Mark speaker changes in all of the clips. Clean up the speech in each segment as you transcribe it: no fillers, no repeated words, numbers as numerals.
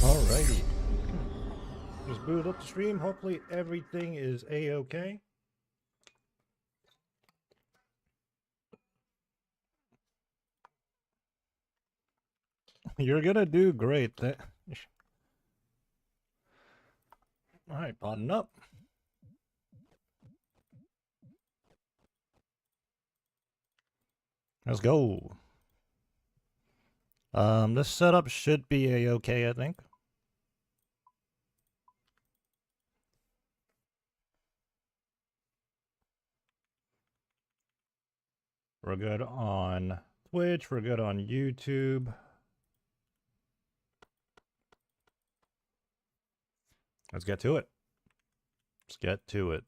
Speaker 1: Alrighty. Just booted up the stream. Hopefully everything is a-okay. You're gonna do great. Alright, button up. Let's go. This setup should be a-okay, I think. We're good on Twitch, we're good on YouTube. Let's get to it. Let's get to it.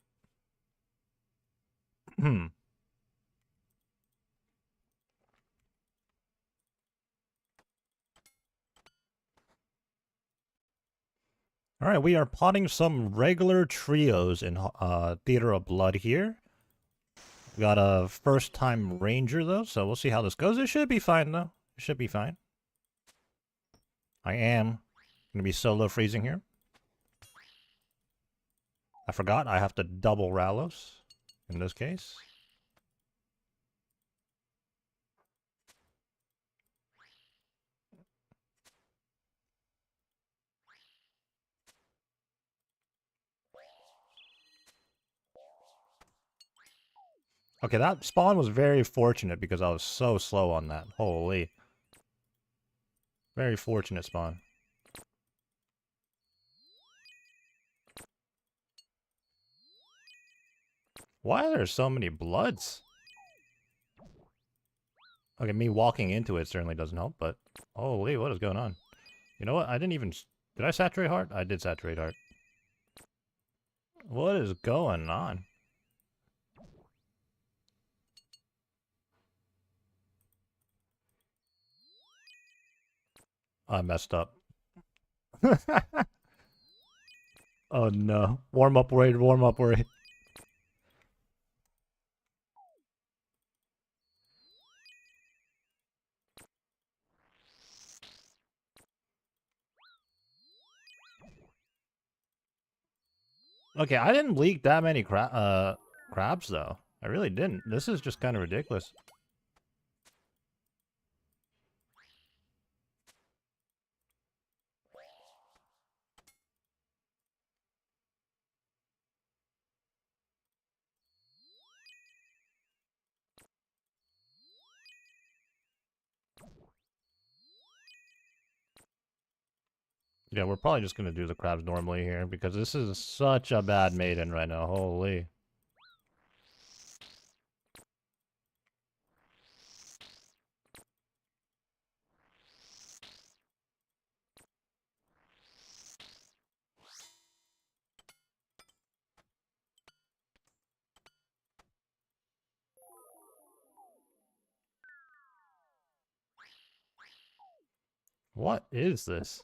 Speaker 1: Alright, we are plotting some regular trios in Theater of Blood here. We got a first-time ranger, though, so we'll see how this goes. It should be fine, though. It should be fine. I am going to be solo freezing here. I forgot I have to double Ralos in this case. Okay, that spawn was very fortunate because I was so slow on that. Holy. Very fortunate spawn. Why are there so many bloods? Okay, me walking into it certainly doesn't help, but... Holy, what is going on? You know what? I didn't even... Did I saturate heart? I did saturate heart. What is going on? I messed up. Oh no. Warm up raid, warm up raid. Okay, I didn't leak that many crabs though. I really didn't. This is just kind of ridiculous. Yeah, we're probably just gonna do the crabs normally here because this is such a bad maiden right now. Holy. What is this?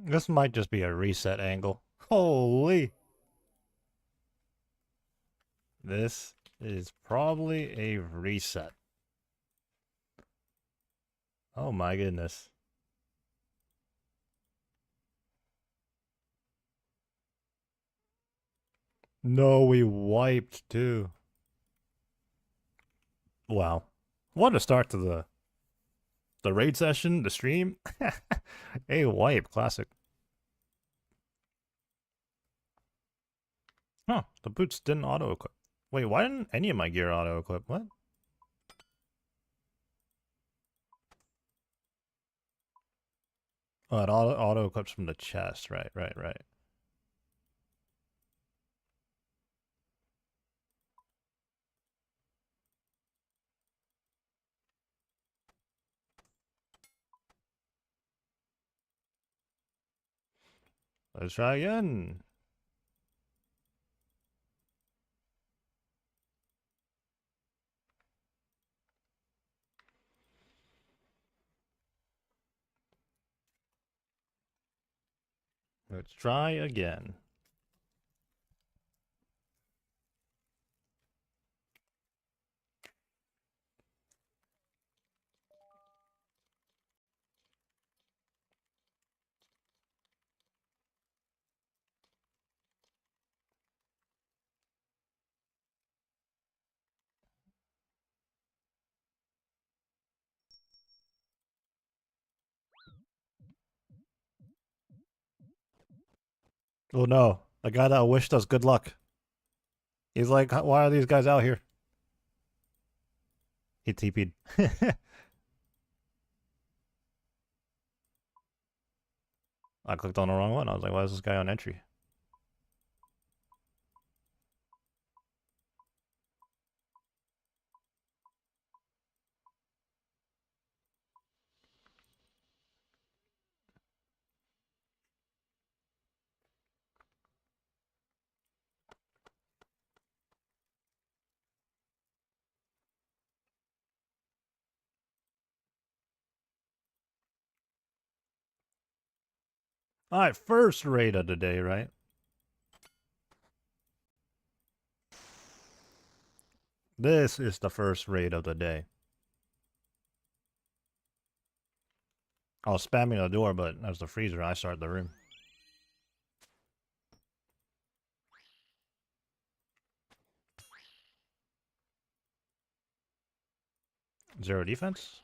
Speaker 1: This might just be a reset angle. Holy. This is probably a reset. Oh my goodness. No, we wiped too. Wow. What a start to the raid session, the stream. A wipe, classic. Huh, the boots didn't auto-equip. Wait, why didn't any of my gear auto-equip? What? Oh, it auto-equips from the chest. Right. Let's try again. Let's try again. Oh no, the guy that wished us good luck. He's like, why are these guys out here? He TP'd. I clicked on the wrong one. I was like, why is this guy on entry? Alright, first raid of the day, right? This is the first raid of the day. I was spamming the door, but as the freezer, I started the room. Zero defense?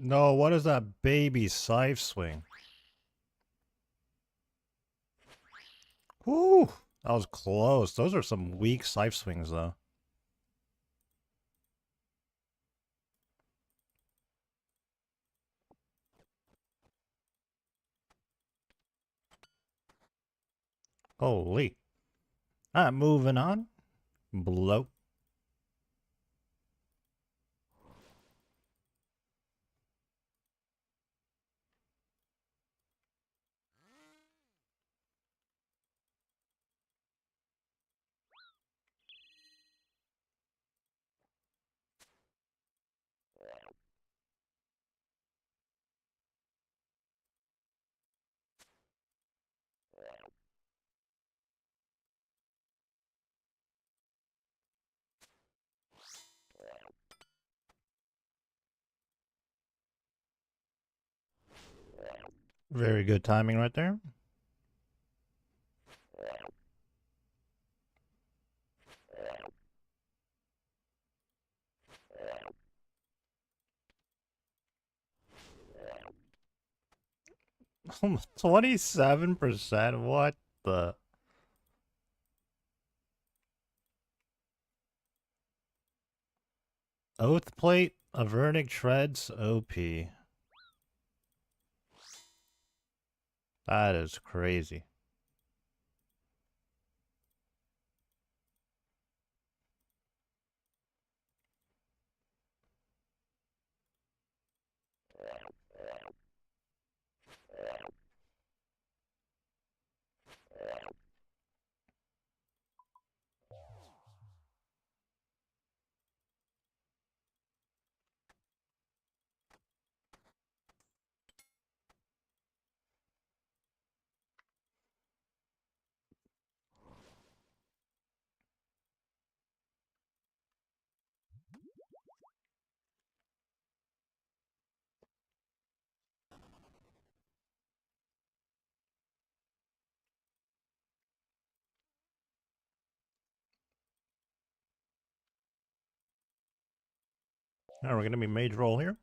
Speaker 1: No, what is that baby scythe swing? Whoo! That was close. Those are some weak scythe swings, though. Holy. Alright, moving on. Blow. Very good timing right there. Almost 27%? What the? Oath plate, Avernic treads, OP. That is crazy. Alright, we're gonna be mage roll here.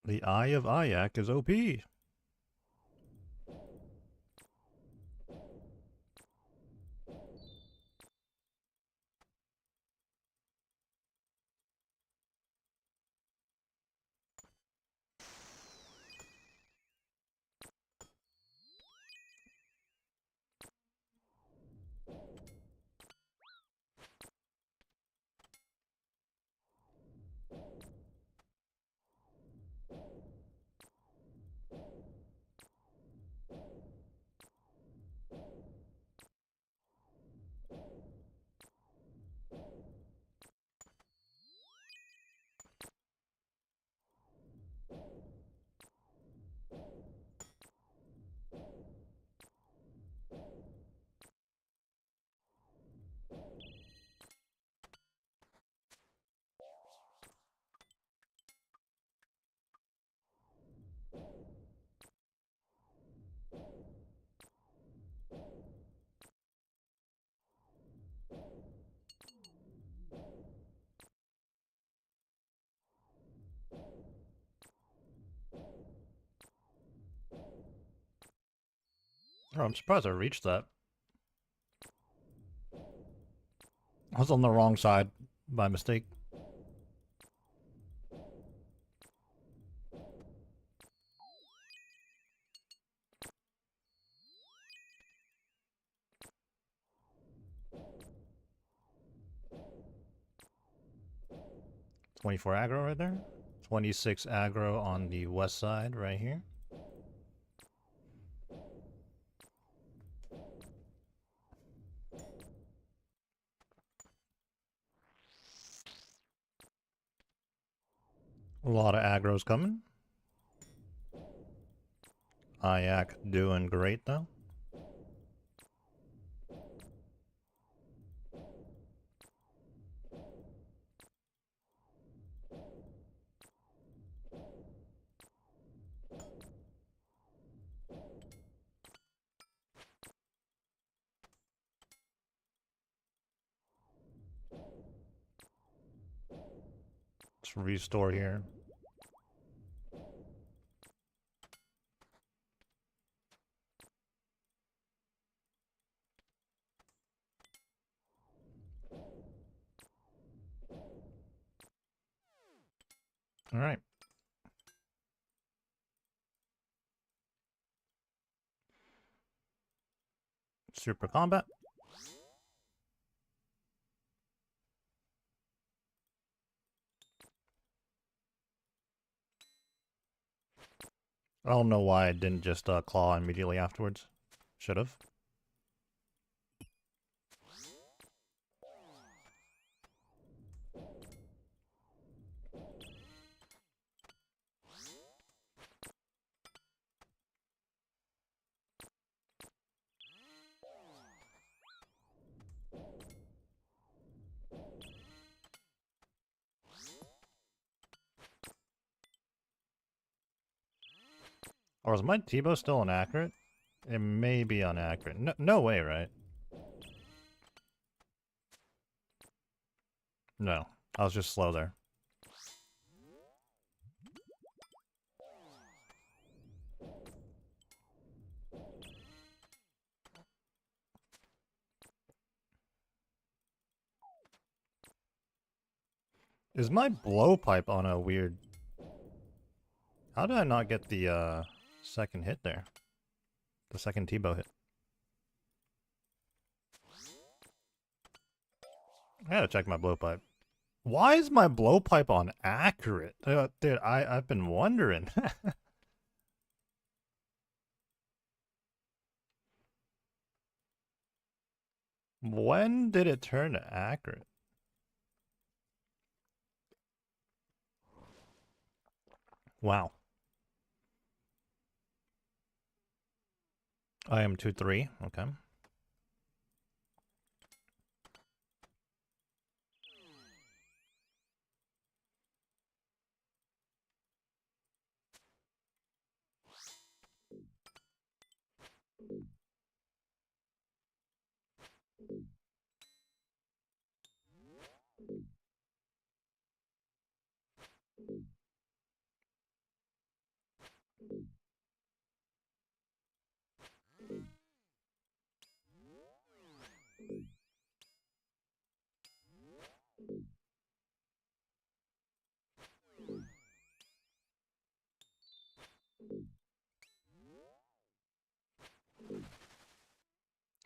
Speaker 1: The Eye of Ayak is OP. Oh, I'm surprised I reached that. I was on the wrong side by mistake. "24 aggro right there. 26 aggro on the west side right here. A lot of aggro's coming. Ayak doing great though. Let's restore here. Alright. Super combat. I don't know why I didn't just claw immediately afterwards. Should have. Or is my T-bow still inaccurate? It may be inaccurate. No way, right? No. I was just slow there. Is my blowpipe on a weird... How did I not get the second hit there? The second T-bow hit. I gotta check my blowpipe. Why is my blowpipe on accurate? Dude, I've been wondering. When did it turn to accurate? Wow. I am 2-3. Okay.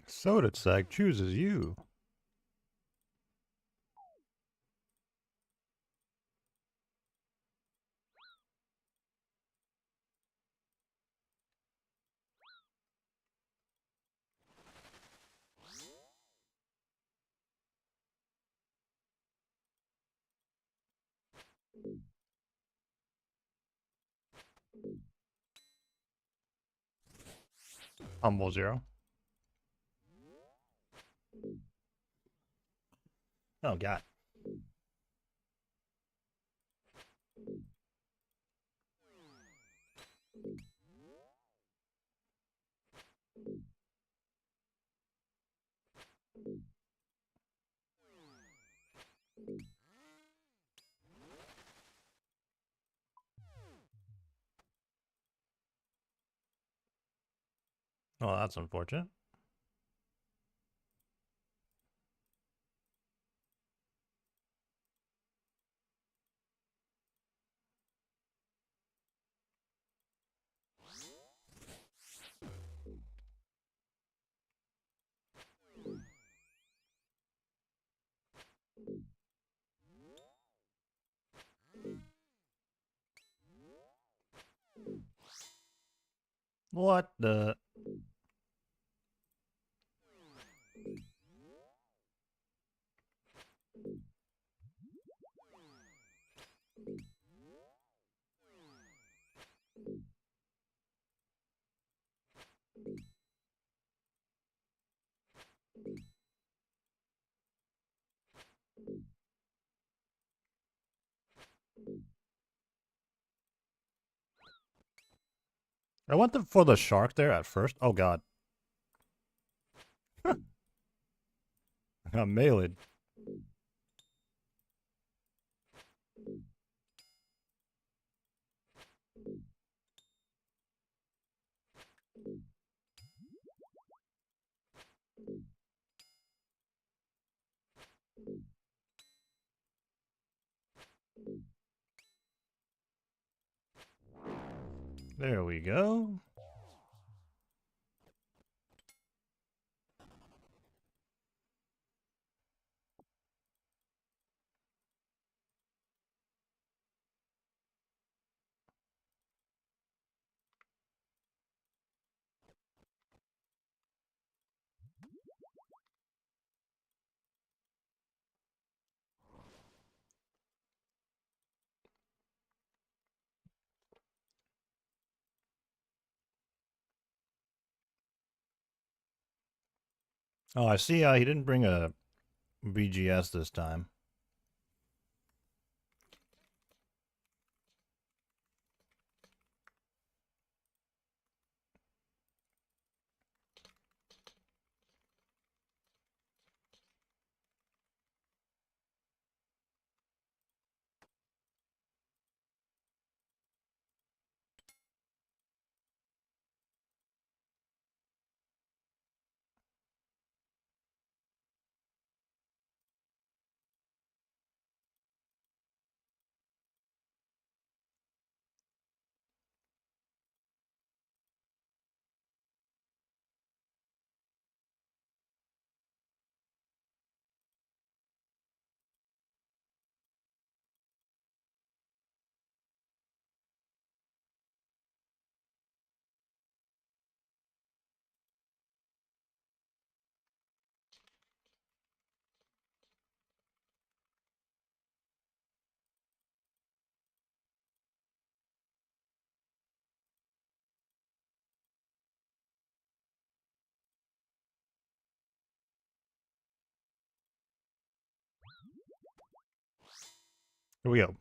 Speaker 1: Soda Sag chooses you. Humble 0. Oh, God. Oh, that's unfortunate. What the... I went for the shark there at first. Oh, God. I got melee. There we go. Oh, I see he didn't bring a BGS this time. Here we go.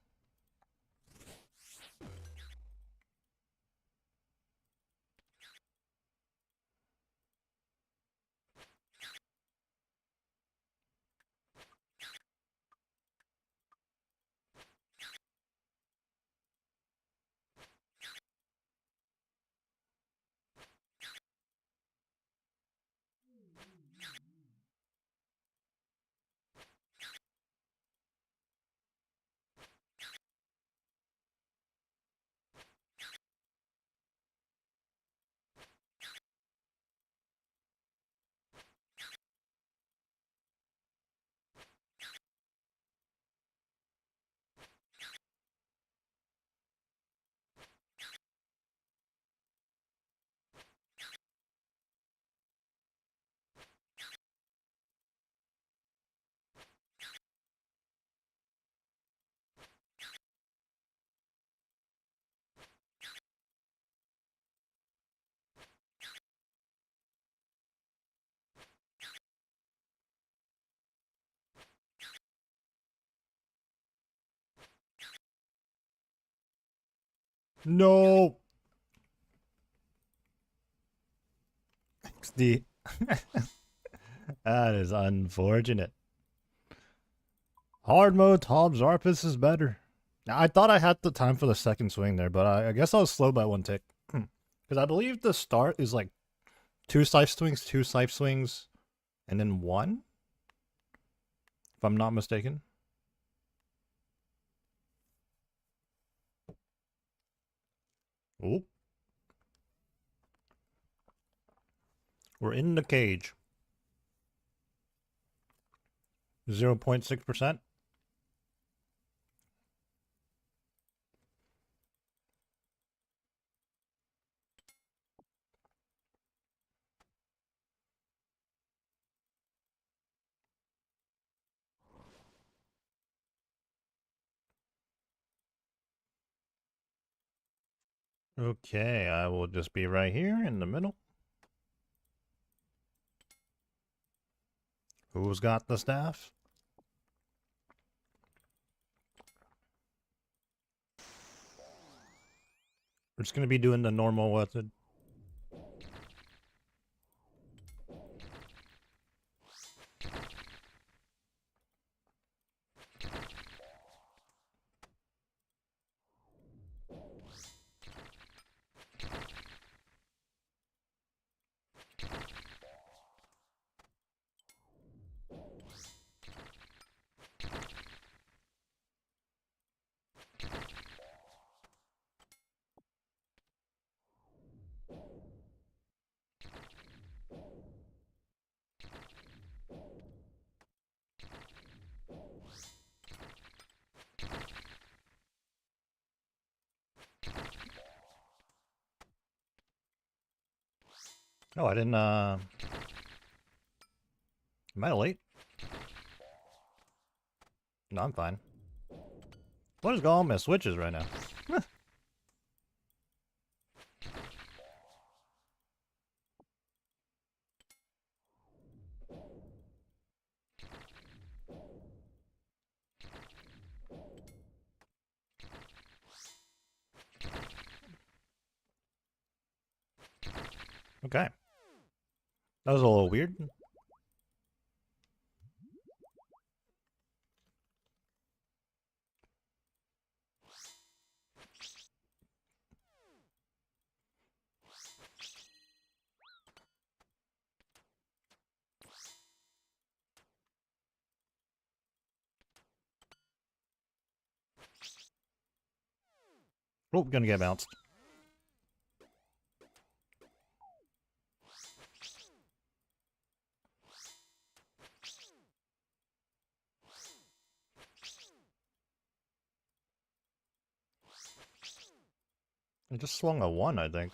Speaker 1: No. XD. That is unfortunate. Hard mode, TOBs, Zarpus is better. I thought I had the time for the second swing there, but I guess I was slow by one tick. Because I believe the start is like 2 scythe swings, and then 1? If I'm not mistaken. Oh. We're in the cage. 0.6%. Okay, I will just be right here in the middle. Who's got the staff? We're just going to be doing the normal method. Oh, I didn't, am I late? No, I'm fine. What is going on with my switches right now? Okay. That was a little weird. Oh, gonna get bounced. I just swung a 1, I think.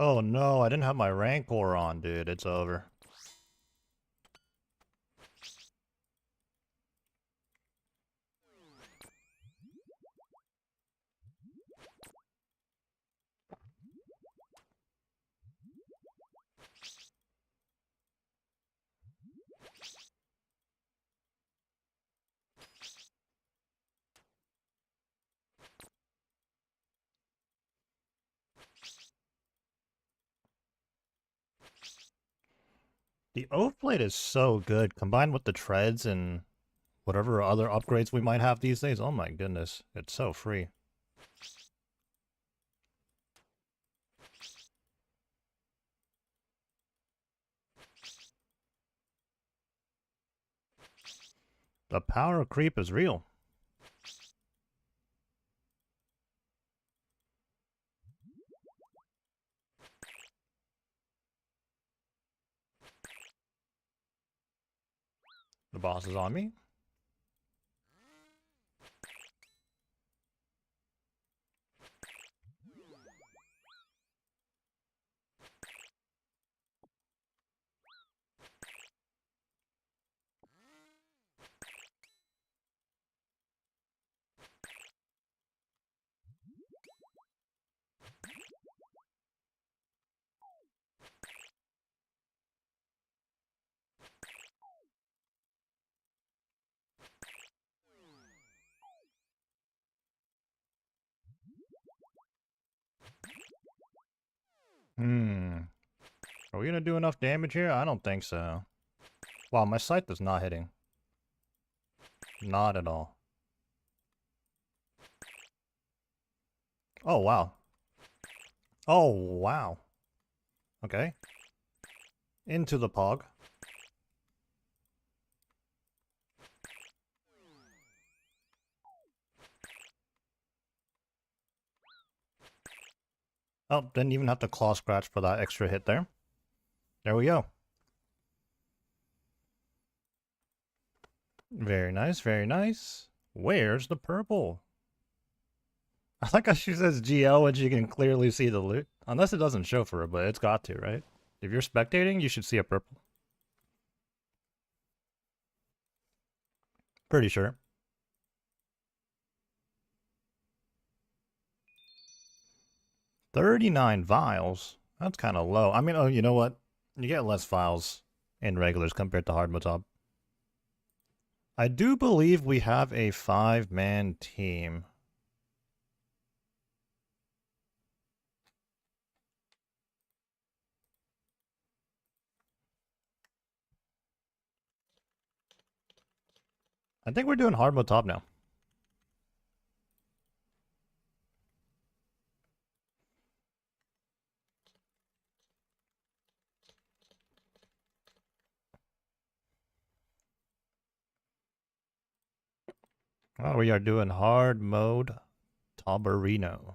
Speaker 1: Oh no, I didn't have my Rancor on, dude. It's over. The oak blade is so good, combined with the treads and whatever other upgrades we might have these days. Oh my goodness, it's so free. The power creep is real. The boss is on me. Are we gonna do enough damage here? I don't think so. Wow, my scythe is not hitting. Not at all. Oh, wow. Oh, wow. Okay. Into the pog. Oh, didn't even have to claw scratch for that extra hit there. There we go. Very nice, very nice. Where's the purple? I like how she says GL when she can clearly see the loot. Unless it doesn't show for her, but it's got to, right? If you're spectating, you should see a purple. Pretty sure. 39 vials? That's kind of low. I mean, oh, you know what? You get less vials in regulars compared to hard mob. I do believe we have a 5-man team. I think we're doing hard mode top now. Oh, we are doing hard mode Tabarino.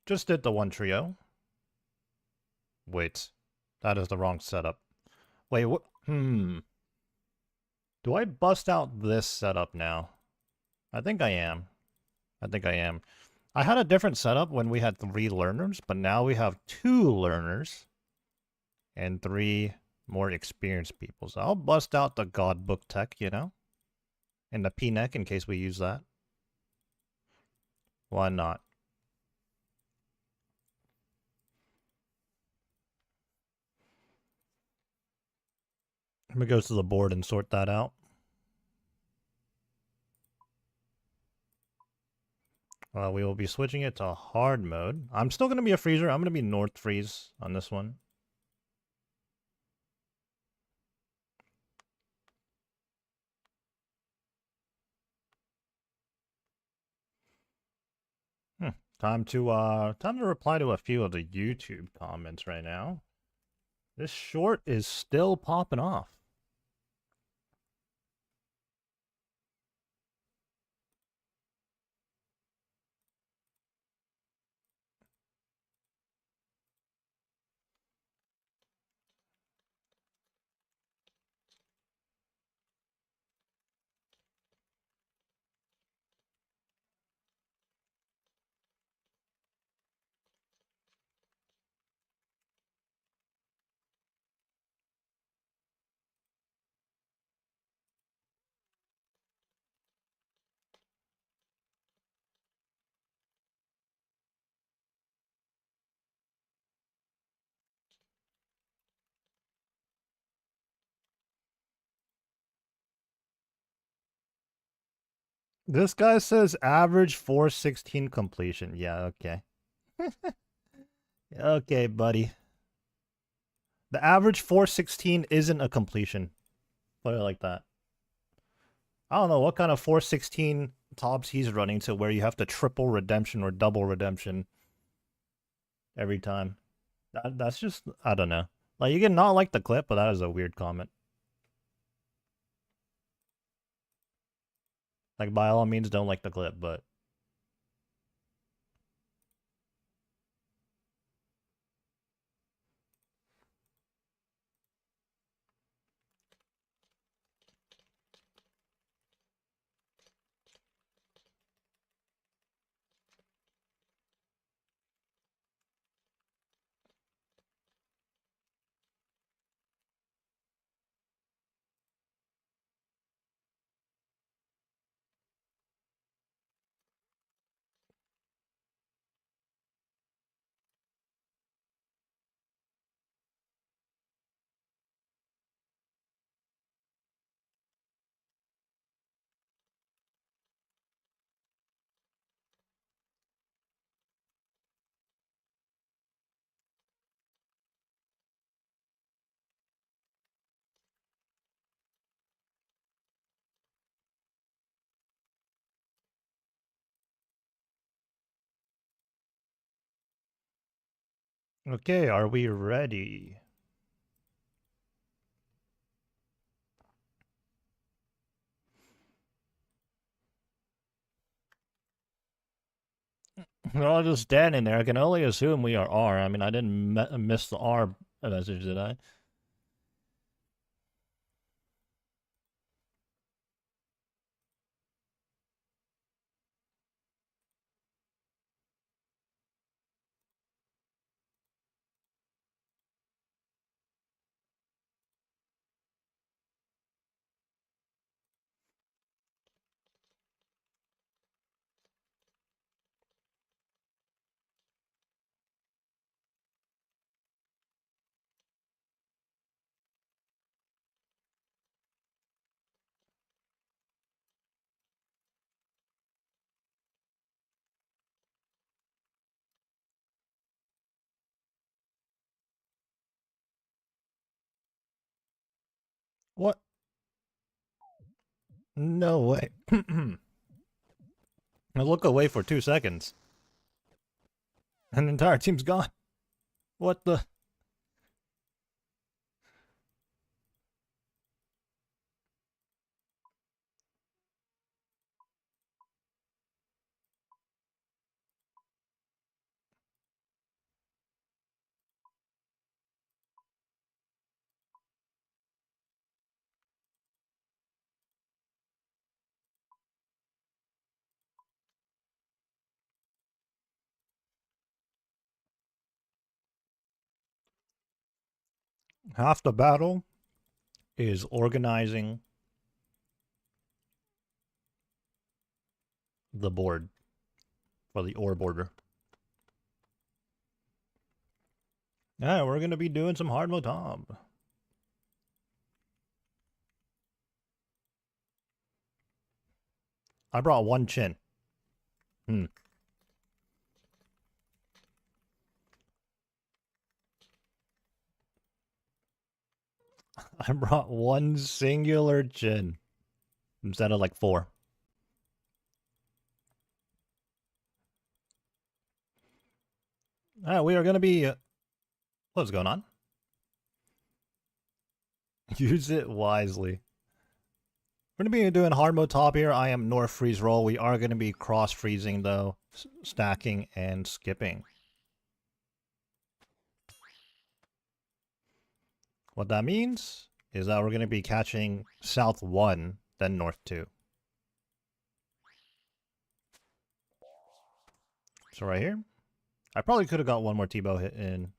Speaker 1: Just did the one trio. Wait, that is the wrong setup. Wait, what? Do I bust out this setup now? I think I am. I think I am. I had a different setup when we had 3 learners, but now we have 2 learners and 3 more experienced people. So I'll bust out the God Book tech, you know? And the P-neck in case we use that. Why not? Let me go to the board and sort that out. We will be switching it to hard mode. I'm still going to be a freezer. I'm going to be North Freeze on this one. Time to reply to a few of the YouTube comments right now. This short is still popping off. This guy says average 416 completion. Yeah, okay. Okay, buddy. The average 416 isn't a completion. Put it like that. I don't know what kind of 416 TOBs he's running to where you have to triple redemption or double redemption every time. That's just, I don't know. Like, you can not like the clip, but that is a weird comment. Like, by all means, don't like the clip, but... Okay, are we ready? We're all just standing there. I can only assume we are R. I mean, I didn't miss the R message, did I? What? No way. I look away for 2 seconds. And the entire team's gone. What the? Half the battle is organizing the board for the ore border. Yeah, we're gonna be doing some hard mode Tom. I brought 1 chin. I brought 1 singular chin instead of like 4. We are gonna be. What's going on? Use it wisely. We're going to be doing hard mode top here. I am North Freeze Roll. We are going to be cross freezing though, stacking and skipping. What that means is that we're going to be catching South 1, then North 2. So right here. I probably could have got 1 more T-bow hit in.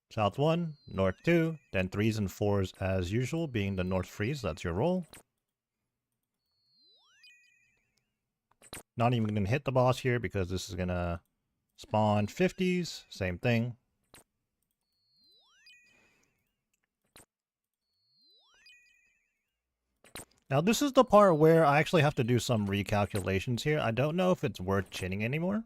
Speaker 1: South 1, North 2, then 3s and 4s as usual, being the North Freeze. That's your roll. Not even going to hit the boss here because this is going to spawn 50s. Same thing. Now this is the part where I actually have to do some recalculations here. I don't know if it's worth chinning anymore.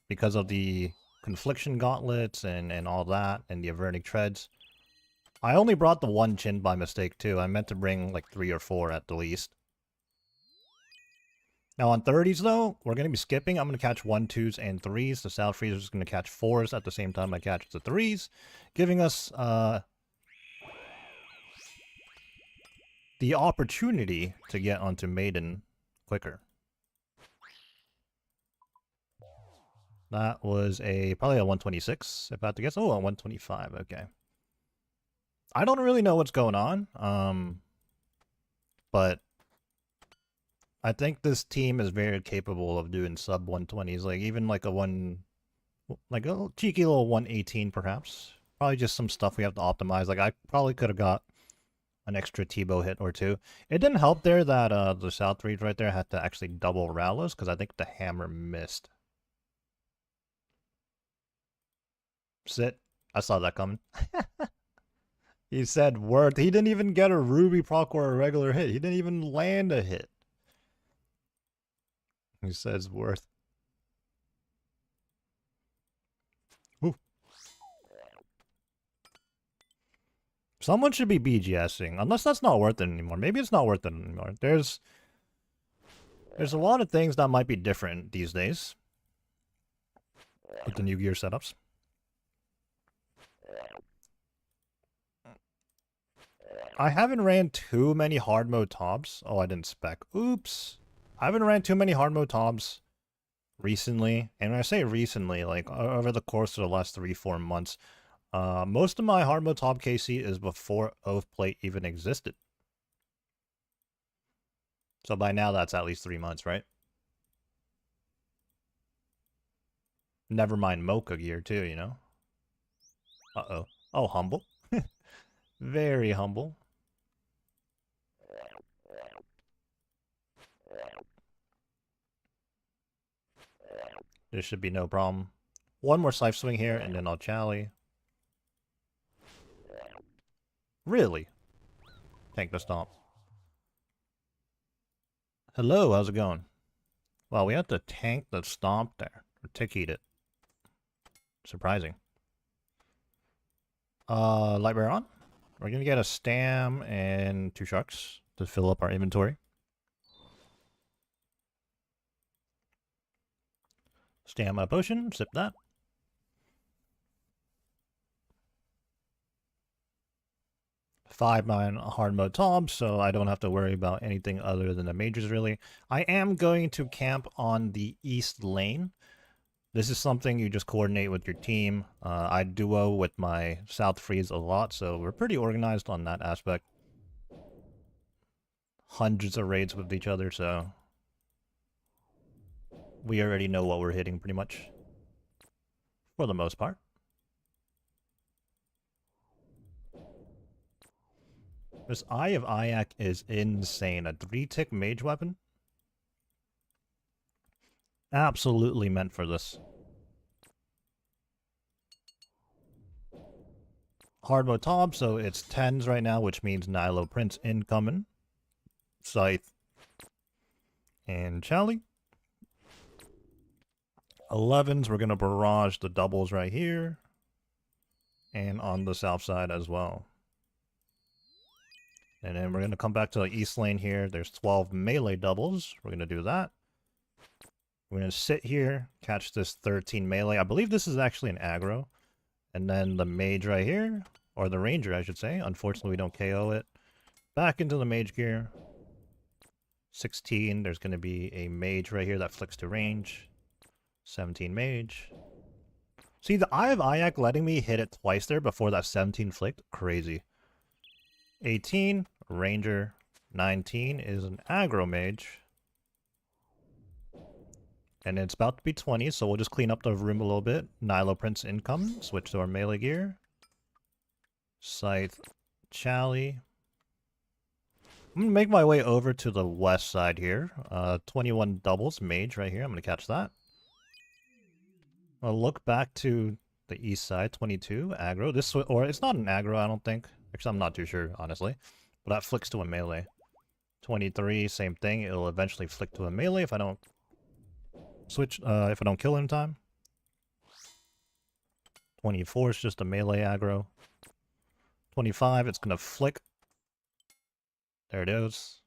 Speaker 1: Because of the confliction gauntlets and all that, and the averting treads. I only brought the one chin by mistake too. I meant to bring like 3 or 4 at the least. Now on 30s though, we're going to be skipping. I'm going to catch 1s, 2s, and 3s. The South Freezer is going to catch 4s at the same time I catch the 3s, giving us the opportunity to get onto Maiden quicker. That was probably a 126, if I had to guess. Oh, a 125, okay. I don't really know what's going on, but I think this team is very capable of doing sub 120s, like even like like a cheeky little 118 perhaps. Probably just some stuff we have to optimize. Like I probably could have got an extra T-bow hit or two. It didn't help there that the South Reach right there had to actually double Rallos, because I think the hammer missed. Sit. I saw that coming. He said worth. He didn't even get a Ruby proc or a regular hit. He didn't even land a hit. He says worth. Ooh. Someone should be BGSing, unless that's not worth it anymore. Maybe it's not worth it anymore. There's a lot of things that might be different these days with the new gear setups. I haven't ran too many hard mode TOBs. Oh, I didn't spec. Oops. I haven't ran too many hard mode TOBs recently. And when I say recently, like over the course of the last 3-4 months, most of my hard mode TOB KC is before Oath Plate even existed. So by now that's at least 3 months, right? Never mind Mocha gear too, you know? Uh-oh. Oh, humble. Very humble. There should be no problem. One more Scythe Swing here, and then I'll Chally. Really? Tank the Stomp. Hello, how's it going? Well, we have to tank the Stomp there. Or tick eat it. Surprising. Lightbearer on. We're gonna get a Stam and 2 Sharks to fill up our inventory. Stamina potion, sip that. Five mine hard mode TOB, so I don't have to worry about anything other than the majors really. I am going to camp on the east lane. This is something you just coordinate with your team. I duo with my South Freeze a lot, so we're pretty organized on that aspect. Hundreds of raids with each other, so we already know what we're hitting pretty much. For the most part. This Eye of Ayak is insane. A 3-tick mage weapon? Absolutely meant for this. Hard mode TOB, so it's 10s right now, which means Nilo Prince incoming. Scythe. And Chally. 11s, we're going to barrage the doubles right here. And on the south side as well. And then we're going to come back to the east lane here. There's 12 melee doubles. We're going to do that. We're going to sit here, catch this 13 melee. I believe this is actually an aggro. And then the mage right here, or the ranger I should say. Unfortunately we don't KO it. Back into the mage gear. 16, there's going to be a mage right here that flicks to range. 17 mage. See, the Eye of Ayak letting me hit it twice there before that 17 flicked. Crazy. 18, ranger. 19 is an aggro mage. And it's about to be 20, so we'll just clean up the room a little bit. Nilo Prince income. Switch to our melee gear. Scythe. Chally. I'm going to make my way over to the west side here. 21 doubles. Mage right here. I'm going to catch that. I'll look back to the east side. 22. Aggro. Or it's not an aggro, I don't think. Actually, I'm not too sure, honestly. But that flicks to a melee. 23, same thing. It'll eventually flick to a melee if I don't switch, if I don't kill in time. 24 is just a melee aggro. 25, it's gonna flick. There it is.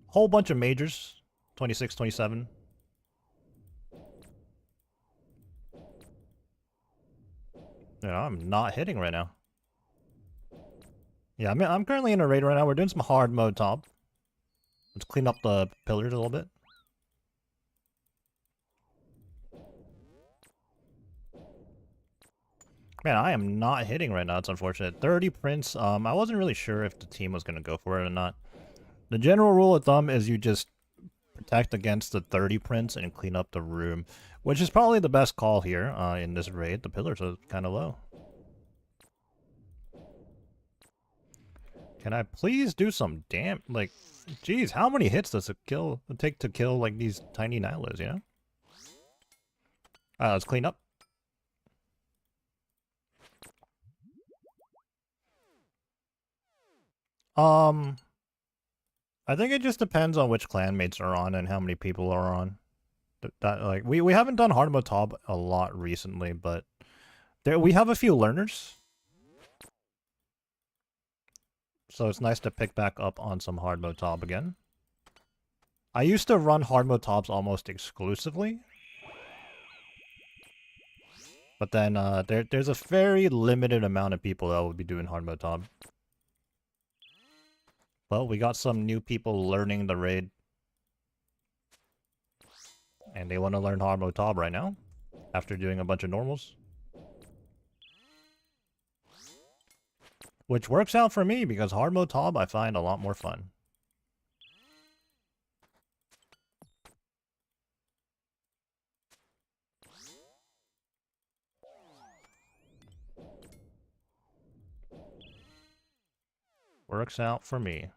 Speaker 1: Whole bunch of majors. 26, 27. Yeah, I'm not hitting right now. Yeah, I'm currently in a raid right now. We're doing some hard mode top. Let's clean up the pillars a little bit. Man, I am not hitting right now. It's unfortunate. 30 prints. I wasn't really sure if the team was going to go for it or not. The general rule of thumb is you just protect against the 30 prints and clean up the room, which is probably the best call here in this raid. The pillars are kind of low. Can I please do some damn, like, geez, how many hits does it take to kill, like, these tiny nihilists, you know? Alright, let's clean up. I think it just depends on which clanmates are on and how many people are on. Like, we haven't done hard mode top a lot recently, but we have a few learners. So it's nice to pick back up on some hard mode top again. I used to run hard mode tops almost exclusively. But then there's a very limited amount of people that will be doing hard mode top. Well, we got some new people learning the raid. And they want to learn hard mode top right now. After doing a bunch of normals. Which works out for me because hard mode top I find a lot more fun. Works out for me.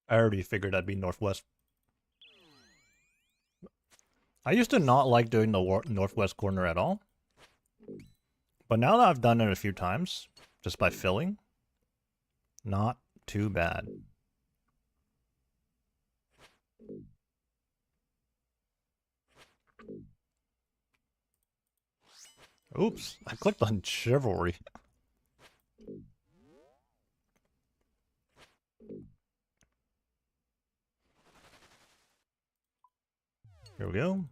Speaker 1: I already figured I'd be northwest. I used to not like doing the northwest corner at all. But now that I've done it a few times, just by filling, not too bad. Oops, I clicked on chivalry. Here we go.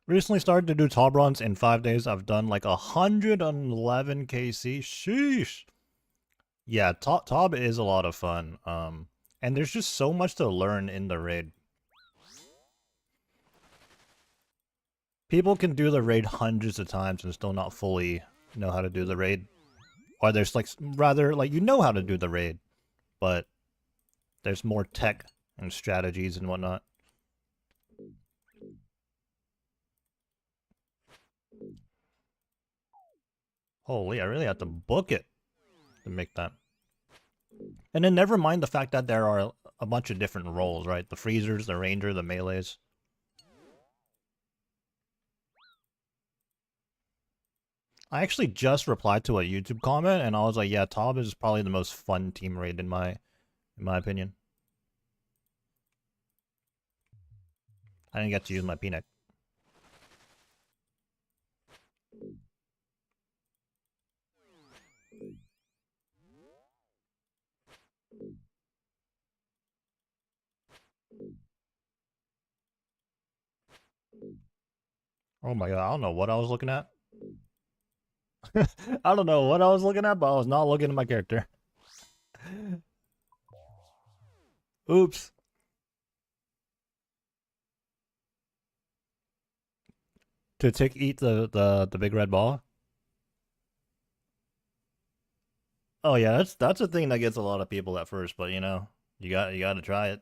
Speaker 1: Recently started to do top runs in 5 days. I've done like 111 KC. Sheesh. Yeah, Tob is a lot of fun. And there's just so much to learn in the raid. People can do the raid hundreds of times and still not fully know how to do the raid. Or there's like, rather, like, you know how to do the raid, but there's more tech and strategies and whatnot. Holy, I really have to book it to make that. And then never mind the fact that there are a bunch of different roles, right? The freezers, the ranger, the melees. I actually just replied to a YouTube comment and I was like, yeah, Tob is probably the most fun team raid in my opinion. I didn't get to use my peanut. Oh my god, I don't know what I was looking at. I don't know what I was looking at, but I was not looking at my character. Oops. To eat the big red ball. Oh yeah, that's a thing that gets a lot of people at first, but you know, you got to try it.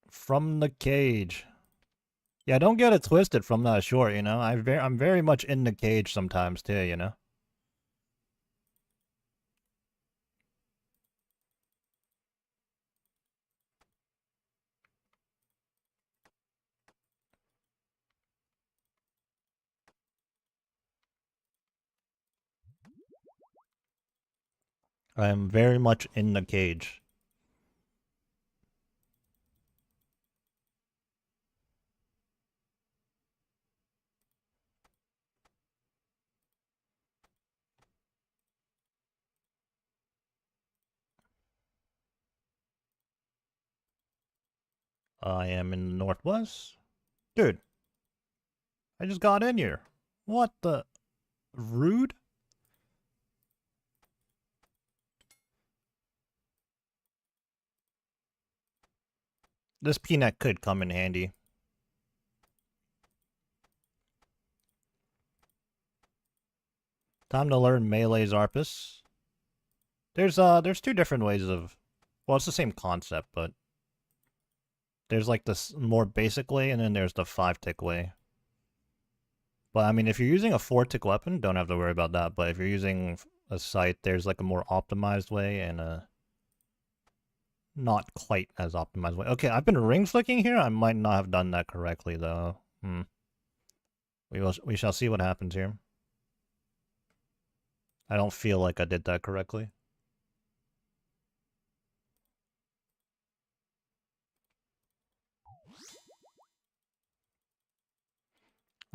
Speaker 1: From the cage. Yeah, don't get it twisted from that short, you know. I'm very much in the cage sometimes too, you know. I am very much in the cage. I am in the northwest. Dude, I just got in here. What the rude? This peanut could come in handy. Time to learn melee Zarpus. There's two different ways of, well, it's the same concept, but there's like this more basic way, and then there's the 5-tick way. But I mean, if you're using a 4-tick weapon, don't have to worry about that. But if you're using a sight, there's like a more optimized way and a not quite as optimized way. Okay, I've been ring flicking here. I might not have done that correctly though. We shall see what happens here. I don't feel like I did that correctly.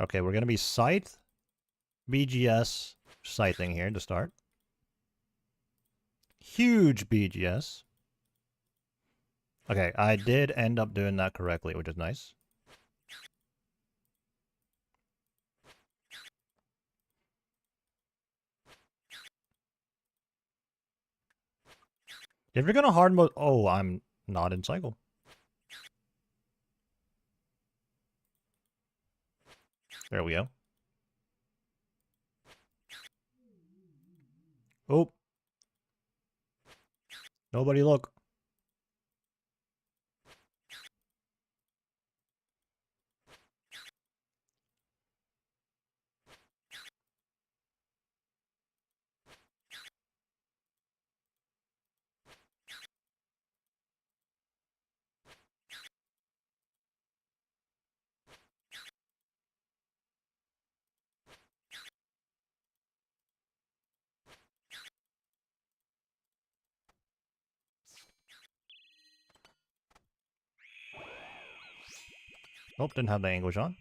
Speaker 1: Okay, we're gonna be scythe, BGS, scything here to start. Huge BGS. Okay, I did end up doing that correctly, which is nice. If you're gonna hard mode, oh, I'm not in cycle. There we go. Oh, nobody look. Nope, didn't have the anguish on.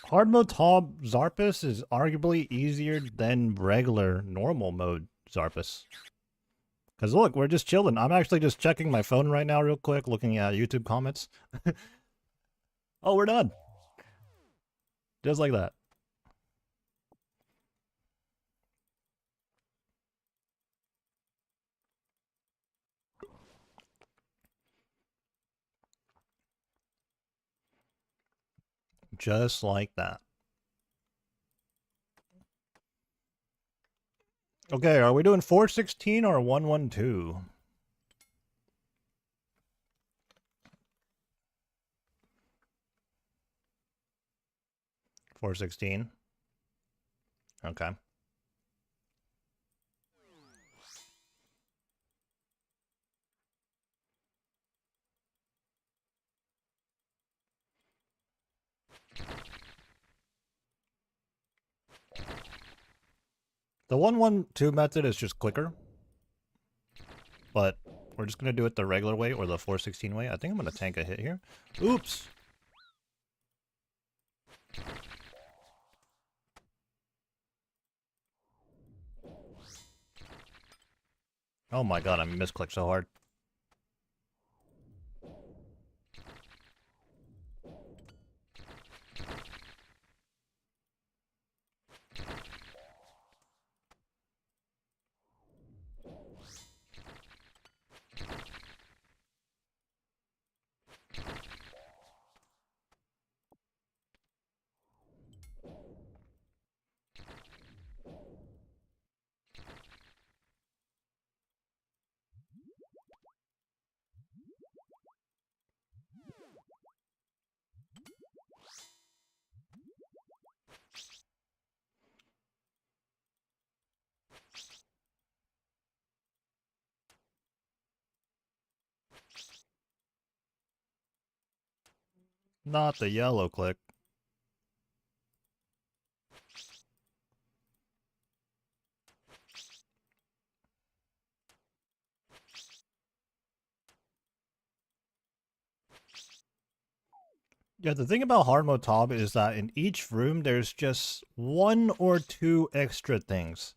Speaker 1: Hard mode TOB Zarpus is arguably easier than regular normal mode Zarpus. Because look, we're just chilling. I'm actually just checking my phone right now real quick, looking at YouTube comments. Oh, we're done. Just like that. Just like that. Okay, are we doing 416 or 112? 416. Okay. The 112 method is just quicker, but we're just going to do it the regular way or the 416 way. I think I'm going to tank a hit here. Oops. Oh my god, I misclicked so hard. Not the yellow click. Yeah, the thing about hard mode TOB is that in each room there's just 1 or 2 extra things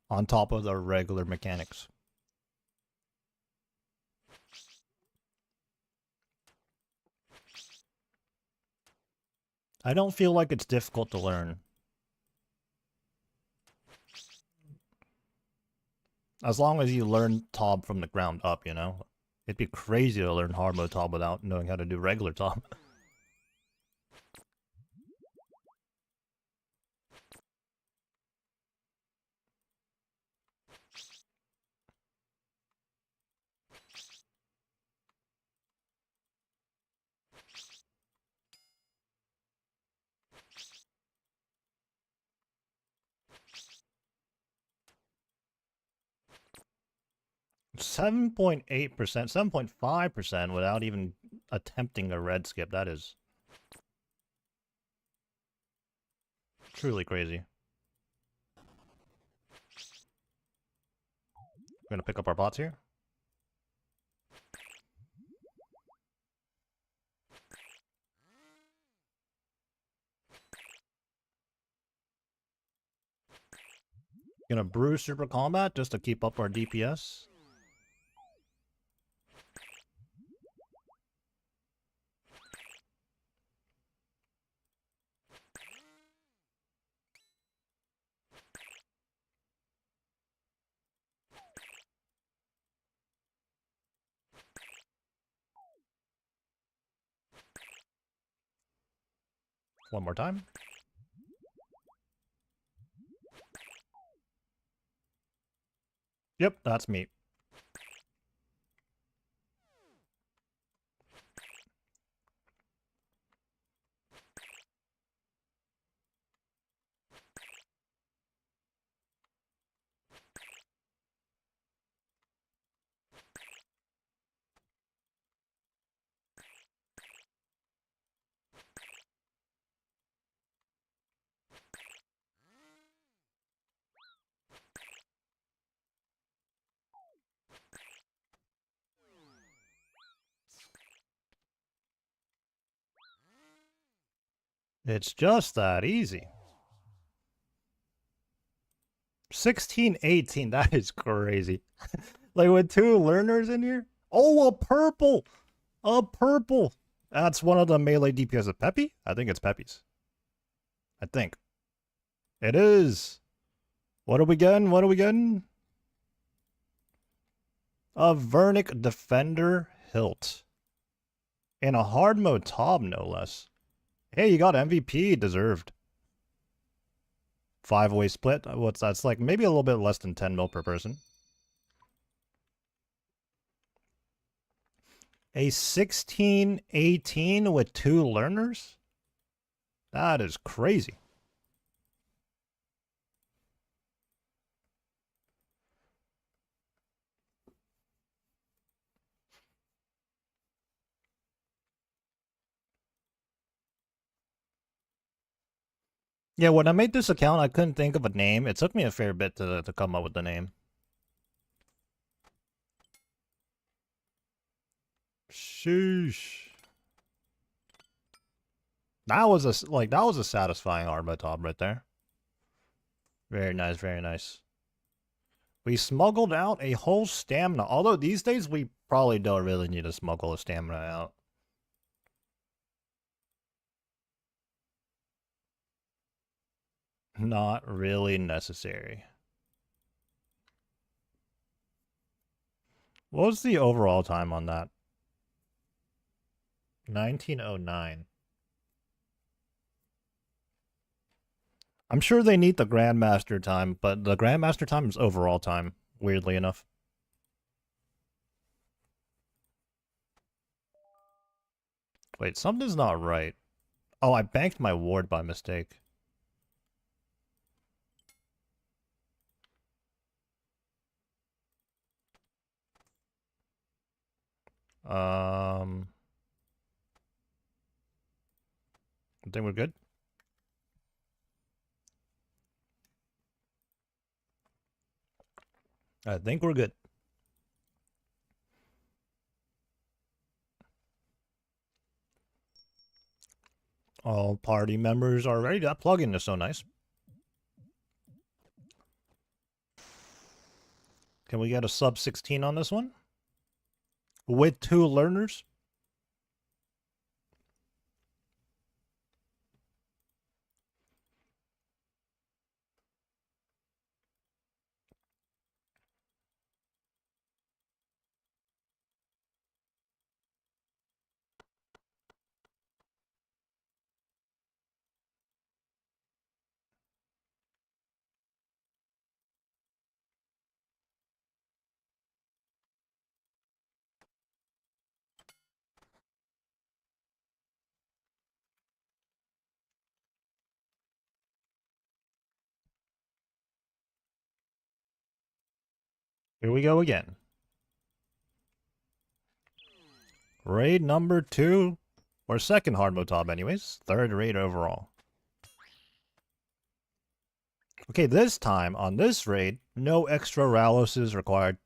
Speaker 1: on top of the regular mechanics. I don't feel like it's difficult to learn. As long as you learn TOB from the ground up, you know? It'd be crazy to learn hard mode TOB without knowing how to do regular TOB. 7.8%, 7.5% without even attempting a red skip. That is truly crazy. We're gonna pick up our bots here. Gonna brew super combat just to keep up our DPS. One more time. Yep, that's me. It's just that easy. 16-18, that is crazy. Like with 2 learners in here? Oh, a purple! A purple! That's one of the melee DPS of Peppy? I think it's Peppy's. I think. It is! What are we getting? What are we getting? A Vernic Defender Hilt. In a hard mode TOB, no less. Hey, you got MVP, deserved. 5-way split. What's that's like maybe a little bit less than 10 mil per person. A 16-18 with 2 learners? That is crazy. Yeah, when I made this account, I couldn't think of a name. It took me a fair bit to come up with the name. Sheesh. That was a satisfying Arma top right there. Very nice, very nice. We smuggled out a whole stamina. Although these days we probably don't really need to smuggle a stamina out. Not really necessary. What was the overall time on that? 1909. I'm sure they need the Grandmaster time, but the Grandmaster time is overall time, weirdly enough. Wait, something's not right. Oh, I banked my ward by mistake. Um... I think we're good. I think we're good. All party members are ready. That plugin is so nice. Can we get a sub 16 on this one? With 2 learners? Here we go again. Raid number 2. Or second hard mode top anyways. 3rd raid overall. Okay, this time on this raid, no extra Ralos is required.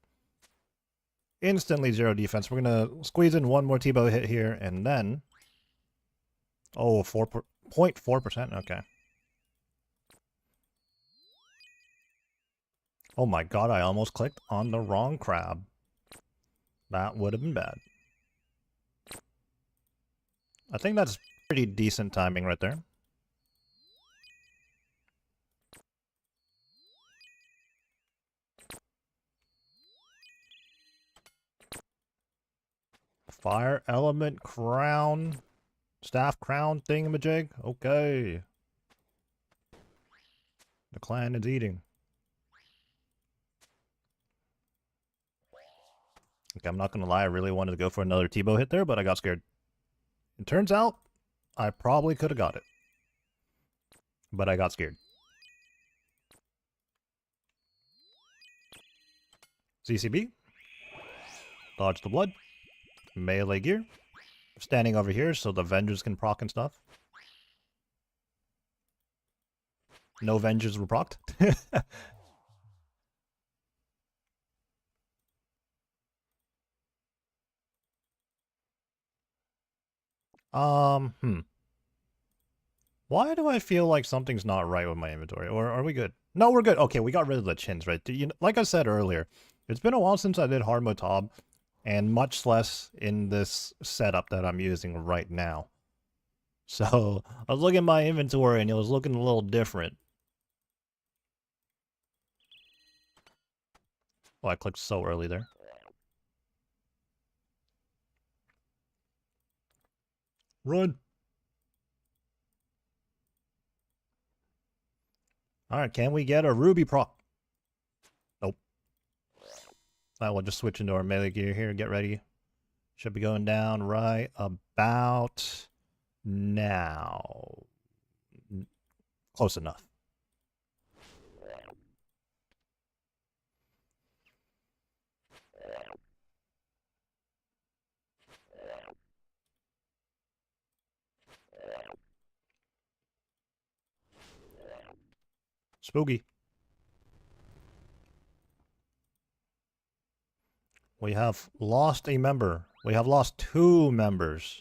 Speaker 1: Instantly 0 defense. We're going to squeeze in 1 more T-bow hit here and then... Oh, 0.4%? Okay. Oh my god, I almost clicked on the wrong crab. That would have been bad. I think that's pretty decent timing right there. Fire element crown. Staff crown thingamajig. Okay. The clan is eating. Okay, I'm not gonna lie, I really wanted to go for another T-bow hit there, but I got scared. It turns out, I probably could have got it. But I got scared. CCB. Dodge the blood. Melee gear. Standing over here so the Vengers can proc and stuff. No Vengers were procced. Why do I feel like something's not right with my inventory? Or are we good? No, we're good. Okay, we got rid of the chins, right? Like I said earlier, it's been a while since I did hard mode TOB, and much less in this setup that I'm using right now. So, I was looking at my inventory and it was looking a little different. Oh, I clicked so early there. Run! Alright, can we get a ruby proc? Nope. I will just switch into our melee gear here. Get ready. Should be going down right about now. Close enough. Spooky. We have lost a member. We have lost 2 members.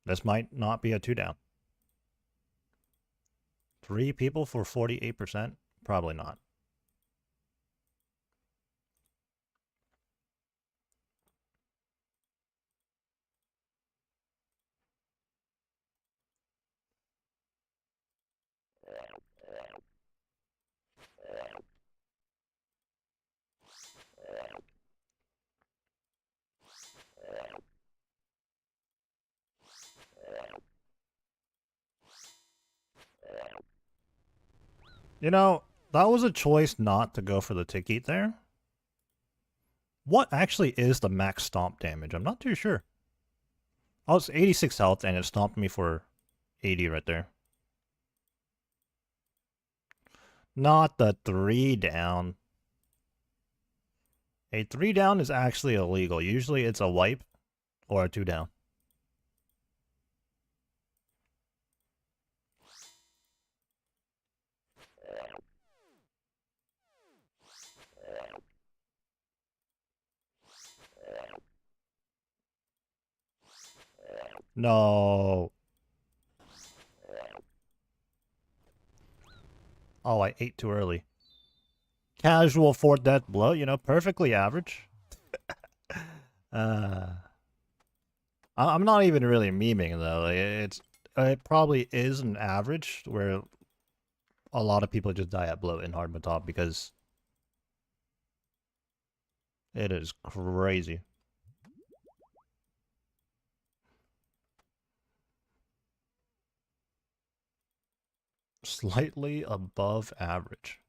Speaker 1: This might not be a 2 down. 3 people for 48%? Probably not. You know, that was a choice not to go for the ticket there. What actually is the max stomp damage? I'm not too sure. Oh, it's 86 health and it stomped me for 80 right there. Not the 3 down. A 3 down is actually illegal. Usually it's a wipe or a 2 down. No. Oh, I ate too early. Casual 4th death blow, you know, perfectly average. uh, I'm not even really memeing though. Like, it probably is an average where a lot of people just die at bloat in hard mode top because it is crazy. Slightly above average.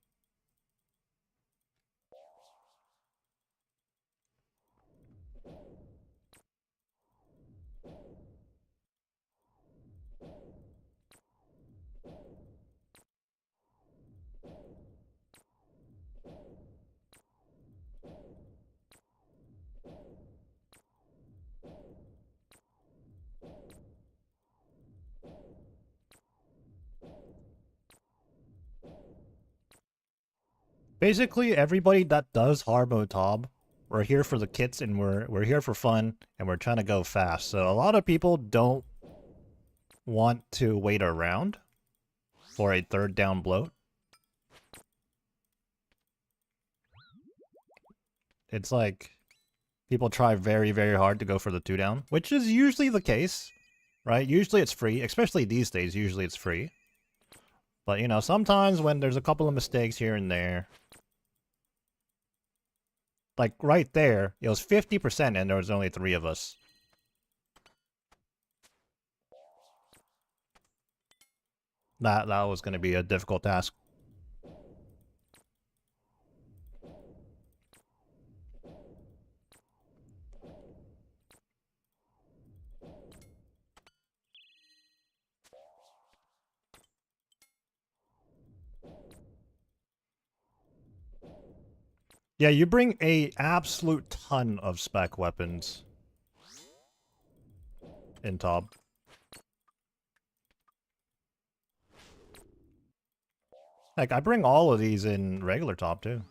Speaker 1: Basically, everybody that does hard mode top, we're here for the kits and we're here for fun and we're trying to go fast. So a lot of people don't want to wait around for a 3rd down bloat. It's like people try very, very hard to go for the 2 down, which is usually the case, right? Usually it's free, especially these days, usually it's free. But, you know, sometimes when there's a couple of mistakes here and there, like right there, it was 50% and there was only 3 of us. That was going to be a difficult task. Yeah, you bring a absolute ton of spec weapons in top. Like, I bring all of these in regular top, too.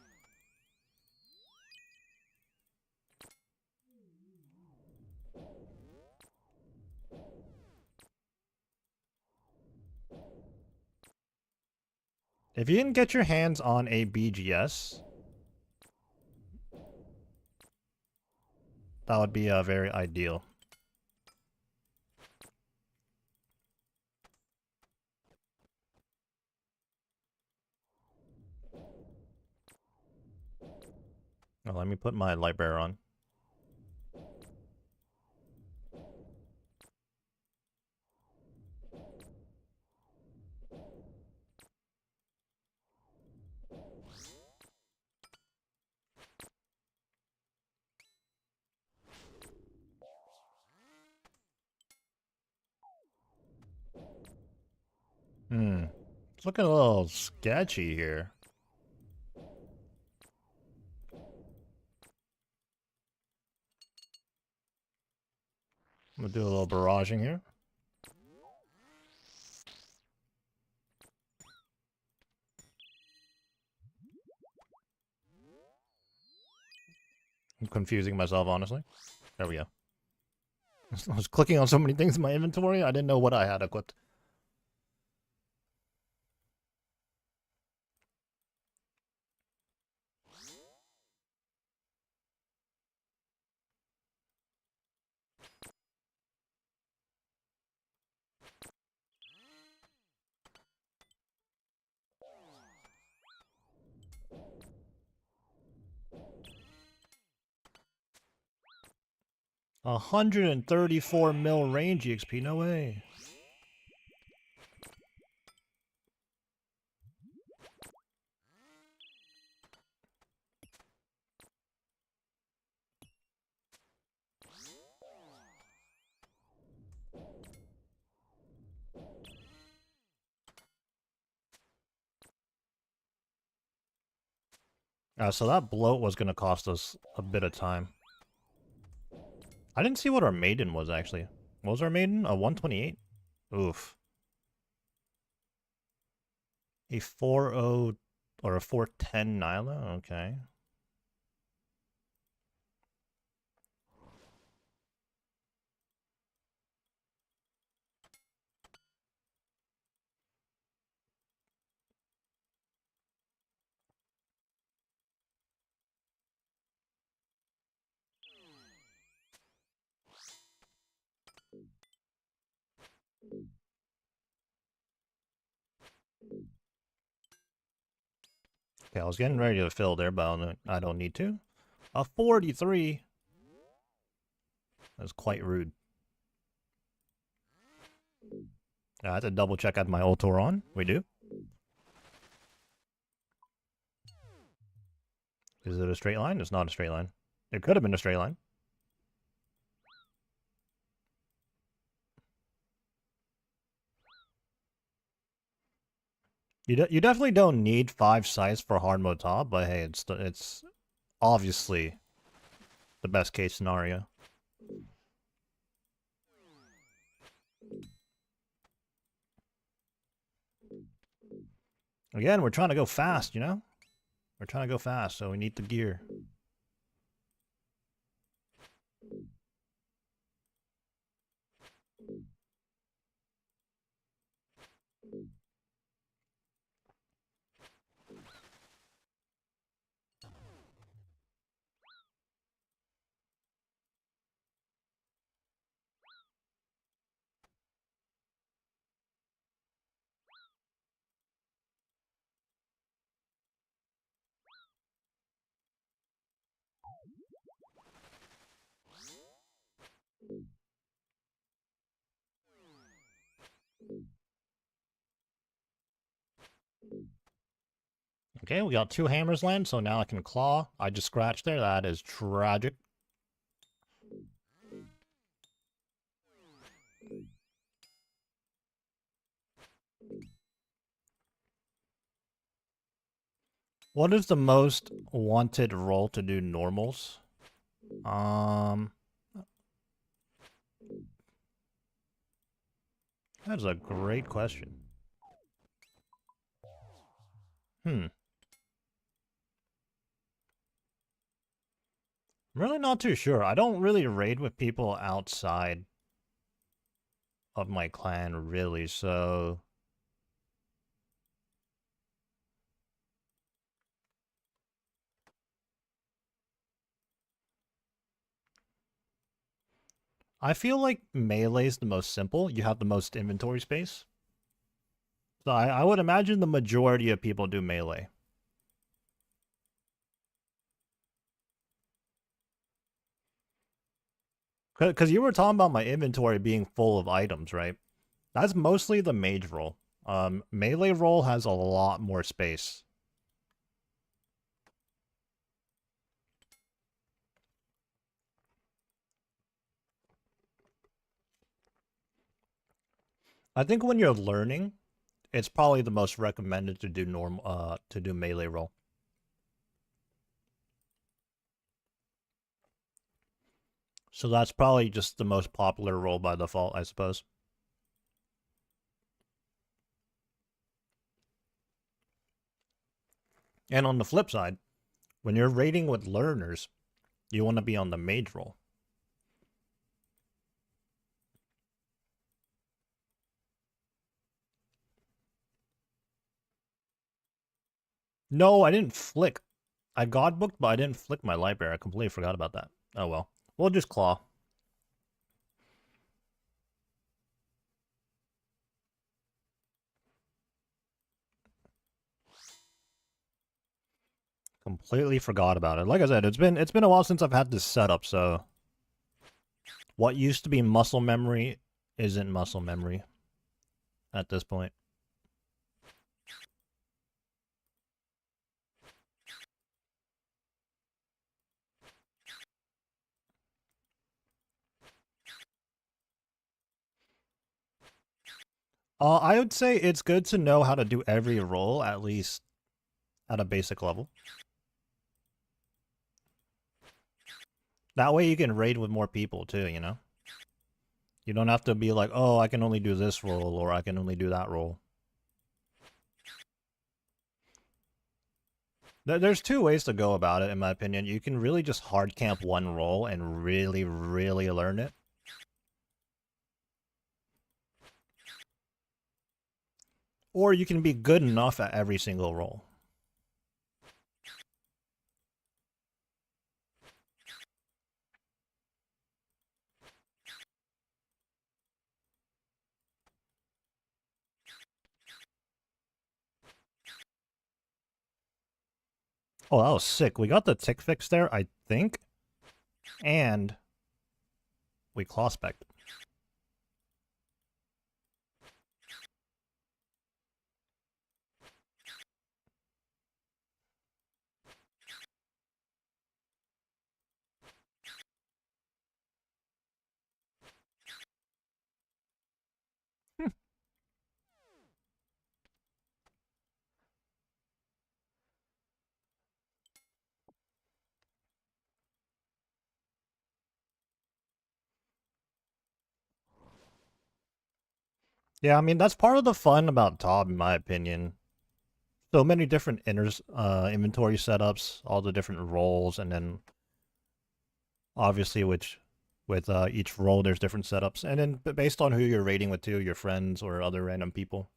Speaker 1: If you didn't get your hands on a BGS, that would be very ideal. Now, let me put my light bearer on. It's looking a little sketchy here. I'm gonna do a little barraging here. I'm confusing myself, honestly. There we go. I was clicking on so many things in my inventory, I didn't know what I had equipped. $134 range EXP, no way. So that bloat was gonna cost us a bit of time. I didn't see what our maiden was, actually. What was our maiden? A 128? Oof. A 4.0 or a 410 Nyla? Okay. Okay, I was getting ready to fill there, but I don't need to. A 43. That's quite rude. I have to double check out my Ultor on. We do. Is it a straight line? It's not a straight line. It could have been a straight line. You definitely don't need 5 sites for hard mode top, but hey, it's obviously the best case scenario. Again, we're trying to go fast, you know? We're trying to go fast, so we need the gear. Okay, we got 2 hammers land, so now I can claw. I just scratched there. That is tragic. What is the most wanted role to do normals? That's a great question. I'm really not too sure. I don't really raid with people outside of my clan, really, so... I feel like melee is the most simple. You have the most inventory space. So I would imagine the majority of people do melee. Because you were talking about my inventory being full of items, right? That's mostly the mage role. Melee role has a lot more space. I think when you're learning, it's probably the most recommended to do melee role. So that's probably just the most popular role by default, I suppose. And on the flip side, when you're raiding with learners, you want to be on the mage role. No, I didn't flick. I god booked, but I didn't flick my library. I completely forgot about that. Oh well. We'll just claw. Completely forgot about it. Like I said, it's been a while since I've had this setup, so what used to be muscle memory isn't muscle memory at this point. I would say it's good to know how to do every role, at least at a basic level. That way you can raid with more people too, you know? You don't have to be like, oh, I can only do this role, or I can only do that role. There's 2 ways to go about it, in my opinion. You can really just hard camp one role and really, really learn it. Or you can be good enough at every single role. Oh, that was sick. We got the tick fix there, I think. And we claw spec. Yeah, I mean, that's part of the fun about TOB, in my opinion. So many different inventory setups, all the different roles, and then obviously with each role there's different setups, and then based on who you're raiding with too, your friends or other random people.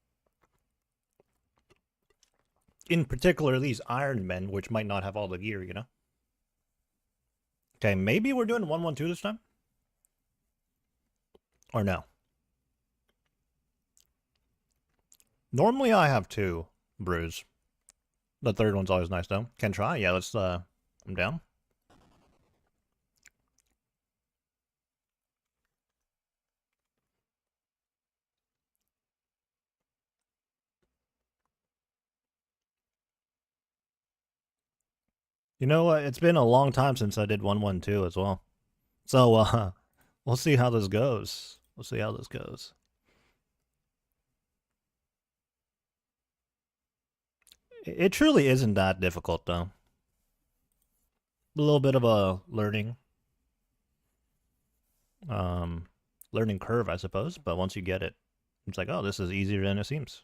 Speaker 1: In particular, these Ironmen, which might not have all the gear, you know? Okay, maybe we're doing 1-1-2 this time? Or no? Normally I have 2 brews. The third one's always nice though. Can try? Yeah, let's, I'm down. You know what? It's been a long time since I did 1-1-2 as well. So, we'll see how this goes. We'll see how this goes. It truly isn't that difficult though. A little bit of a learning curve, I suppose, but once you get it, it's like, oh, this is easier than it seems.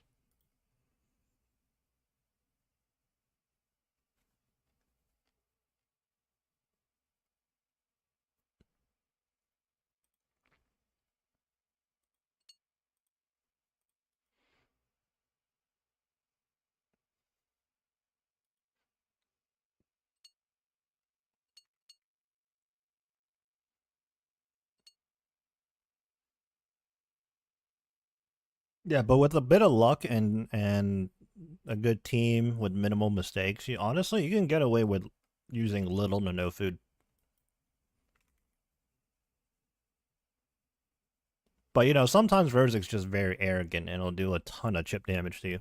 Speaker 1: Yeah, but with a bit of luck and a good team with minimal mistakes, honestly, you can get away with using little to no food. But sometimes Verzik's just very arrogant and it'll do a ton of chip damage to you.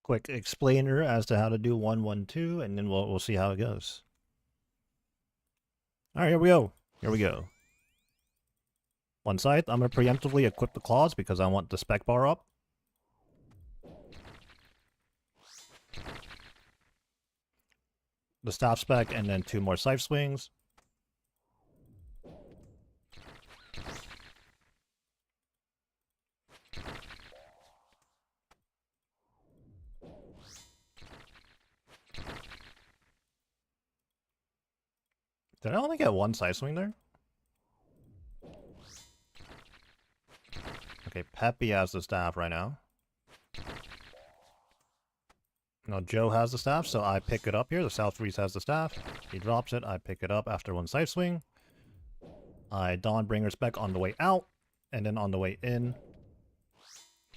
Speaker 1: Quick explainer as to how to do 1-1-2, and then we'll see how it goes. All right, here we go. Here we go. One side, I'm going to preemptively equip the claws because I want the spec bar up. The staff spec, and then 2 more scythe swings. Did I only get 1 scythe swing there? Okay, Peppy has the staff right now. Now Joe has the staff, so I pick it up here. The South Freeze has the staff. He drops it. I pick it up after 1 scythe swing. I Dawnbringer spec on the way out, and then on the way in,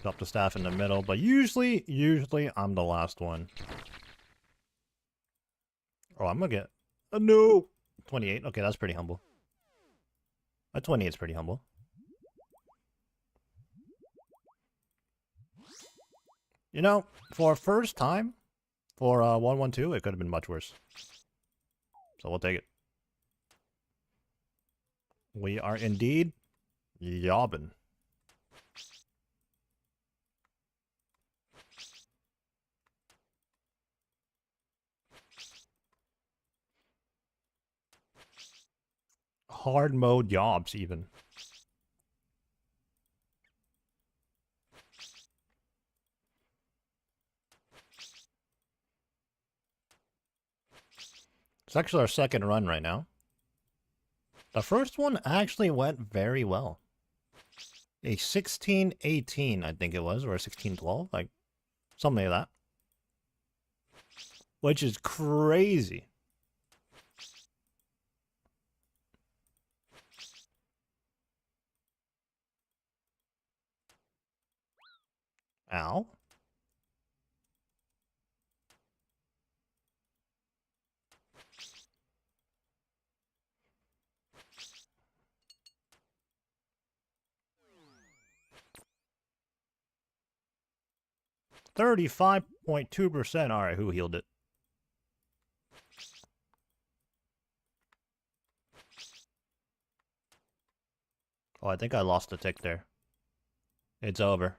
Speaker 1: drop the staff in the middle. But usually I'm the last one. Oh, I'm gonna get a no 28. Okay, that's pretty humble. A 28 is pretty humble. For a first time, for 1-1-2, it could have been much worse. So we'll take it. We are indeed yobbing. hard mode jobs even. It's actually our second run right now. The first one actually went very well. A 16-18, I think it was, or a 16-12, like something like that. Which is crazy. Ow. %35.2%. Alright, who healed it? Oh, I think I lost the tick there. It's over.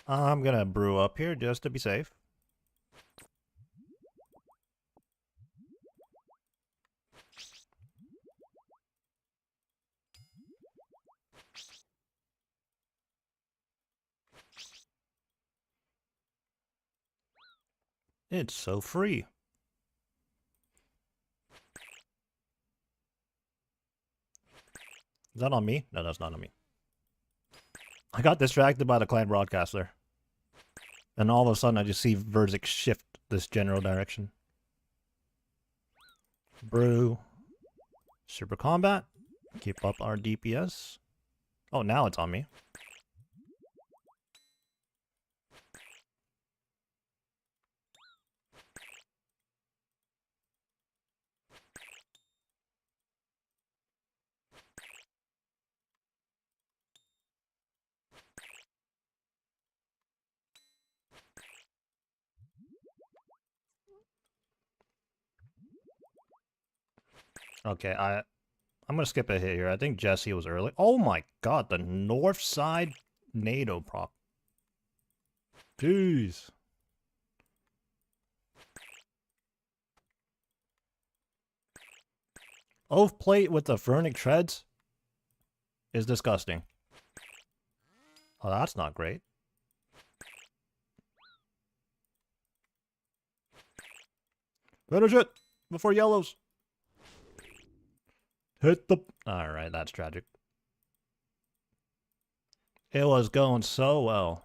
Speaker 1: I'm gonna brew up here just to be safe. It's so free. Is that on me? No, that's not on me. I got distracted by the clan broadcaster. And all of a sudden I just see Verzik shift this general direction. Brew. Super combat. Keep up our DPS. Oh, now it's on me. Okay, I'm gonna skip a hit here. I think Jesse was early. Oh my god, the north side NATO prop. Jeez. Oath plate with the Fernic treads is disgusting. Oh, that's not great. Finish it before yellows. Hit the... Alright, that's tragic. It was going so well.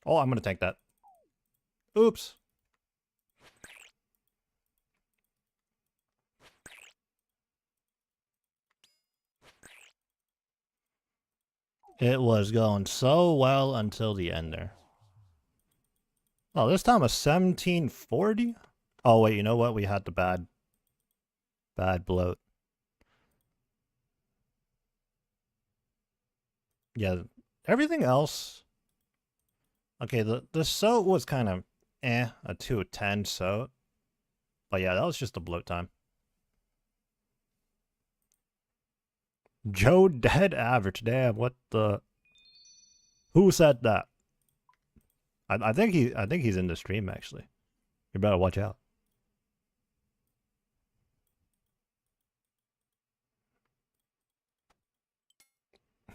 Speaker 1: Oh, I'm gonna take that. Oops. It was going so well until the end there. Oh, this time a 1740? Oh, wait, you know what? We had the bad bloat. Yeah, everything else... Okay, the soat was kind of a 210 soat. But yeah, that was just the bloat time. Joe dead average. Damn, what the... Who said that? I think he's in the stream, actually. You better watch out.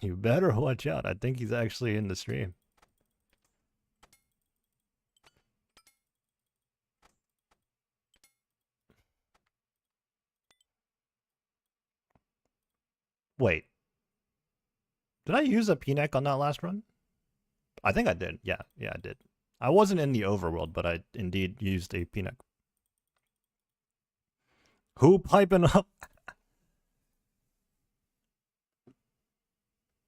Speaker 1: You better watch out. I think he's actually in the stream. Wait. Did I use a PNEC on that last run? I think I did. Yeah, I did. I wasn't in the overworld, but I indeed used a PNEC. Who piping up?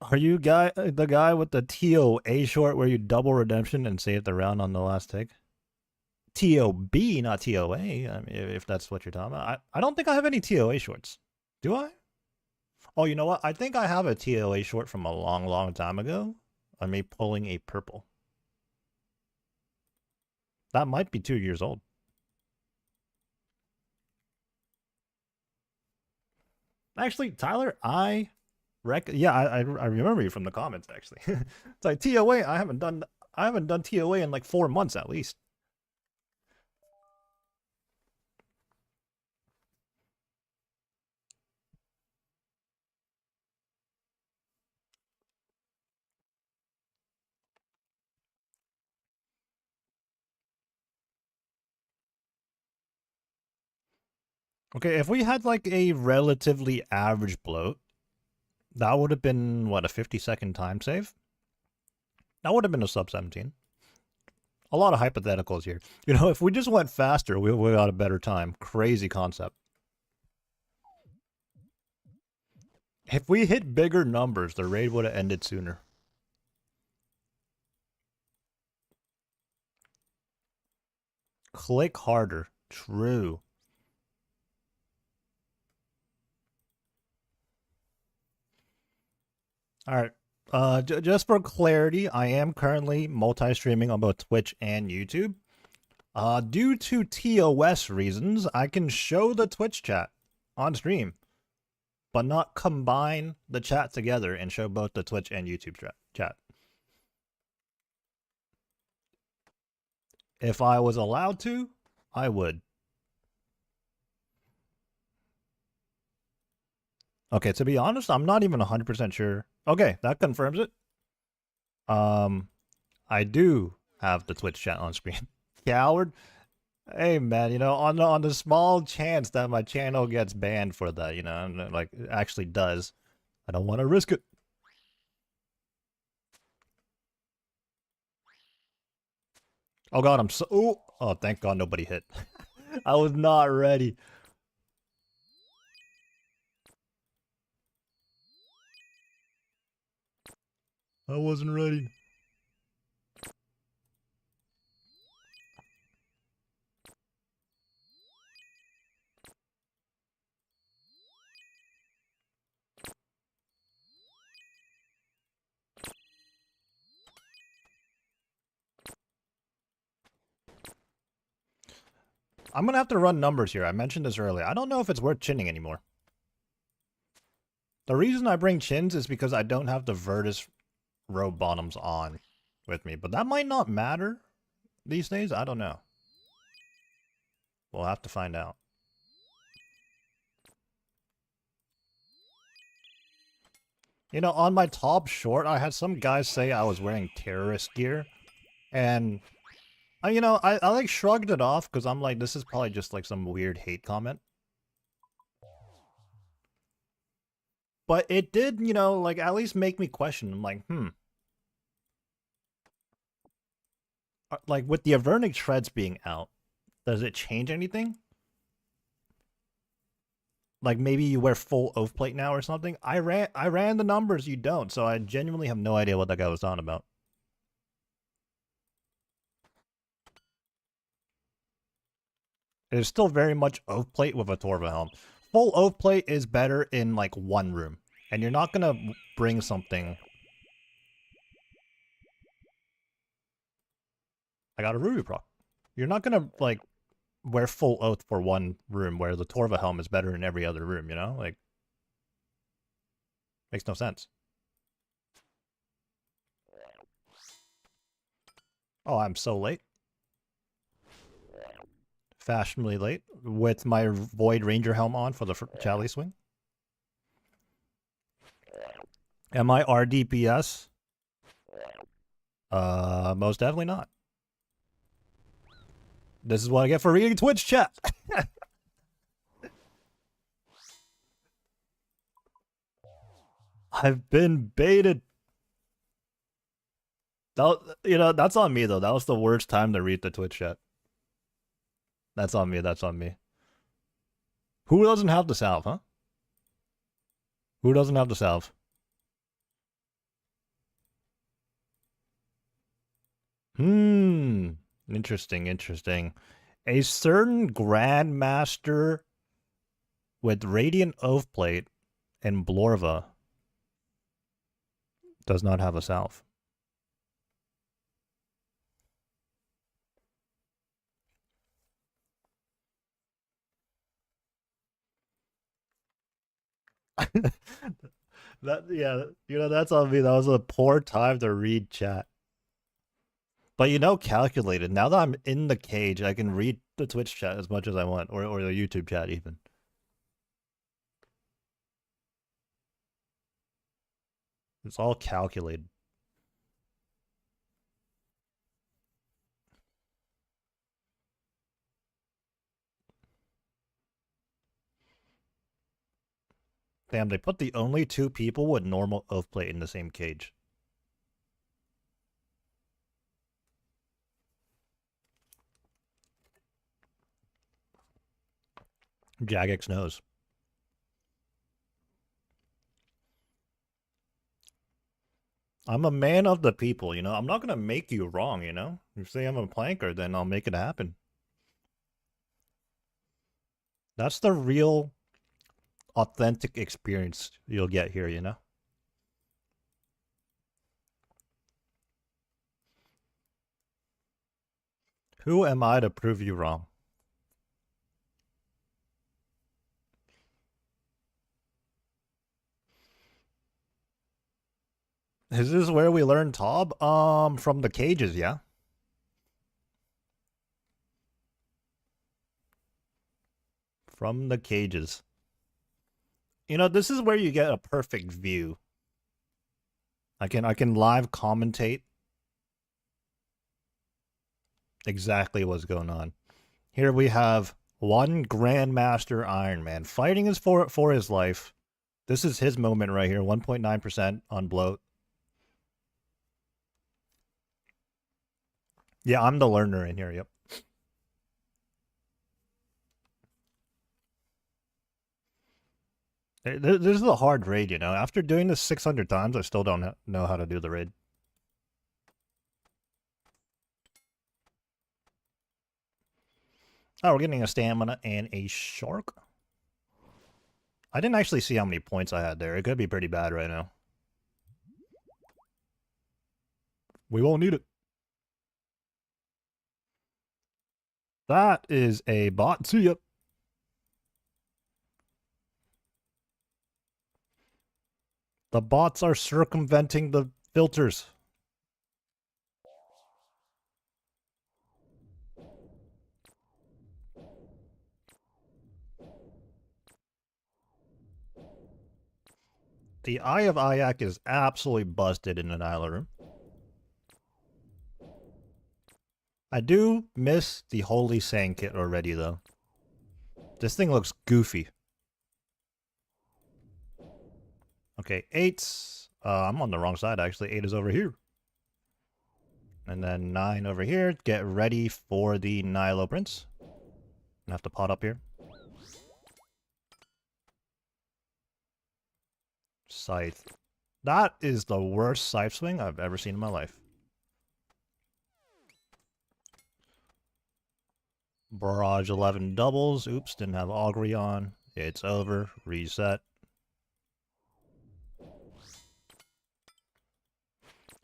Speaker 1: Are you the guy with the TOA short where you double redemption and save the round on the last tick? TOB, not TOA, I mean, if that's what you're talking about. I don't think I have any TOA shorts. Do I? Oh, you know what? I think I have a TOA short from a long, long time ago. I me pulling a purple. That might be 2 years old. Actually, Tyler, I Yeah, I remember you from the comments actually. It's like TOA. I haven't done TOA in like 4 months at least. Okay, if we had like a relatively average bloat, that would have been what, a 50-second time save? That would have been a sub 17. A lot of hypotheticals here. You know, if we just went faster, we got a better time. Crazy concept. If we hit bigger numbers, the raid would have ended sooner. Click harder. True. All right. Just for clarity, I am currently multi-streaming on both Twitch and YouTube. Due to TOS reasons, I can show the Twitch chat on stream, but not combine the chat together and show both the Twitch and YouTube chat. If I was allowed to, I would. Okay, to be honest, I'm not even 100% sure. Okay, that confirms it. I do have the Twitch chat on screen. Coward. Hey man, you know, on the small chance that my channel gets banned for that, you know, and like it actually does, I don't want to risk it. Oh god, I'm so. Oh, thank god nobody hit. I was not ready. I wasn't ready. I'm gonna have to run numbers here. I mentioned this earlier. I don't know if it's worth chinning anymore. The reason I bring chins is because I don't have the Virtus row bottoms on with me, but that might not matter these days. I don't know. We'll have to find out. You know, on my top short, I had some guys say I was wearing terrorist gear, and you know, I like shrugged it off because I'm like, this is probably just like some weird hate comment. But it did, you know, like at least make me question. I'm like, like with the Avernic shreds being out, does it change anything? Like maybe you wear full oath plate now or something. I ran the numbers. You don't, so I genuinely have no idea what that guy was on about. It is still very much oath plate with a Torva helm. Full oath plate is better in like one room, and you're not gonna bring something. I got a Ruby proc. You're not gonna like wear full oath for one room where the Torva helm is better in every other room. You know, like makes no sense. Oh, I'm so late. Fashionably late with my Void Ranger helm on for the Chally swing. Am I RDPS? Most definitely not. This is what I get for reading Twitch chat. I've been baited. That, you know, that's on me though. That was the worst time to read the Twitch chat. That's on me. That's on me. Who doesn't have the salve, huh? Who doesn't have the salve? Interesting, interesting. A certain Grandmaster with Radiant Oath Plate and Blorva does not have a salve. Yeah, that's on me. That was a poor time to read chat. But calculated. Now that I'm in the cage, I can read the Twitch chat as much as I want, or the YouTube chat even. It's all calculated. Damn, they put the only two people with normal oath plate in the same cage. Jagex knows. I'm a man of the people, I'm not gonna make you wrong, You say I'm a planker, then I'll make it happen. That's the real, authentic experience you'll get here, Who am I to prove you wrong? Is this where we learn TOB? From the cages, yeah. From the cages. This is where you get a perfect view. I can live commentate exactly what's going on. Here we have one Grandmaster Ironman fighting for his life. This is his moment right here. 1.9% on bloat. Yeah, I'm the learner in here. Yep. This is a hard raid, After doing this 600 times, I still don't know how to do the raid. Oh, we're getting a stamina and a shark. I didn't actually see how many points I had there. It could be pretty bad right now. We won't need it. That is a bot. See ya. The bots are circumventing the filters. The Eye of Ayak is absolutely busted in the Nyla room. I do miss the Holy Sand kit already, though. This thing looks goofy. Okay, 8's. I'm on the wrong side, actually. 8 is over here. And then 9 over here. Get ready for the Nilo Prince. I have to pot up here. Scythe. That is the worst scythe swing I've ever seen in my life. Barrage 11 doubles. Oops, didn't have Augury on. It's over. Reset.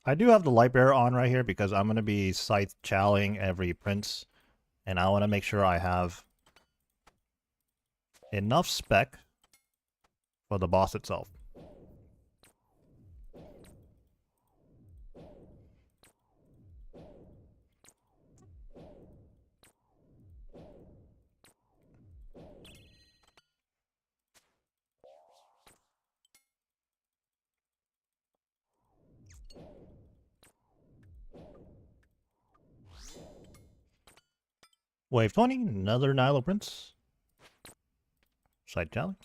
Speaker 1: I do have the Light Bearer on right here because I'm going to be Scythe chowing every Prince. And I want to make sure I have enough spec for the boss itself. Wave 20, another Nilo Prince. Side challenge.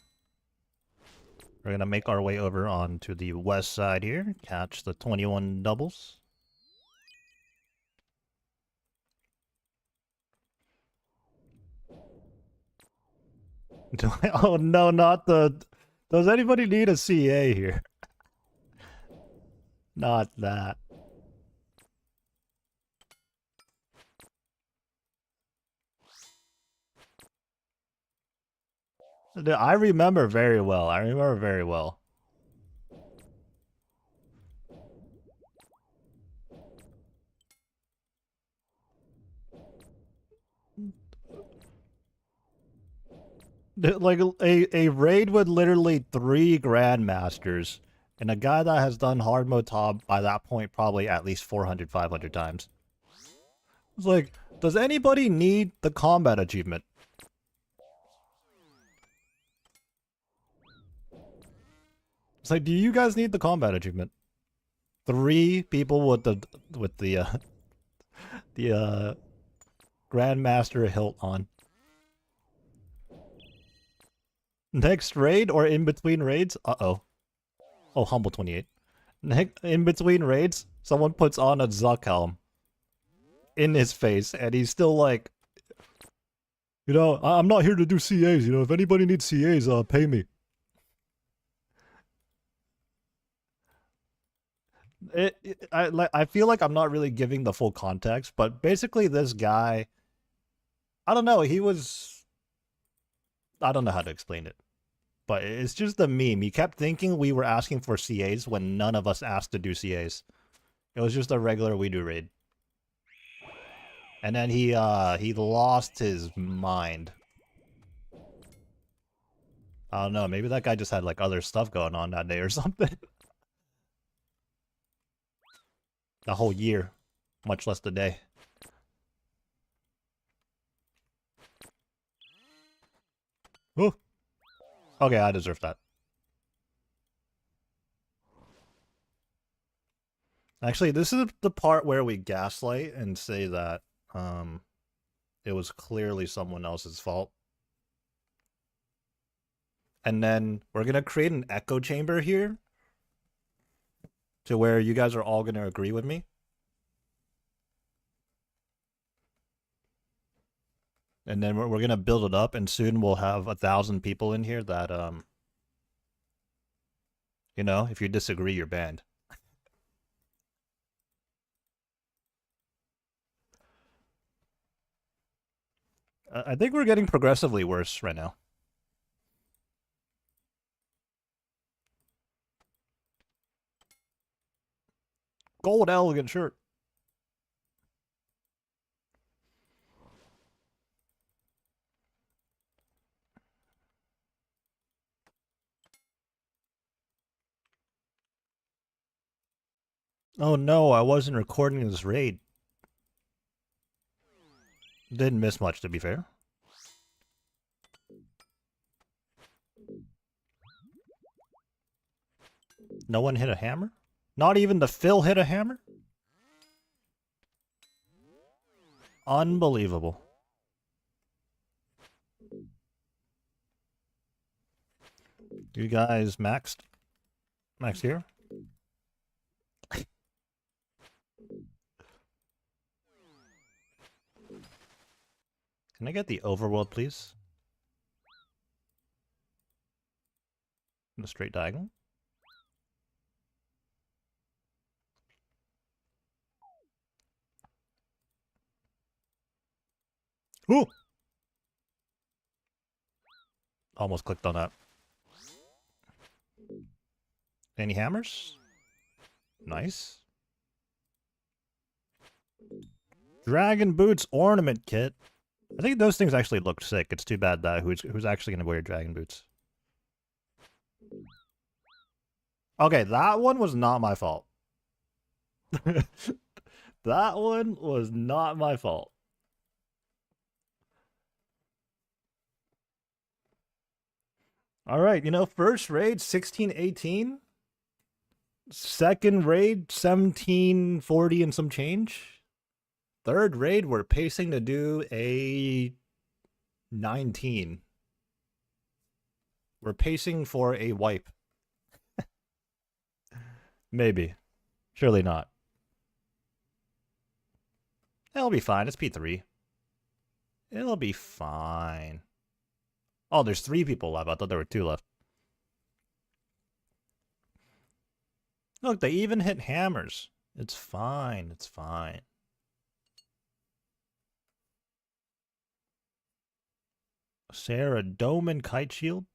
Speaker 1: We're going to make our way over onto the west side here. Catch the 21 doubles. Oh no, not the... Does anybody need a CA here? Not that. I remember very well. I remember very well. Like a raid with literally 3 Grandmasters And a guy that has done hard mode TOB by that point probably at least 400, 500 times. It's like, does anybody need the combat achievement? It's like, do you guys need the combat achievement? 3 people with the Grandmaster hilt on. Next raid or in between raids? Uh-oh. Oh, Humble 28. In between raids, someone puts on a Zuck helm in his face, and he's still like, you know, I'm not here to do CAs, you know, if anybody needs CAs, pay me. I feel like I'm not really giving the full context, but basically this guy, I don't know, I don't know how to explain it, but it's just a meme. He kept thinking we were asking for CAs when none of us asked to do CAs. It was just a regular we do raid. And then he lost his mind. I don't know, maybe that guy just had like other stuff going on that day or something. The whole year, much less the day. Oh. Okay, I deserve that. Actually, this is the part where we gaslight and say that it was clearly someone else's fault. And then we're going to create an echo chamber here to where you guys are all going to agree with me. And then we're going to build it up, and soon we'll have 1,000 people in here that, you know, if you disagree, you're banned. I think we're getting progressively worse right now. Gold elegant shirt. Oh no, I wasn't recording this raid. Didn't miss much, to be fair. No one hit a hammer? Not even the Phil hit a hammer? Unbelievable. You guys maxed? Max here? Can I get the overworld, please? In the straight diagonal? Ooh! Almost clicked on that. Any hammers? Nice. Dragon Boots Ornament Kit. I think those things actually look sick. It's too bad that who's actually going to wear Dragon Boots. Okay, that one was not my fault. That one was not my fault. All right, you know, first raid 1618. Second raid 1740 and some change. Third raid we're pacing to do a 19. We're pacing for a wipe. Maybe. Surely not. It'll be fine. It's P3. It'll be fine. Oh, there's 3 people left. I thought there were 2 left. Look, they even hit hammers. It's fine. It's fine. Sarah Dome and Kite Shield.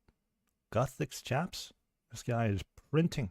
Speaker 1: Guthix chaps. This guy is printing.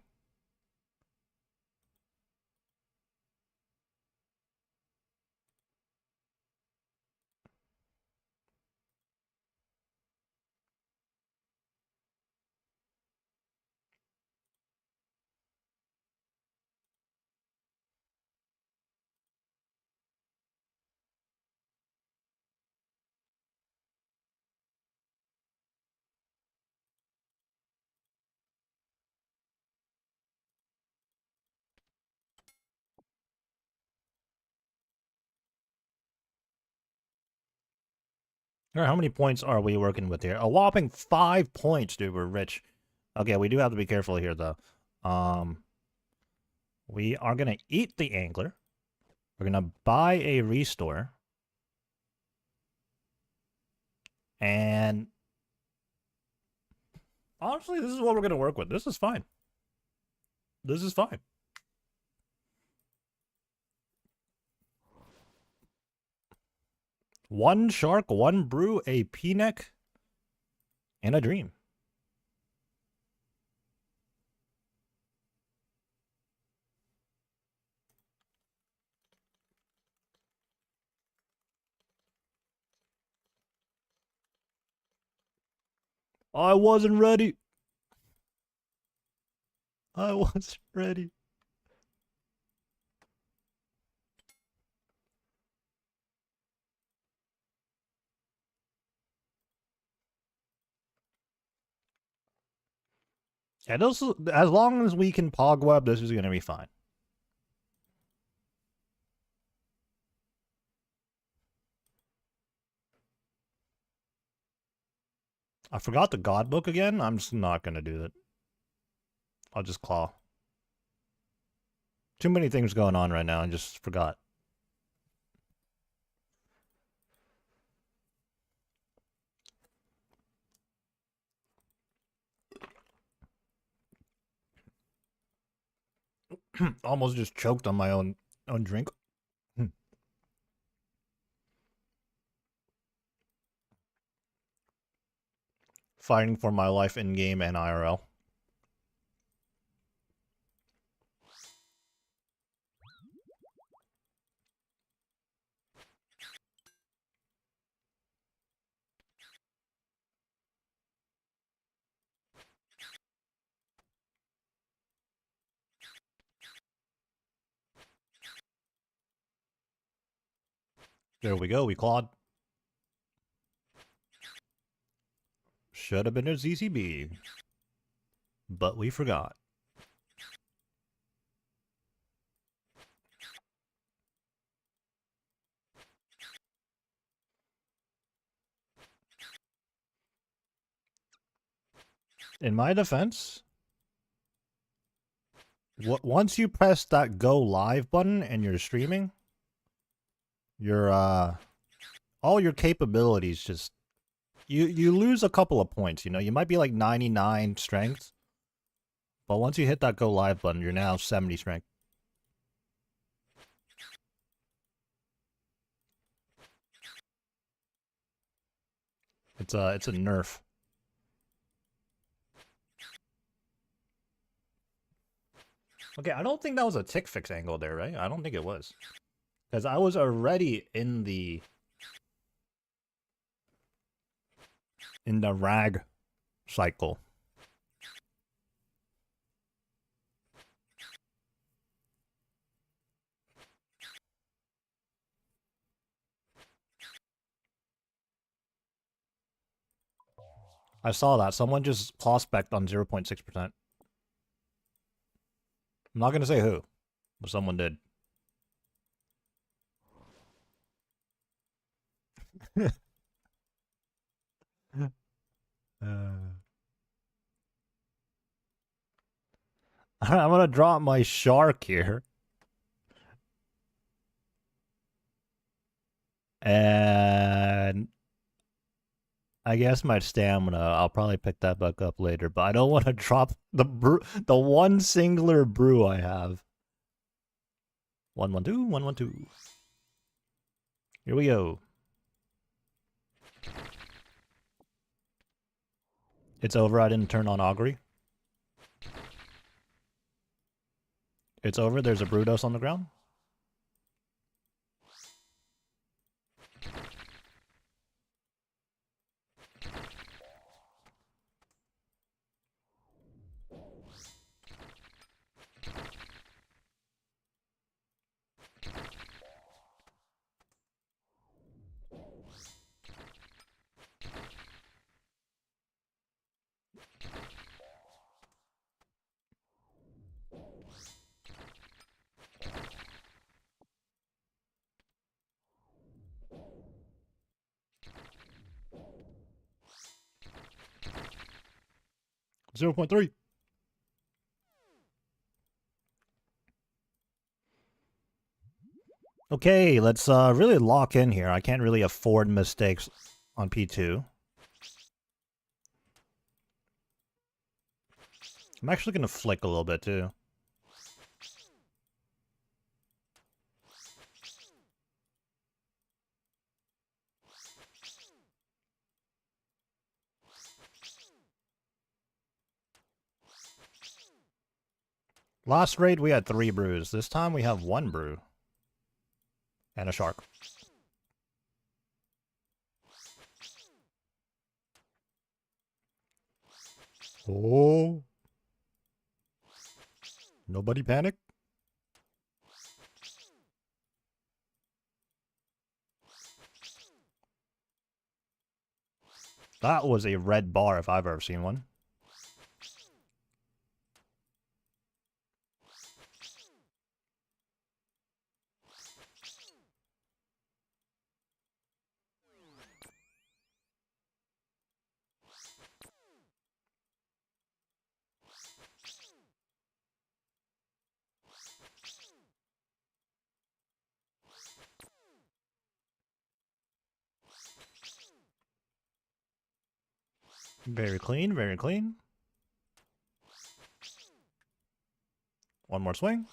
Speaker 1: All right, how many points are we working with here? A whopping 5 points, dude. We're rich. Okay, we do have to be careful here, though. We are gonna eat the angler. We're gonna buy a restore. And honestly, this is what we're gonna work with. This is fine. This is fine. One shark, one brew, a P-neck, and a dream. I wasn't ready. I wasn't ready. Yeah, this is, as long as we can pogweb, this is gonna be fine. I forgot the God book again. I'm just not gonna do that. I'll just claw. Too many things going on right now. I just forgot. Almost just choked on my own drink. Fighting for my life in game and IRL. There we go. We clawed. Should have been a ZCB. But we forgot. In my defense, once you press that go live button and you're streaming, your all your capabilities just you lose a couple of points, you know. You might be like 99 strength, but once you hit that go live button, you're now 70 strength. It's a nerf. Okay, I don't think that was a tick fix angle there, right? I don't think it was. Because I was already in the rag cycle. I saw that. Someone just prospect on 0.6%. I'm not going to say who, but someone did. I'm going to drop my shark here. And I guess my stamina, I'll probably pick that back up later, but I don't want to drop the one singular brew I have. 112, 112. Here we go. It's over. I didn't turn on augury. It's over. There's a Brudos on the ground. 0.3. Okay, let's really lock in here. I can't really afford mistakes on P2. I'm actually going to flick a little bit, too. Last raid, we had 3 brews. This time, we have 1 brew. And a shark. Oh. Nobody panic? That was a red bar if I've ever seen one. Very clean, very clean. One more swing.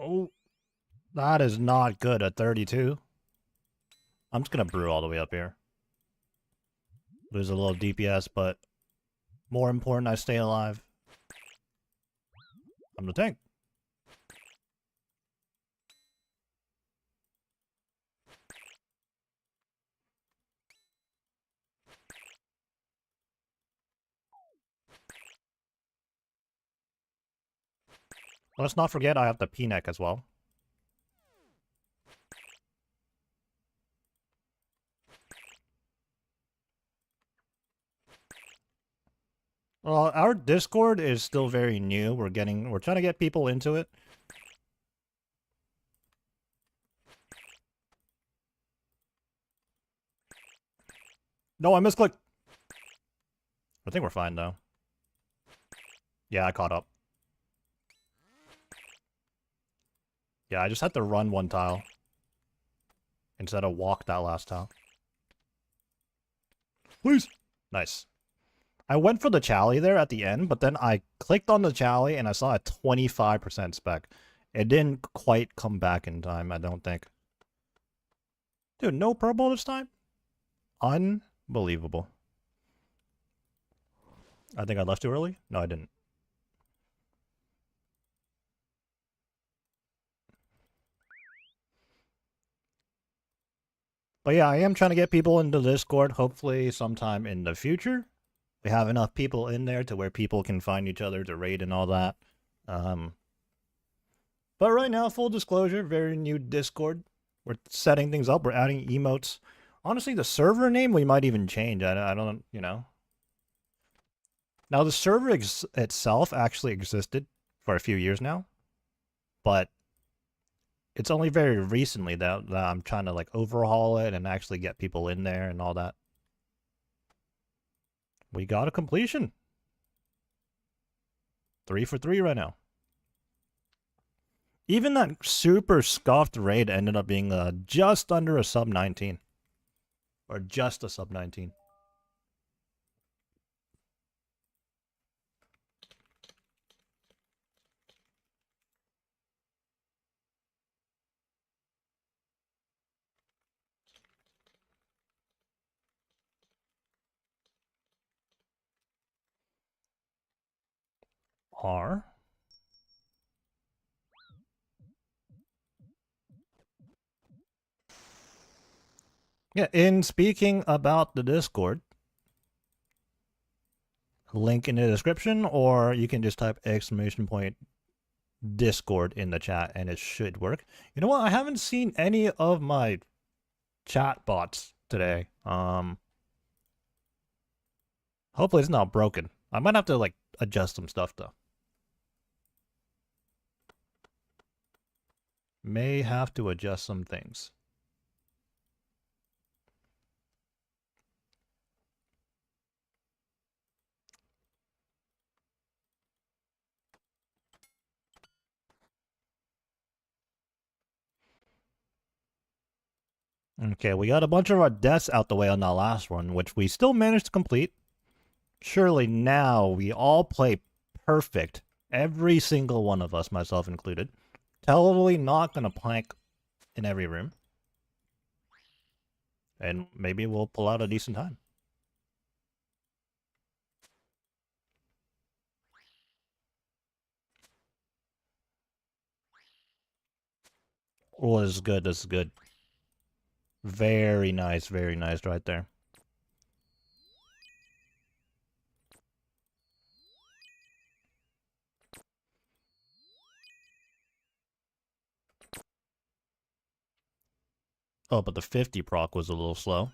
Speaker 1: Oh, that is not good at 32. I'm just going to brew all the way up here. Lose a little DPS, but more important, I stay alive. I'm the tank. Let's not forget I have the P-neck as well. Well, our Discord is still very new. We're trying to get people into it. No, I misclicked. I think we're fine, though. Yeah, I caught up. Yeah, I just had to run one tile. Instead of walk that last tile. Please! Nice. I went for the Chally there at the end, but then I clicked on the Chally and I saw a 25% spec. It didn't quite come back in time, I don't think. Dude, no purple this time? Unbelievable. I think I left too early? No, I didn't. But yeah, I am trying to get people into Discord, hopefully sometime in the future. We have enough people in there to where people can find each other to raid and all that. But right now, full disclosure, very new Discord. We're setting things up. We're adding emotes. Honestly, the server name we might even change. I don't, you know. Now, the server itself actually existed for a few years now. But it's only very recently that I'm trying to, like, overhaul it and actually get people in there and all that. We got a completion. 3 for 3 right now. Even that super scuffed raid ended up being just under a sub 19. Or just a sub 19. R. Yeah, in speaking about the Discord, link in the description, or you can just type exclamation point Discord in the chat and it should work. You know what? I haven't seen any of my chat bots today. Hopefully it's not broken. I might have to like adjust some stuff though. May have to adjust some things. Okay, we got a bunch of our deaths out the way on that last one, which we still managed to complete. Surely now we all play perfect. Every single one of us, myself included. Totally not gonna plank in every room. And maybe we'll pull out a decent time. Oh, this is good, this is good. Very nice right there. Oh, but the 50 proc was a little slow.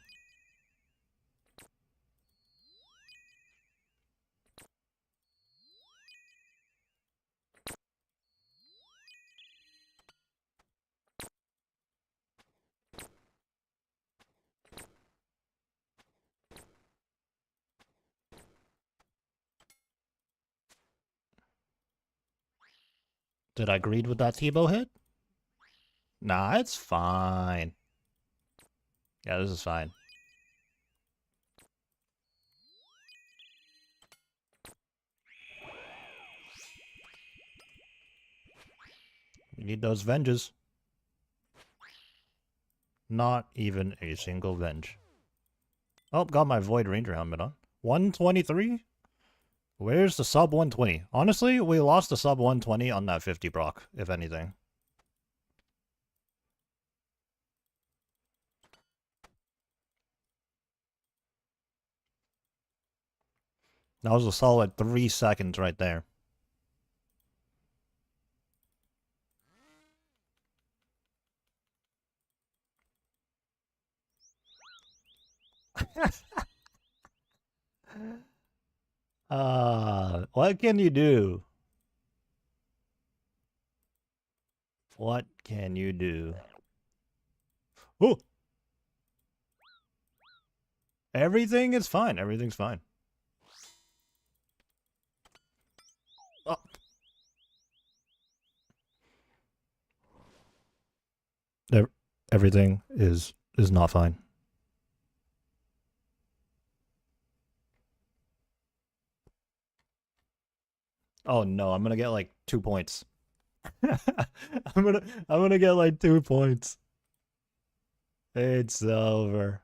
Speaker 1: Did I greed with that T-bow hit? Nah, it's fine. Yeah, this is fine. We need those venges. Not even a single venge. Oh, got my Void Ranger helmet on. 123? Where's the sub 120? Honestly, we lost the sub 120 on that 50 proc, if anything. That was a solid 3 seconds right there. What can you do? What can you do? Oh! Everything is fine. Everything's fine. Oh. Everything is not fine. Oh no, I'm gonna get like 2 points. I'm gonna get like 2 points. It's over.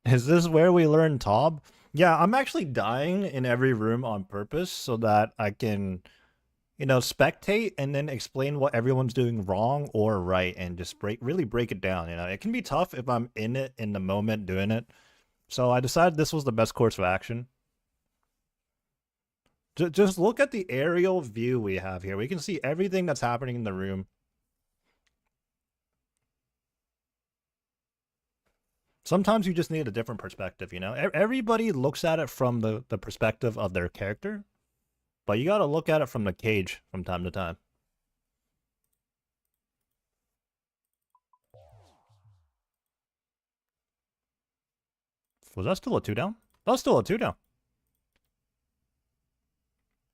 Speaker 1: Is this where we learn TOB? Yeah, I'm actually dying in every room on purpose so that I can, you know, spectate and then explain what everyone's doing wrong or right and just really break it down. You know, it can be tough if I'm in it in the moment doing it. So I decided this was the best course of action. Just look at the aerial view we have here. We can see everything that's happening in the room. Sometimes you just need a different perspective, you know? Everybody looks at it from the perspective of their character, but you gotta look at it from the cage from time to time. Was that still a 2 down? That was still a 2 down.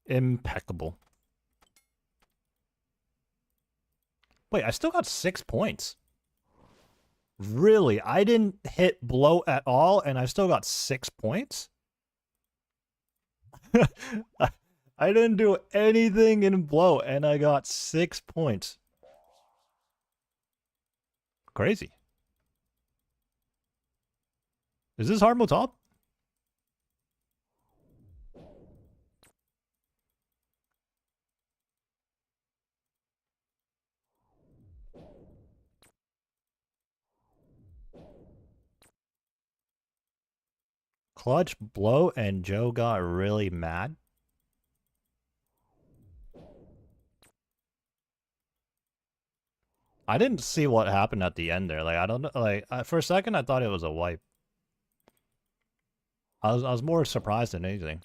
Speaker 1: Impeccable. Wait, I still got 6 points. Really? I didn't hit blow at all, and I still got 6 points? I didn't do anything in blow, and I got 6 points. Crazy. Is this hard mode top? clutch blow and Joe got really mad. I didn't see what happened at the end there. Like, I don't know. Like, for a second, I thought it was a wipe. I was more surprised than anything.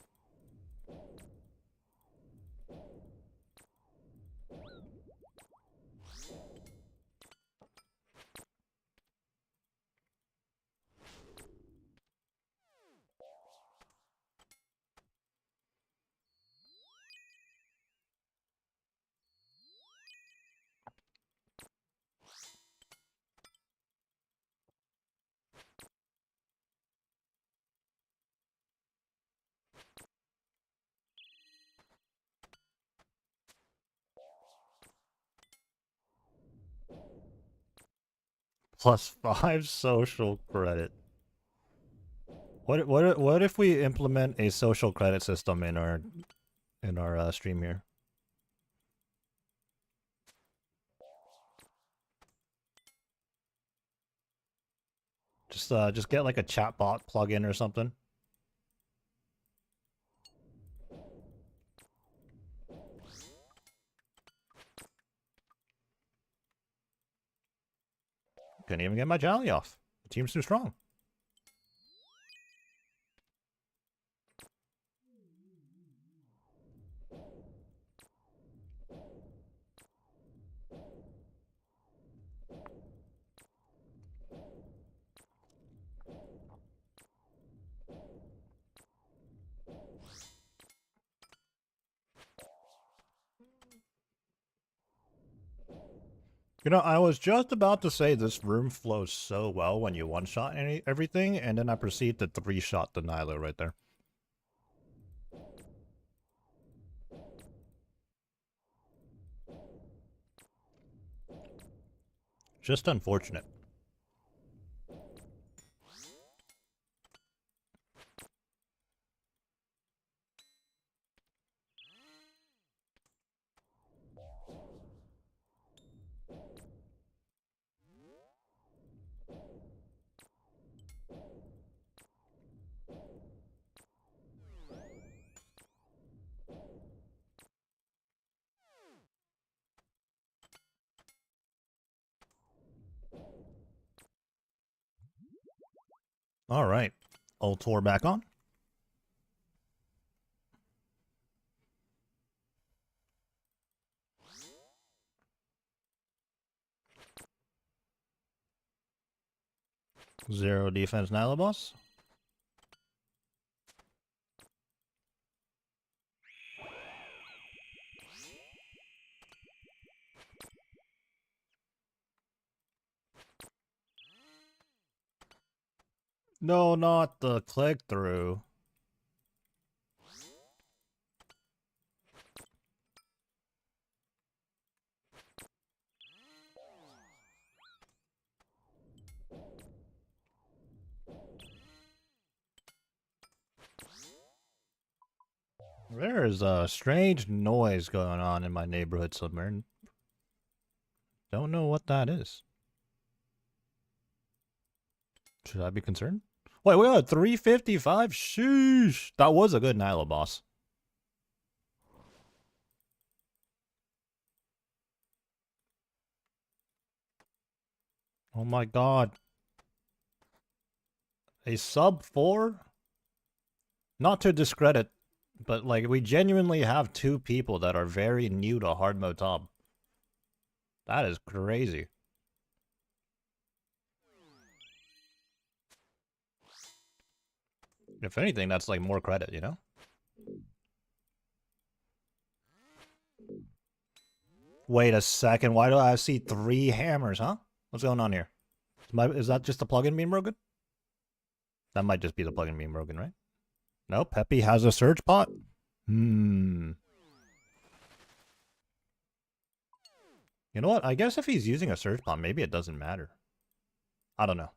Speaker 1: +5 social credit. What if we implement a social credit system in our stream here? Just get like a chatbot plugin or something. Couldn't even get my jolly off. The team's too strong. You know, I was just about to say this room flows so well when you one-shot everything, and then I proceed to 3-shot the Nyla right there. Just unfortunate. All right. Old tour back on. Zero defense Nyla boss. No, not the click-through. There is a strange noise going on in my neighborhood somewhere. Don't know what that is. Should I be concerned? Wait, we got 355? Sheesh. That was a good Nyla boss. Oh my god. A sub 4? Not to discredit, but like we genuinely have 2 people that are very new to hard mode top. That is crazy. If anything, that's like more credit, you know? Wait a second, why do I see 3 hammers, huh? What's going on here? Is that just the plugin being broken? That might just be the plugin being broken, right? No, Peppy has a surge pot? You know what? I guess if he's using a surge pot, maybe it doesn't matter. I don't know.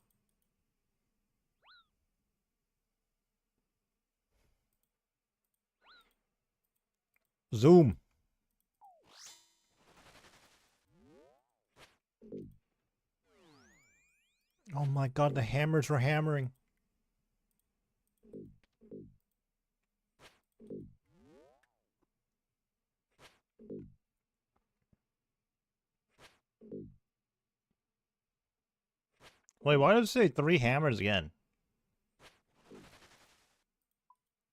Speaker 1: Zoom. Oh my god, the hammers were hammering. Wait, why does it say 3 hammers again?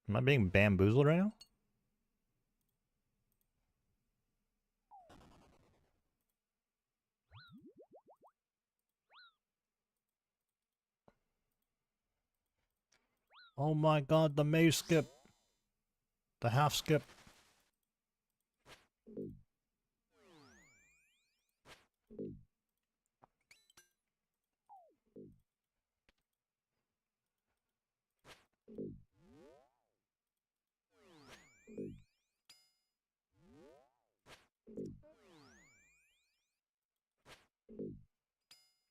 Speaker 1: Am I being bamboozled right now? Oh my god, the maze skip. The half skip.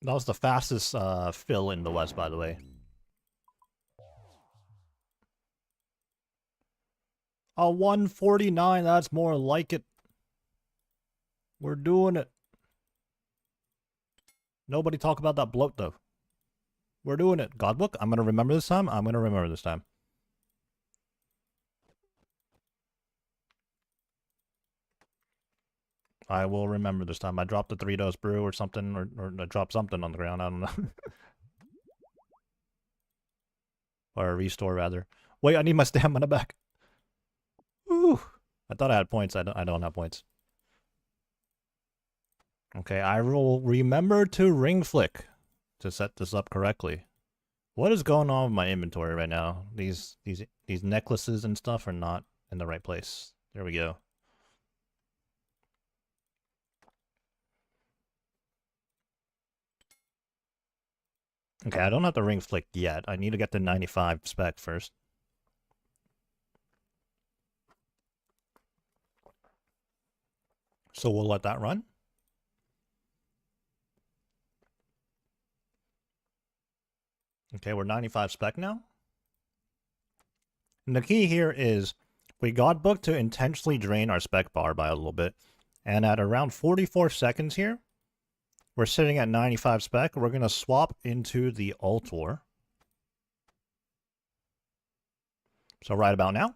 Speaker 1: That was the fastest fill in the West, by the way. A 149, that's more like it. We're doing it. Nobody talk about that bloat, though. We're doing it. Godbook, I'm going to remember this time. I'm going to remember this time. I will remember this time. I dropped the 3-dose brew or something, or I dropped something on the ground. I don't know. Or a restore, rather. Wait, I need my stamina back. Ooh. I thought I had points. I don't have points. Okay, I will remember to ring flick to set this up correctly. What is going on with my inventory right now? These necklaces and stuff are not in the right place. There we go. Okay, I don't have the ring flick yet. I need to get the 95 spec first. So we'll let that run. Okay, we're 95 spec now. And the key here is we got booked to intentionally drain our spec bar by a little bit. And at around 44 seconds here, we're sitting at 95 spec. We're going to swap into the Altor. So right about now.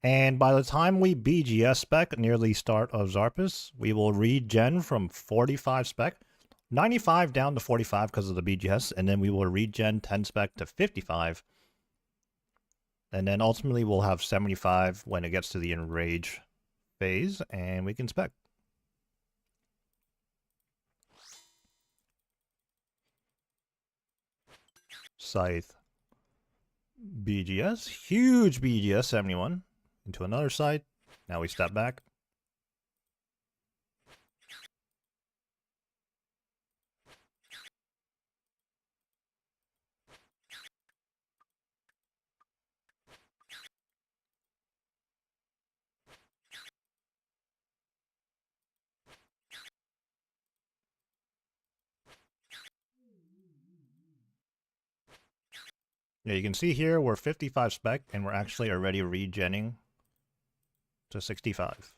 Speaker 1: And by the time we BGS spec near the start of Zarpus, we will regen from 45 spec, 95 down to 45 because of the BGS, and then we will regen 10 spec to 55. And then ultimately we'll have 75 when it gets to the enrage phase, and we can spec. Scythe. BGS. Huge BGS 71. Into another side. Now we step back. Yeah, you can see here we're 55 spec and we're actually already regenning to 65.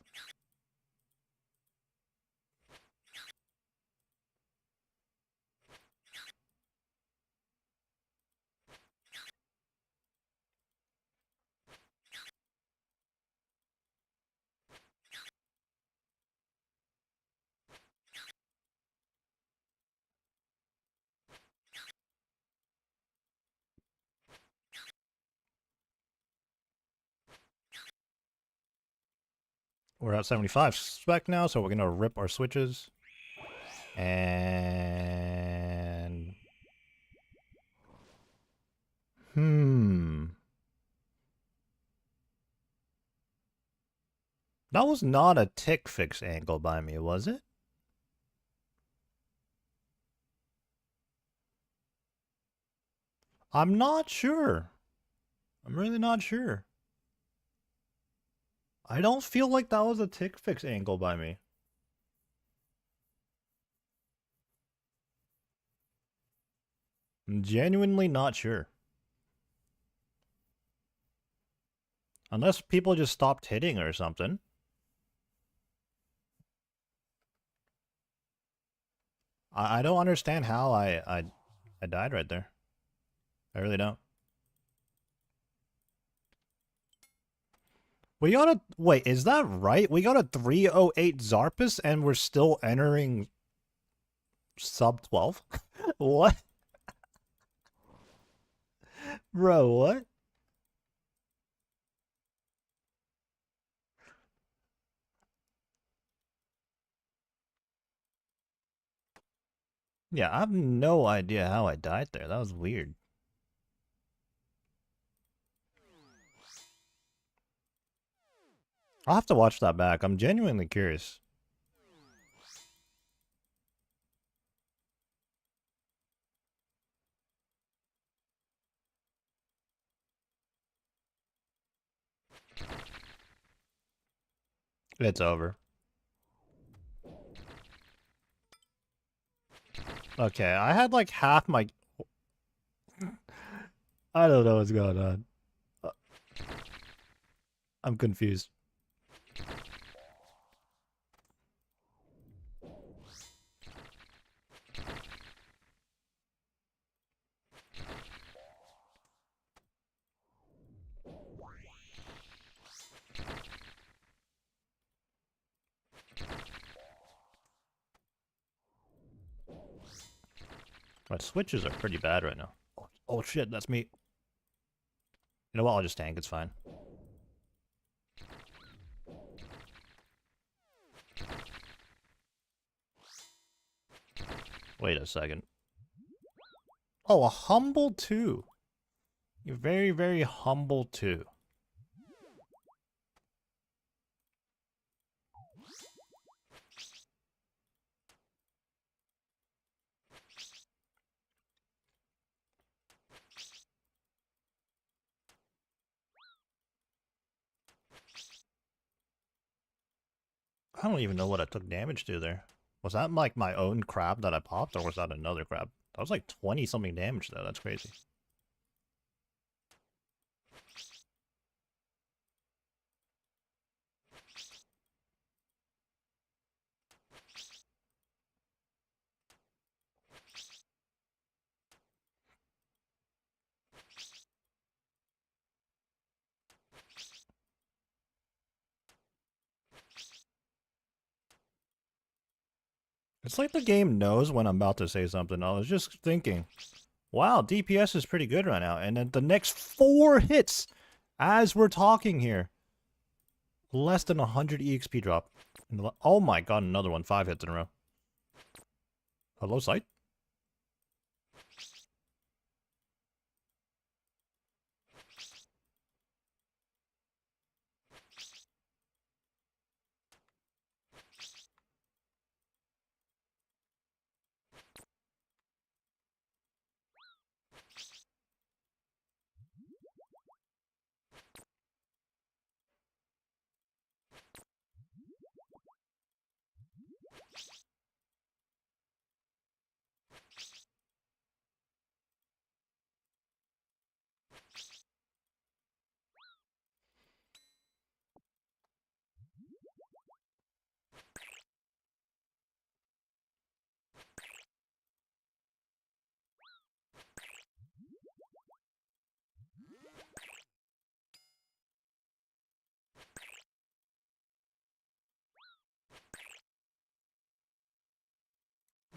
Speaker 1: We're at 75 spec now, so we're going to rip our switches. And... That was not a tick fix angle by me, was it? I'm not sure. I'm really not sure. I don't feel like that was a tick fix angle by me. I'm genuinely not sure. Unless people just stopped hitting or something. I don't understand how I died right there. I really don't. We got a... Wait, is that right? We got a 308 Zarpus and we're still entering sub 12? What? Bro, what? Yeah, I have no idea how I died there. That was weird. I'll have to watch that back. I'm genuinely curious. It's over. Okay, I had like half my... I don't know what's going on. I'm confused. My switches are pretty bad right now. Oh shit, that's me. You know what? I'll just tank. It's fine. Wait a second. Oh, a humble 2. You're very, very humble 2. I don't even know what I took damage to there. Was that like my own crab that I popped, or was that another crab? That was like 20 something damage though. That's crazy. It's like the game knows when I'm about to say something. I was just thinking, wow, DPS is pretty good right now. And then the next 4 hits as we're talking here. Less than 100 EXP drop. Oh my god, another one. 5 hits in a row. Hello, sight?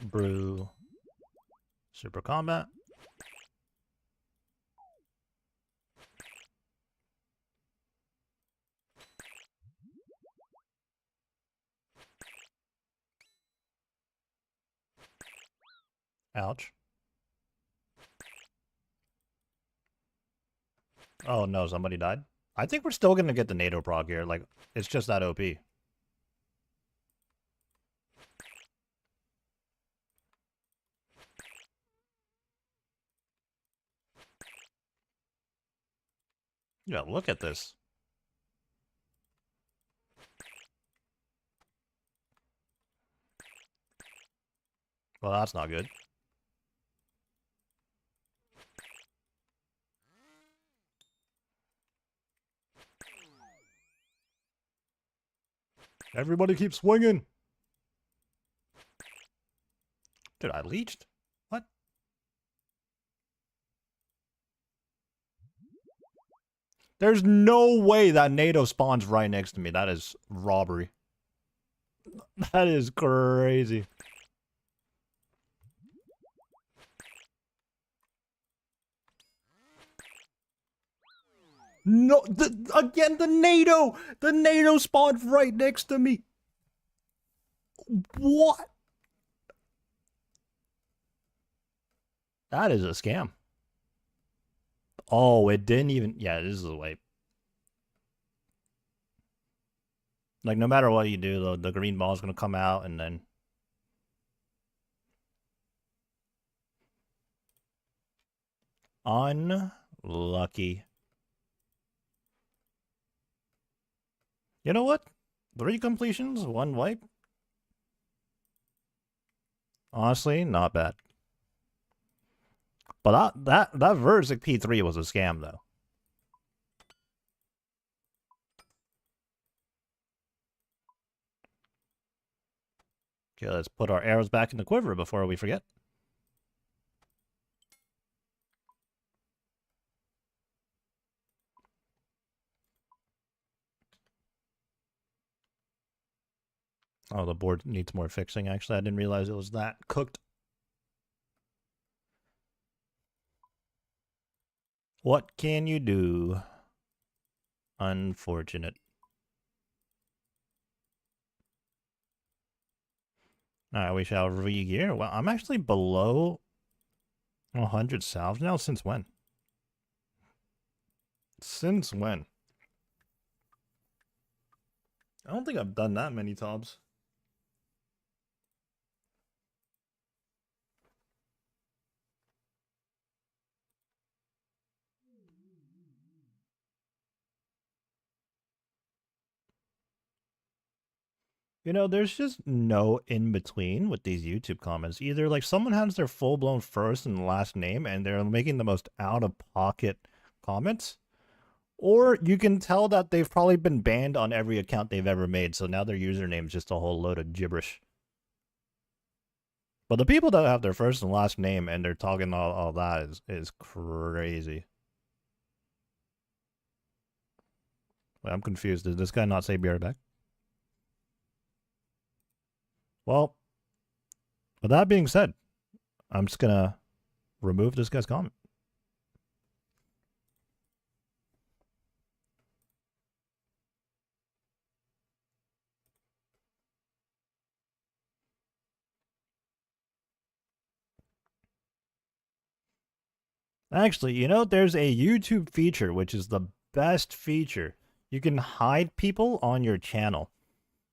Speaker 1: Brew. Super combat. Ouch. Oh no, somebody died. I think we're still gonna get the NATO proc here. Like, it's just that OP. Yeah, look at this. Well, that's not good. Everybody keep swinging. Dude, I leeched? What? There's no way that NATO spawns right next to me. That is robbery. That is crazy. No, again, the NATO! The NATO spawned right next to me! What? That is a scam. Oh, it didn't even... Yeah, this is a wipe. Like, no matter what you do, the green ball is going to come out, and then... Unlucky. You know what? 3 completions, 1 wipe. Honestly, not bad. But that Verzik P3 was a scam, though. Okay, let's put our arrows back in the quiver before we forget. Oh, the board needs more fixing, actually. I didn't realize it was that cooked. What can you do? Unfortunate. Alright, we shall re-gear. Well, I'm actually below 100 salves now. Since when? Since when? I don't think I've done that many TOBs. You know, there's just no in-between with these YouTube comments. Either, like, someone has their full-blown first and last name, and they're making the most out-of-pocket comments, or you can tell that they've probably been banned on every account they've ever made, so now their username is just a whole load of gibberish. But the people that have their first and last name, and they're talking all that is crazy. Wait, I'm confused. Did this guy not say be right back? Well, with that being said, I'm just gonna remove this guy's comment. Actually, you know, there's a YouTube feature, which is the best feature. You can hide people on your channel.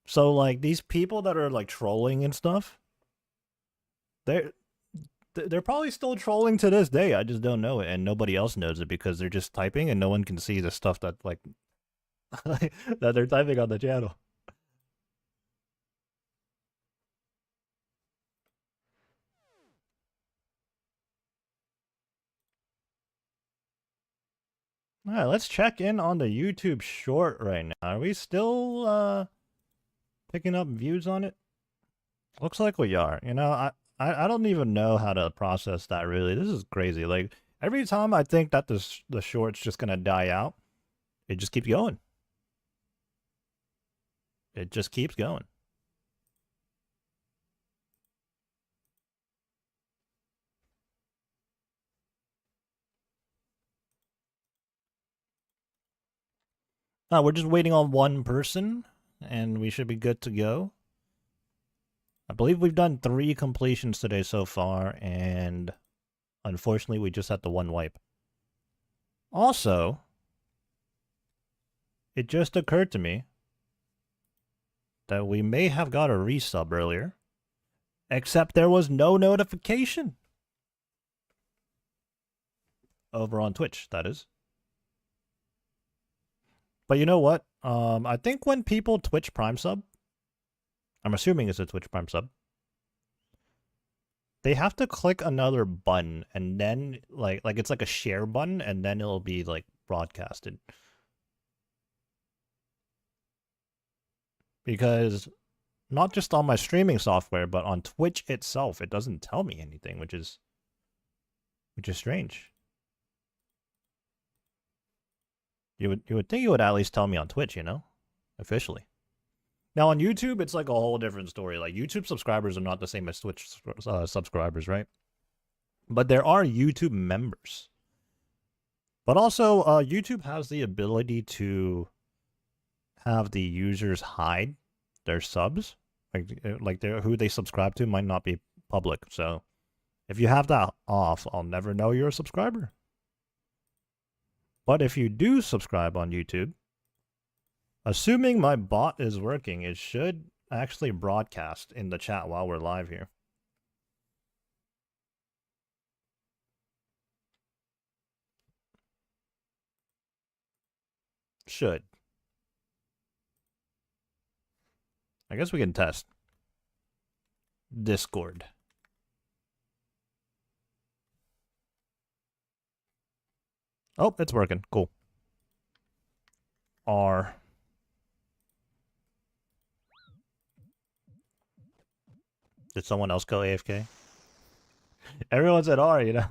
Speaker 1: So, like, these people that are, like, trolling and stuff, they're probably still trolling to this day. I just don't know it, and nobody else knows it because they're just typing, and no one can see the stuff that, like, that they're typing on the channel. All right, let's check in on the YouTube short right now. Are we still picking up views on it? Looks like we are. You know, I don't even know how to process that, really. This is crazy. Like, every time I think that the short's just gonna die out, it just keeps going. It just keeps going. We're just waiting on one person, and we should be good to go. I believe we've done 3 completions today so far, and unfortunately, we just had the 1 wipe. Also, it just occurred to me that we may have got a resub earlier, except there was no notification. Over on Twitch, that is. But you know what? I think when people Twitch Prime sub, I'm assuming it's a Twitch Prime sub, they have to click another button, and then, like it's like a share button, and then it'll be, like, broadcasted. Because not just on my streaming software, but on Twitch itself, it doesn't tell me anything, which is strange. You would think it would at least tell me on Twitch, you know, officially. Now on YouTube, it's like a whole different story. Like, YouTube subscribers are not the same as Twitch subscribers, right? But there are YouTube members. But also, YouTube has the ability to have the users hide their subs, like who they subscribe to might not be public. So if you have that off, I'll never know you're a subscriber. But if you do subscribe on YouTube, assuming my bot is working, it should actually broadcast in the chat while we're live here. Should. I guess we can test. Discord. Oh, it's working. Cool. R. Did someone else go AFK? Everyone's at R, you know?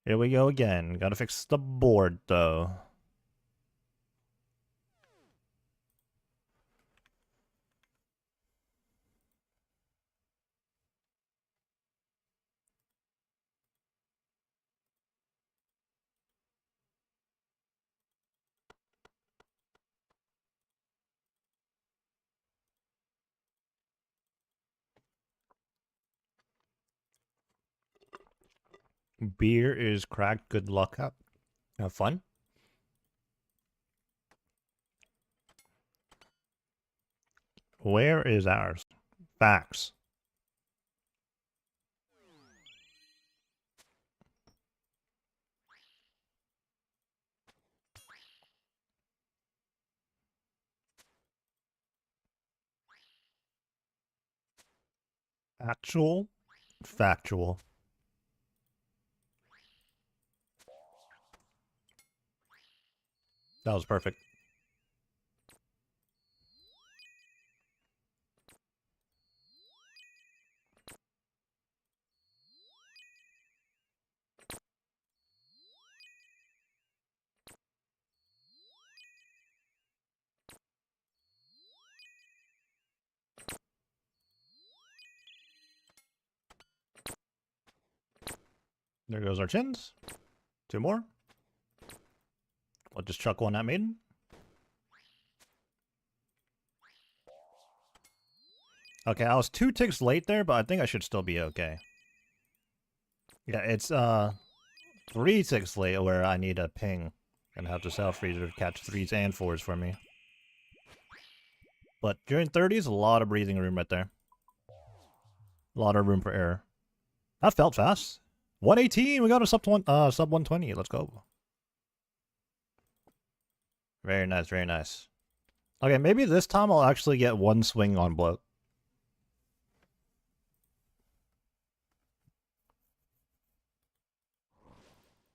Speaker 1: Here we go again. Gotta fix the board, though. Beer is cracked. Good luck. Have fun. Where is ours? Facts. Actual. Factual. That was perfect. There goes our chins. 2 more. I'll just chuck one at maiden. Okay, I was 2 ticks late there, but I think I should still be okay. Yeah, it's 3 ticks late where I need a ping and have the Self Freezer catch 3s and 4s for me. But during 30s, a lot of breathing room right there. A lot of room for error. That felt fast. 118, we got a sub 120. Let's go. Very nice, very nice. Okay, maybe this time I'll actually get 1 swing on bloat.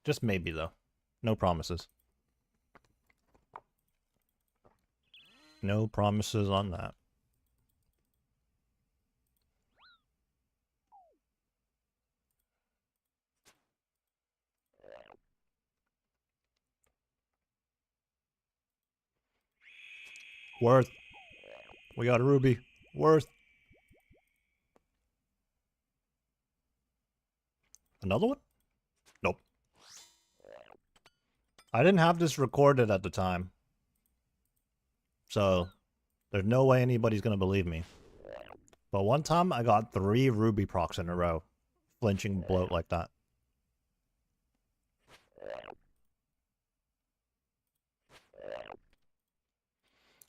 Speaker 1: Just maybe, though. No promises. No promises on that. Worth. We got a ruby. Worth. Another one? Nope. I didn't have this recorded at the time. So, there's no way anybody's gonna believe me. But one time, I got 3 ruby procs in a row. Flinching bloat like that.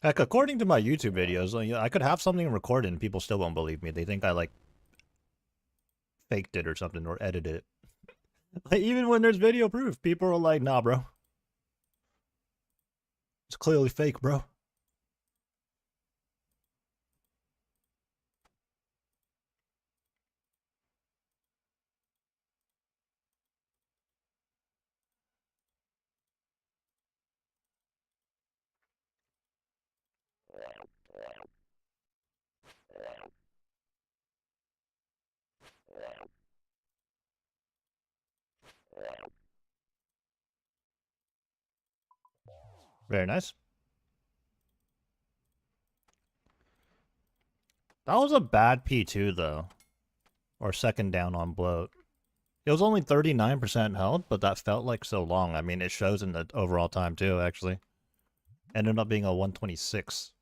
Speaker 1: Heck, according to my YouTube videos, I could have something recorded and people still won't believe me. They think I, like, faked it or something, or edited it. Like, even when there's video proof, people are like, nah, bro. It's clearly fake, bro. Very nice. That was a bad P2, though. Or second down on bloat. It was only 39% held, but that felt like so long. I mean, it shows in the overall time too, actually. Ended up being a 126.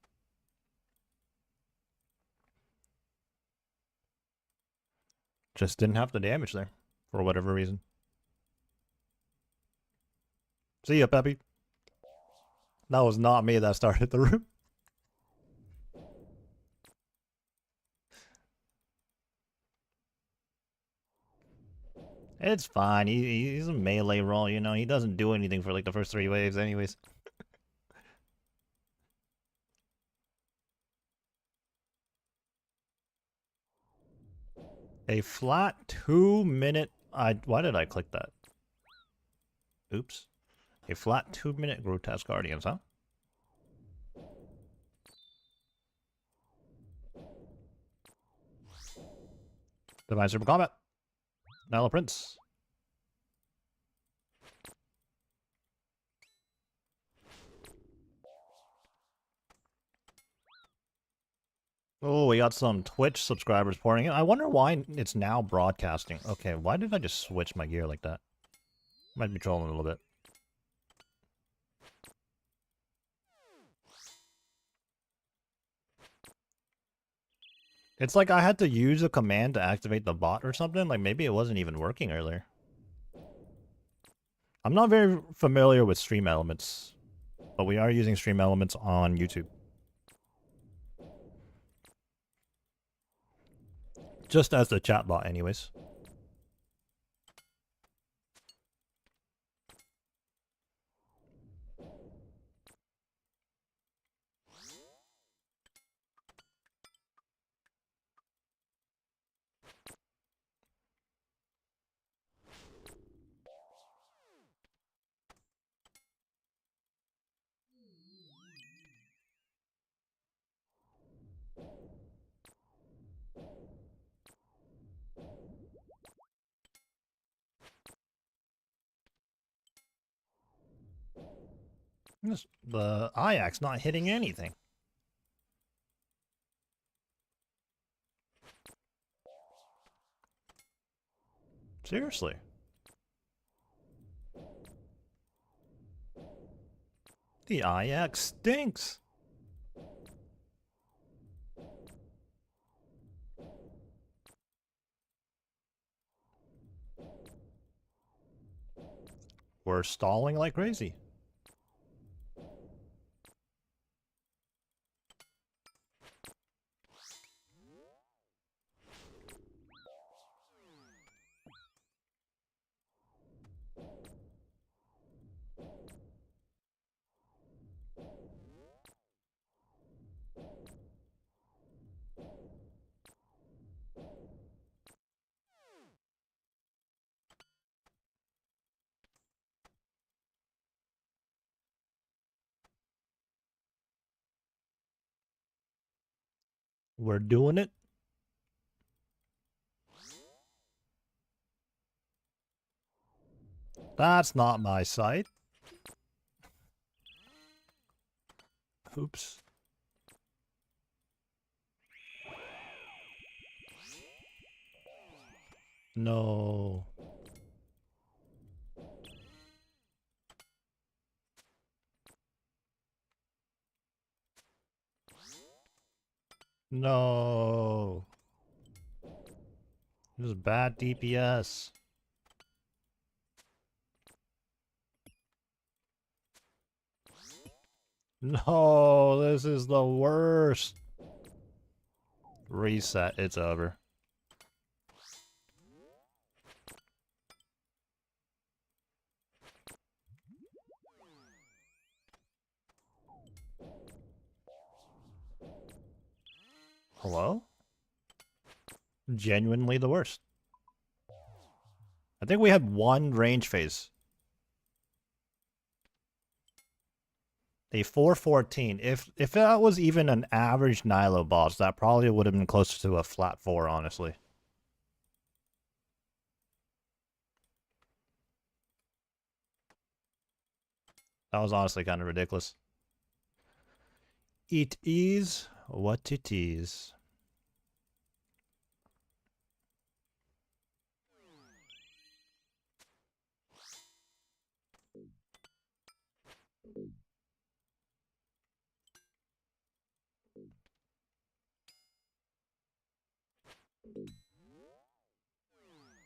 Speaker 1: Just didn't have the damage there, for whatever reason. See ya, Peppy. That was not me that started the room. It's fine. He's a melee roll, you know. He doesn't do anything for like the first 3 waves anyways. A flat 2-minute... Why did I click that? Oops. A flat 2-minute Grotesque Guardians, huh? Divine Super Combat. Nyla Prince. Oh, we got some Twitch subscribers pouring in. I wonder why it's now broadcasting. Okay, why did I just switch my gear like that? Might be trolling a little bit. It's like I had to use a command to activate the bot or something. Like maybe it wasn't even working earlier. I'm not very familiar with Stream Elements, but we are using Stream Elements on YouTube. Just as the chatbot anyways. The Ajax not hitting anything. Seriously. The Ajax stinks. We're stalling like crazy. We're doing it. That's not my site. Oops. No. No. This is bad DPS. No, this is the worst. Reset, it's over. Hello? Genuinely the worst. I think we had one range phase. A 414. If that was even an average Nilo boss, that probably would have been closer to a flat 4, honestly. That was honestly kind of ridiculous. It is what it is.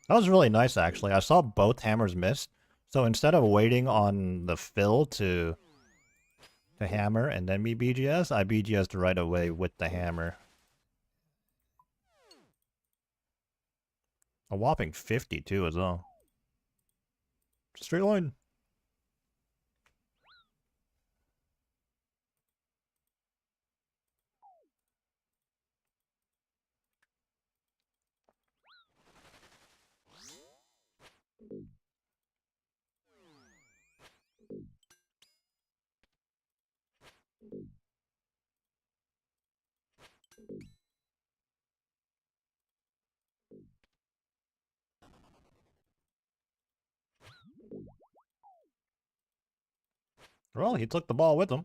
Speaker 1: That was really nice, actually. I saw both hammers miss, so instead of waiting on the fill to hammer and then be BGS, I BGS'd right away with the hammer. A whopping 52 as well. Straight line. Well, he took the ball with him.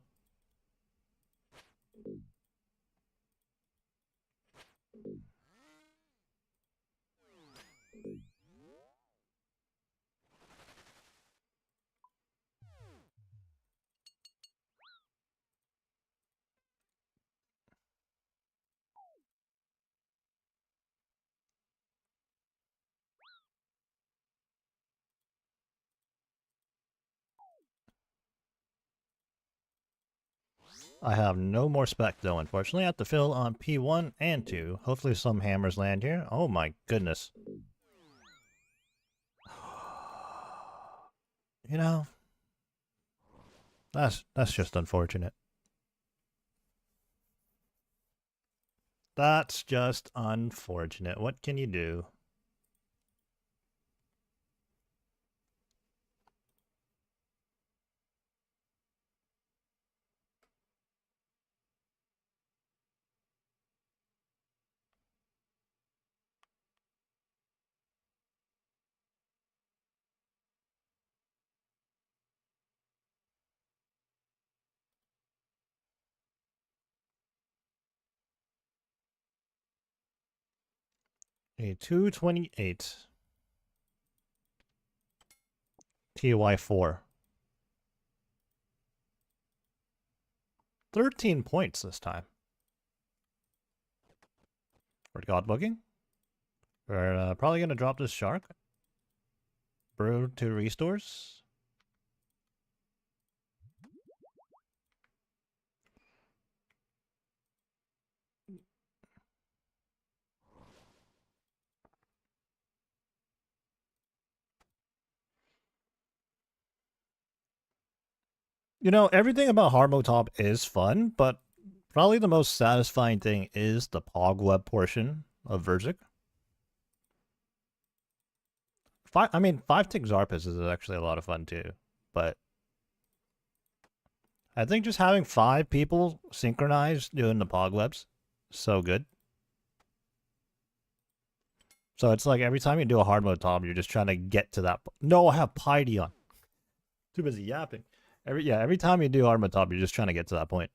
Speaker 1: I have no more spec though, unfortunately. I have to fill on P1 and 2. Hopefully some hammers land here. Oh my goodness. You know, that's just unfortunate. That's just unfortunate. What can you do? A 228. TY4. 13 points this time. We're God booking. We're probably going to drop this shark. Brew to restores. You know, everything about hard mode top is fun, but probably the most satisfying thing is the Pog Web portion of Verzik. I mean, 5-tick Zarpus is actually a lot of fun too, but I think just having 5 people synchronized doing the Pog Webs so good. So it's like every time you do a hard mode top, you're just trying to get to that. No, I have Piety on. Too busy yapping. Every time you do hard mode top, you're just trying to get to that point.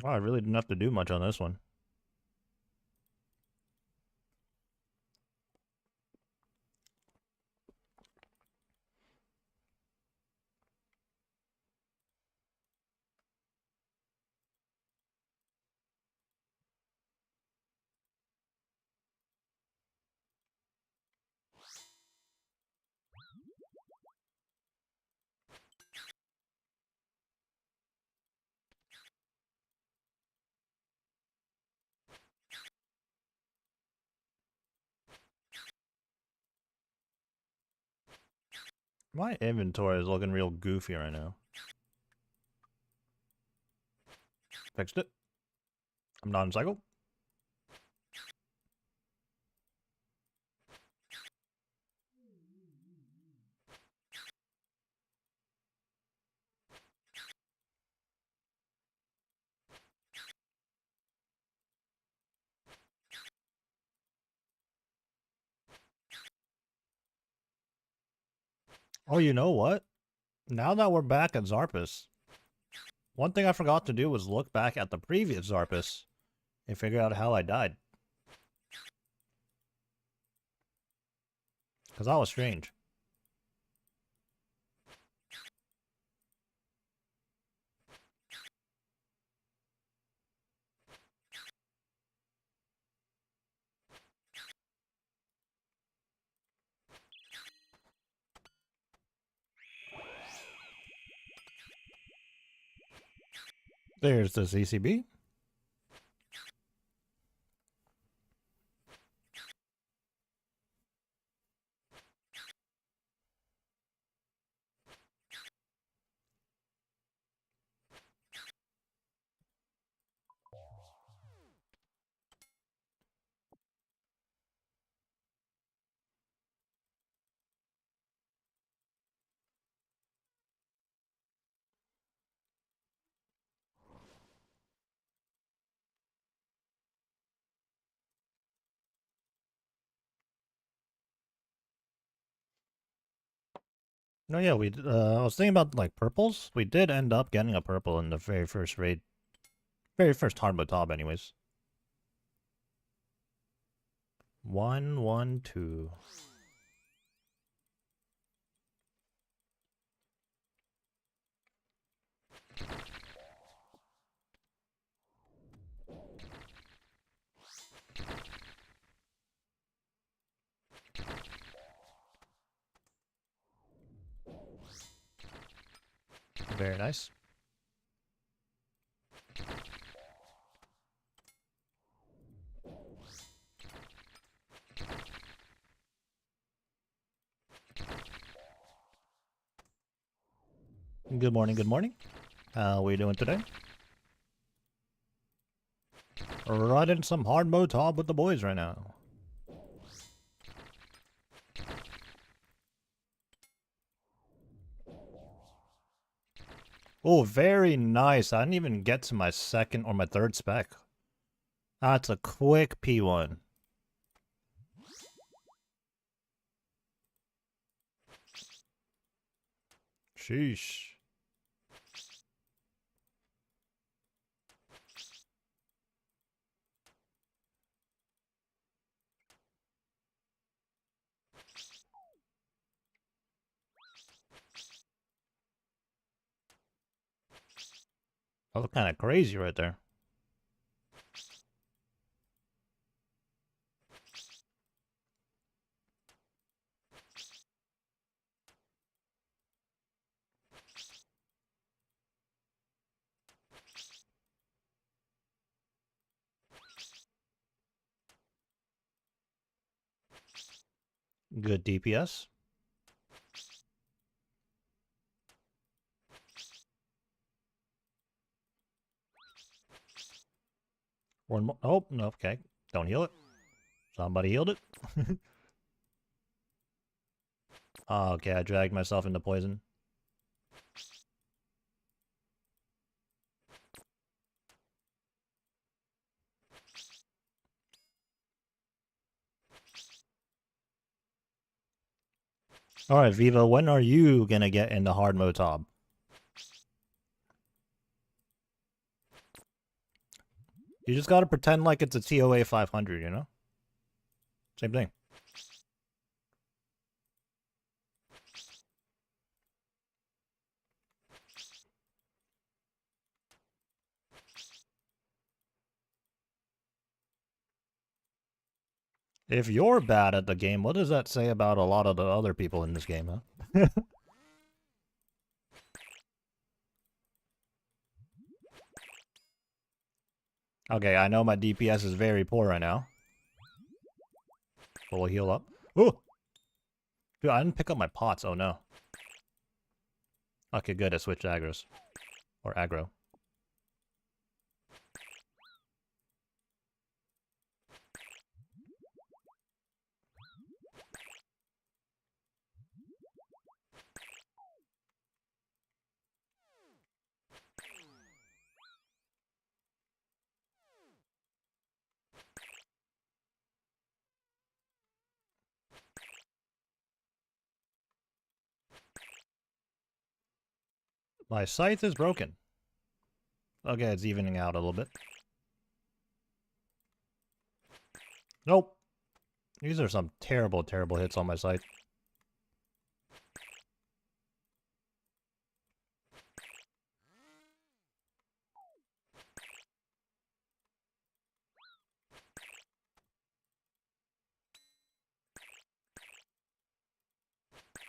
Speaker 1: Well, I really didn't have to do much on this one. My inventory is looking real goofy right now. Fixed it. I'm not in cycle. Oh, you know what? Now that we're back at Zarpus, one thing I forgot to do was look back at the previous Zarpus. and figure out how I died. Because that was strange. There's the CCB. No, yeah, I was thinking about like purples. We did end up getting a purple in the very first raid, very first hard mode top, anyways. 1, 1, 2. Very nice. Good morning, good morning. How are we doing today? Running some hard mode top with the boys right now. Oh, very nice. I didn't even get to my second or my third spec. That's a quick P1. Sheesh. That was kind of crazy right there. Good DPS. One more. Oh, no, okay. Don't heal it. Somebody healed it. Oh, okay, I dragged myself into poison. Alright, Viva, when are you gonna get into hard mode top? You just gotta pretend like it's a TOA 500, you know? Same thing. If you're bad at the game, what does that say about a lot of the other people in this game, huh? Okay, I know my DPS is very poor right now. But we'll heal up. Ooh! Dude, I didn't pick up my pots. Oh no. Okay, good. I switched aggros. Or aggro. My scythe is broken. Okay, it's evening out a little bit. Nope. These are some terrible, terrible hits on my site.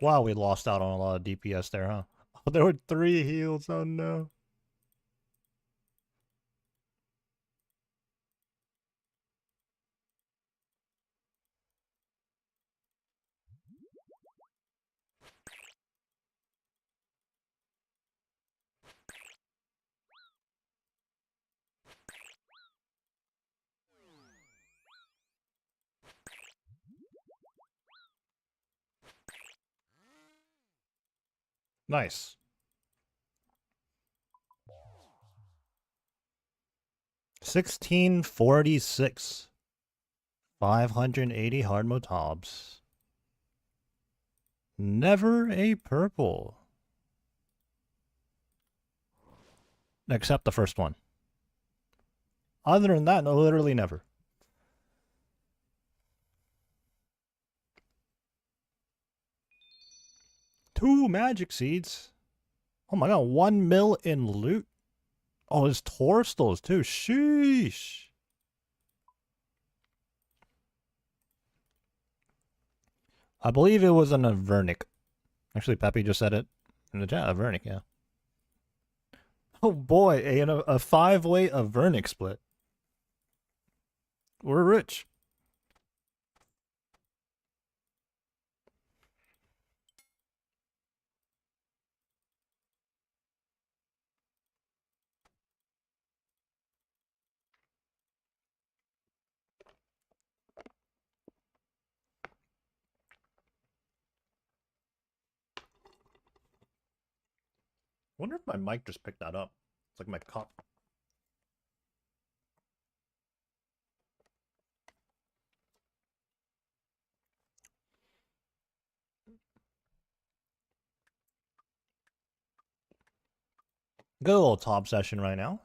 Speaker 1: Wow, we lost out on a lot of DPS there, huh? Oh, there were 3 heals. Oh no. Nice. 1646. 580 hard mode TOBs. Never a purple. Except the first one. Other than that, no, literally never. Two magic seeds. Oh my god, 1 mil in loot. Oh, there's Torstals too. Sheesh. I believe it was an Avernic. Actually, Peppy just said it in the chat. Avernic, yeah. Oh boy, a 5-way Avernic split. We're rich. Wonder if my mic just picked that up. It's like my cup. Good little top session right now.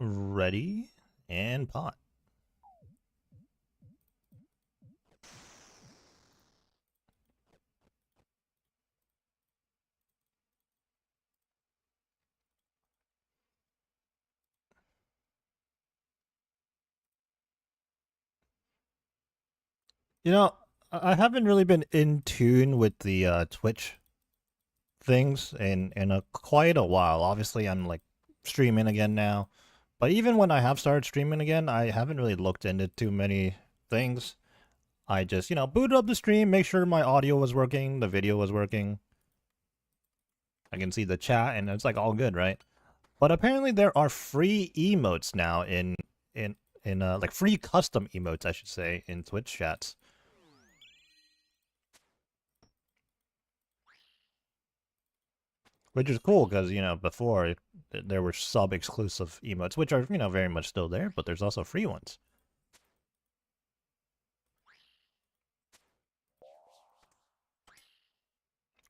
Speaker 1: Ready and pot. You know, I haven't really been in tune with the Twitch things in quite a while. Obviously, I'm like streaming again now, but even when I have started streaming again, I haven't really looked into too many things. I just, booted up the stream, make sure my audio was working, the video was working. I can see the chat, and it's like all good, right? But apparently, there are free emotes now in like free custom emotes, I should say, in Twitch chats. Which is cool because, before there were sub-exclusive emotes, which are, very much still there, but there's also free ones.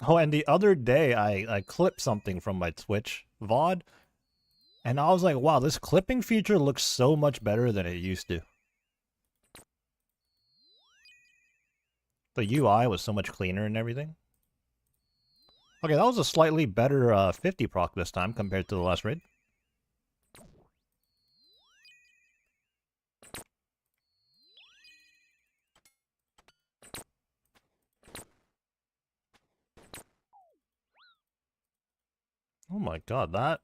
Speaker 1: Oh, and the other day I clipped something from my Twitch VOD, and I was like, wow, this clipping feature looks so much better than it used to. The UI was so much cleaner and everything. Okay, that was a slightly better 50 proc this time compared to the last raid. Oh my god, that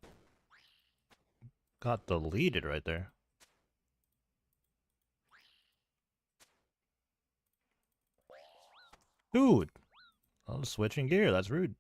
Speaker 1: got deleted right there. Dude! I was switching gear, that's rude.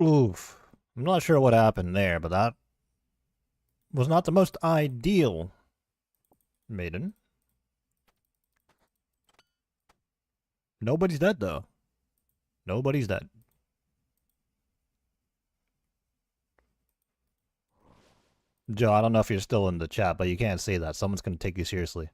Speaker 1: Oof. I'm not sure what happened there, but that was not the most ideal, maiden. Nobody's dead, though. Nobody's dead. Joe, I don't know if you're still in the chat, but you can't say that. Someone's gonna take you seriously.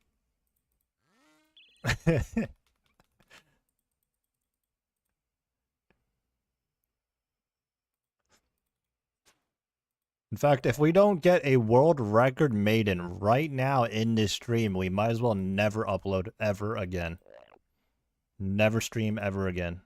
Speaker 1: In fact, if we don't get a world record maiden right now in this stream, we might as well never upload ever again. Never stream ever again.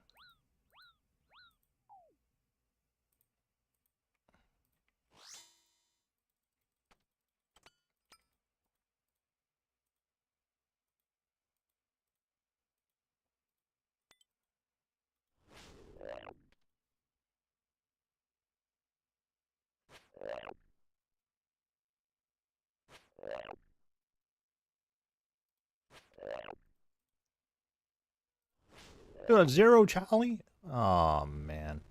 Speaker 1: Dude, zero Charlie? Oh man.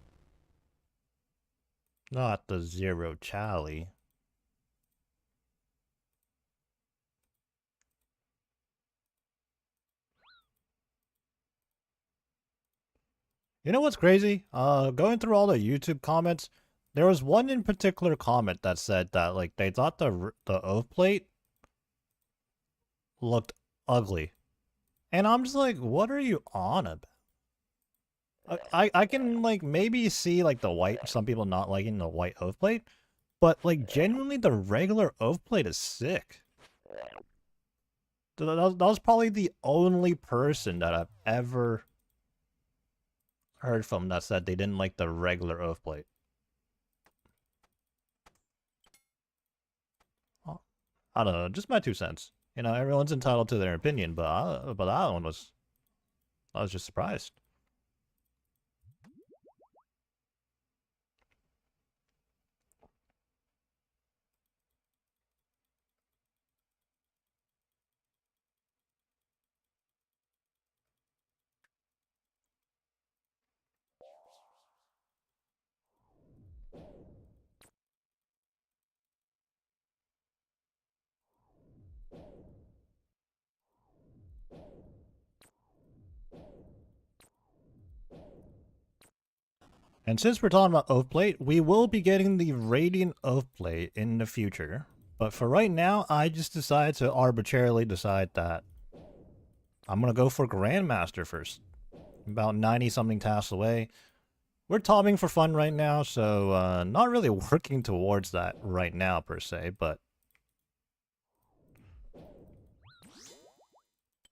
Speaker 1: Not the zero Charlie. You know what's crazy? Going through all the YouTube comments, there was one in particular comment that said that like they thought the oath plate looked ugly. And I'm just like, what are you on about? I can like maybe see like the white, some people not liking the white oath plate, but like genuinely the regular oath plate is sick. That was probably the only person that I've ever heard from that said they didn't like the regular oath plate. I don't know, just my 2 cents. You know, everyone's entitled to their opinion, but that one was, I was just surprised. And since we're talking about oath plate, we will be getting the Radiant oath plate in the future. But for right now, I just decided to arbitrarily decide that I'm going to go for Grandmaster first. About 90-something tasks away. We're tobbing for fun right now, so not really working towards that right now, per se, but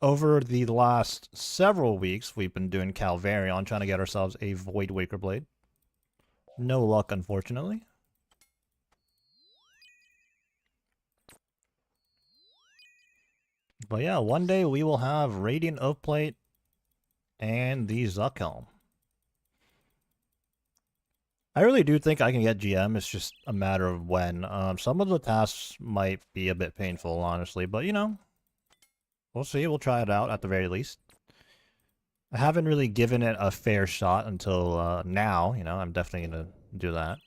Speaker 1: over the last several weeks, we've been doing Calvarion, trying to get ourselves a Void Waker Blade. No luck, unfortunately. But yeah, one day we will have Radiant Oath Plate and the Zuck Helm. I really do think I can get GM, it's just a matter of when. Some of the tasks might be a bit painful, honestly, but you know, we'll see, we'll try it out at the very least. I haven't really given it a fair shot until now, you know, I'm definitely gonna do that.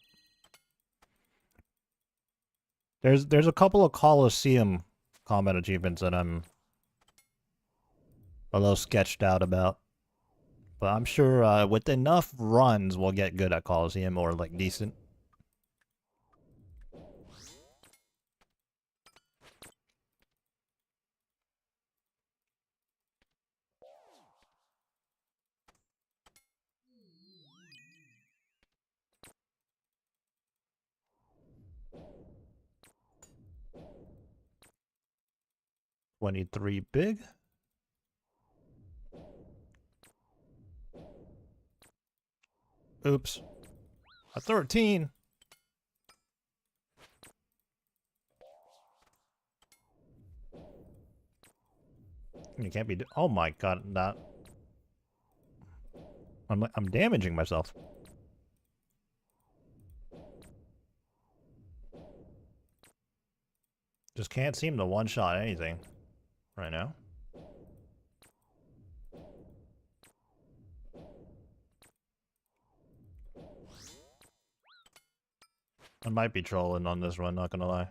Speaker 1: There's a couple of Coliseum combat achievements that I'm a little sketched out about. But I'm sure with enough runs, we'll get good at Coliseum, or like decent. $23 big. Oops. A 13. You can't be. Oh my god, that. I'm damaging myself. Just can't seem to one-shot anything right now. I might be trolling on this run, not gonna lie.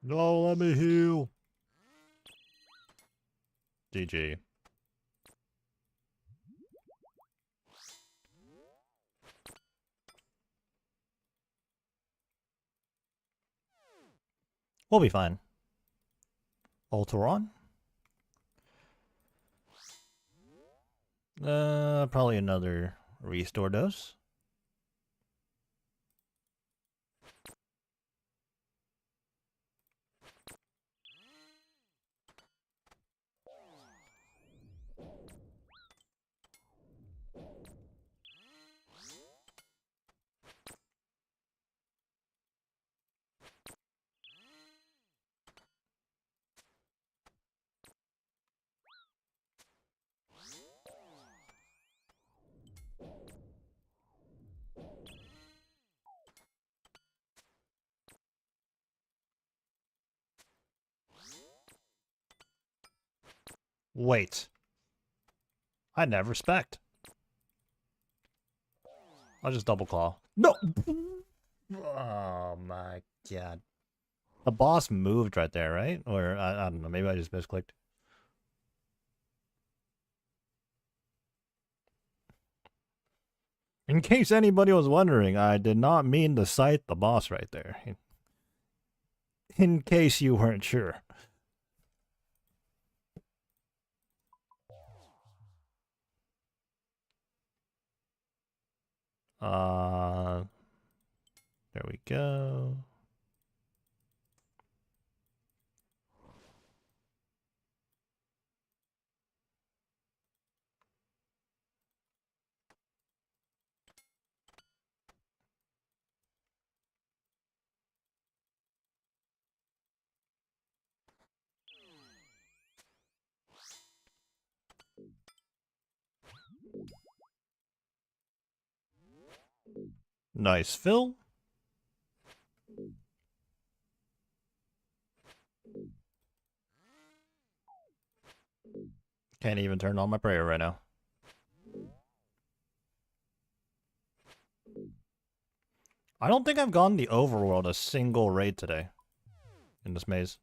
Speaker 1: No, let me heal. GG. We'll be fine. Alter on? Probably another restore dose. Wait. I never spec'd. I'll just double claw. No! Oh my god. The boss moved right there, right? Or, I don't know, maybe I just misclicked. In case anybody was wondering, I did not mean to cite the boss right there. In case you weren't sure. There we go. Nice fill. Can't even turn on my prayer right now. I don't think I've gone the overworld a single raid today in this maze.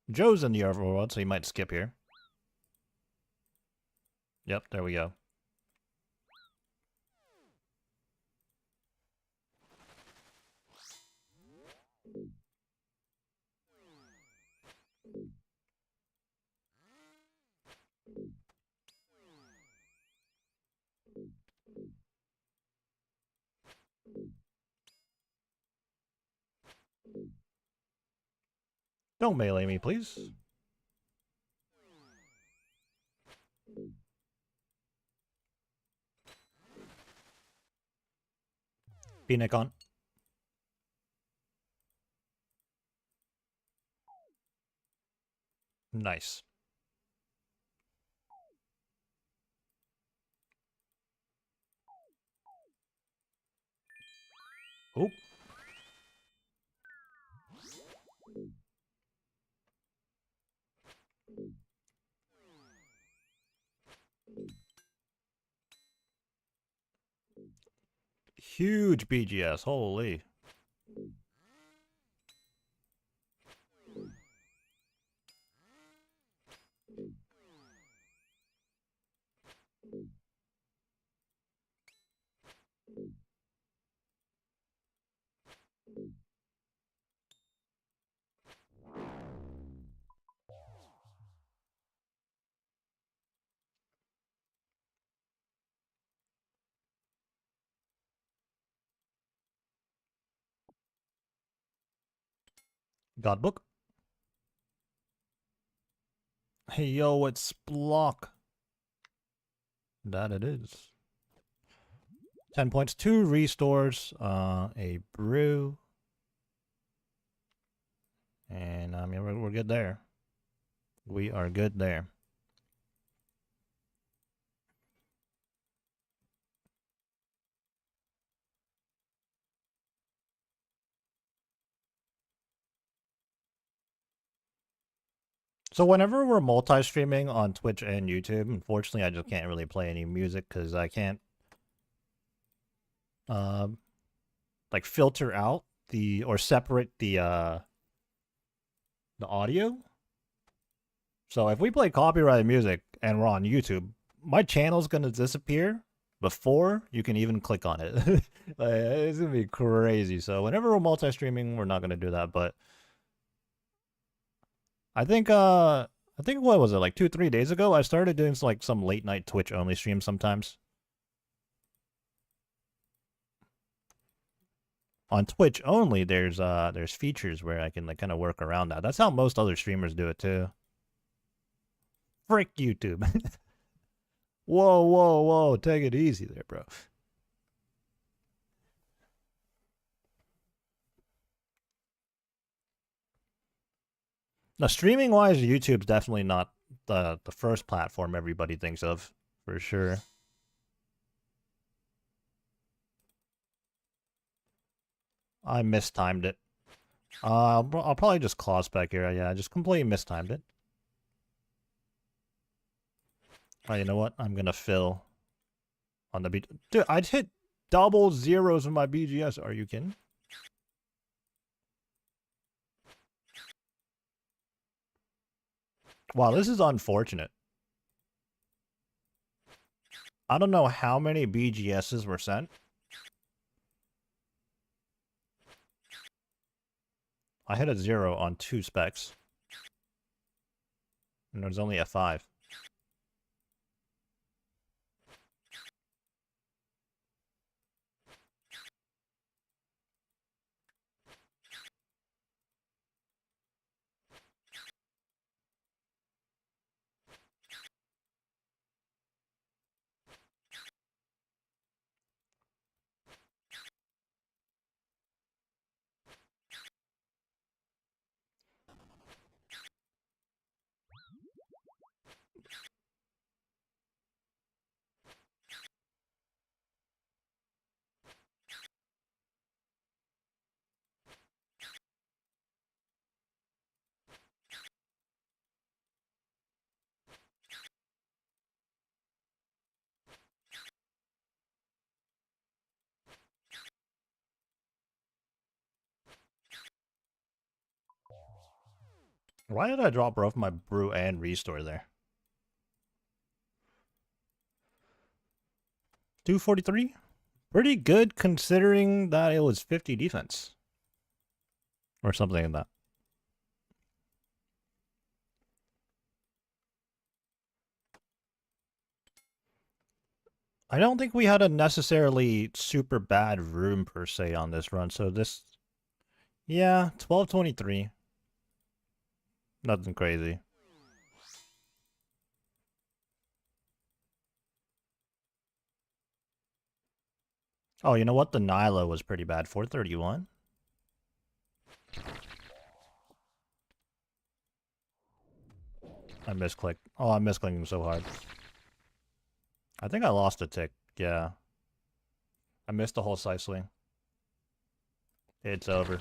Speaker 1: Joe's in the overworld, so he might skip here. Yep, there we go. Don't melee me, please. Phoenix on. Nice. Oh. Huge BGS, holy. Godbook. Hey, yo, it's block. That it is. 10 points, 2 restores, a brew. And I mean, we're good there. We are good there. So whenever we're multi-streaming on Twitch and YouTube, unfortunately, I just can't really play any music because I can't, like filter out or separate the audio. So if we play copyrighted music and we're on YouTube, my channel's gonna disappear before you can even click on it. Like, it's gonna be crazy. So whenever we're multi-streaming, we're not gonna do that. But I think what was it, like 2-3 days ago? I started doing some late night Twitch only streams sometimes. On Twitch only, there's features where I can like kind of work around that. That's how most other streamers do it too. Frick YouTube. Whoa, whoa, whoa! Take it easy there, bro. Now, streaming wise, YouTube's definitely not the first platform everybody thinks of, for sure. I mistimed it. I'll probably just claw back here. Yeah, I just completely mistimed it. Oh, you know what? I'm gonna fill on the beat. Dude, I'd hit double zeros in my BGS. Are you kidding? Wow, this is unfortunate. I don't know how many BGSs were sent. I hit a 0 on 2 specs. And there's only a 5. Why did I drop both my brew and restore there? 243? Pretty good considering that it was 50 defense. Or something like that. I don't think we had a necessarily super bad room per se on this run, so this... Yeah, 1223. Nothing crazy. Oh, you know what? The Nyla was pretty bad. 431. I misclicked. Oh, I'm misclicking so hard. I think I lost a tick. Yeah. I missed the whole side swing. It's over.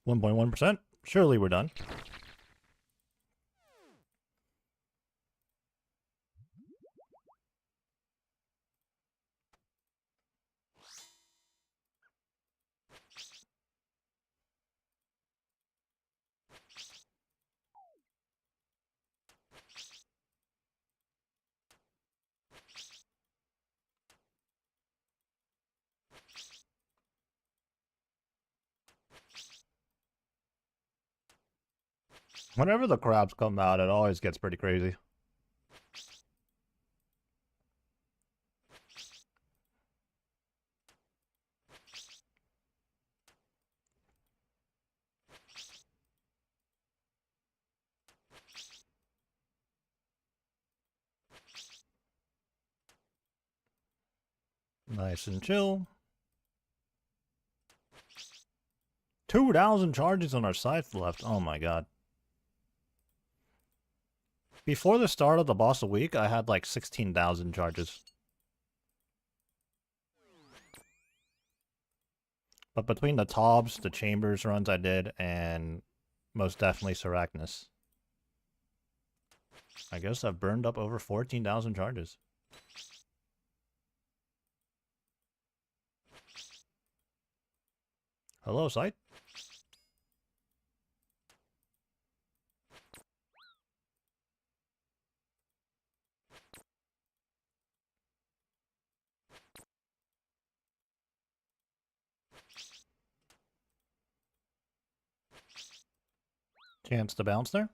Speaker 1: .1%. Surely we're done. Whenever the crabs come out, it always gets pretty crazy. Nice and chill. 2,000 charges on our scythe left. Oh my god. Before the start of the boss of the week, I had like 16,000 charges. But between the TOBs, the chambers runs I did, and most definitely Sarachnis, I guess I've burned up over 14,000 charges. Hello, site. Chance to bounce there.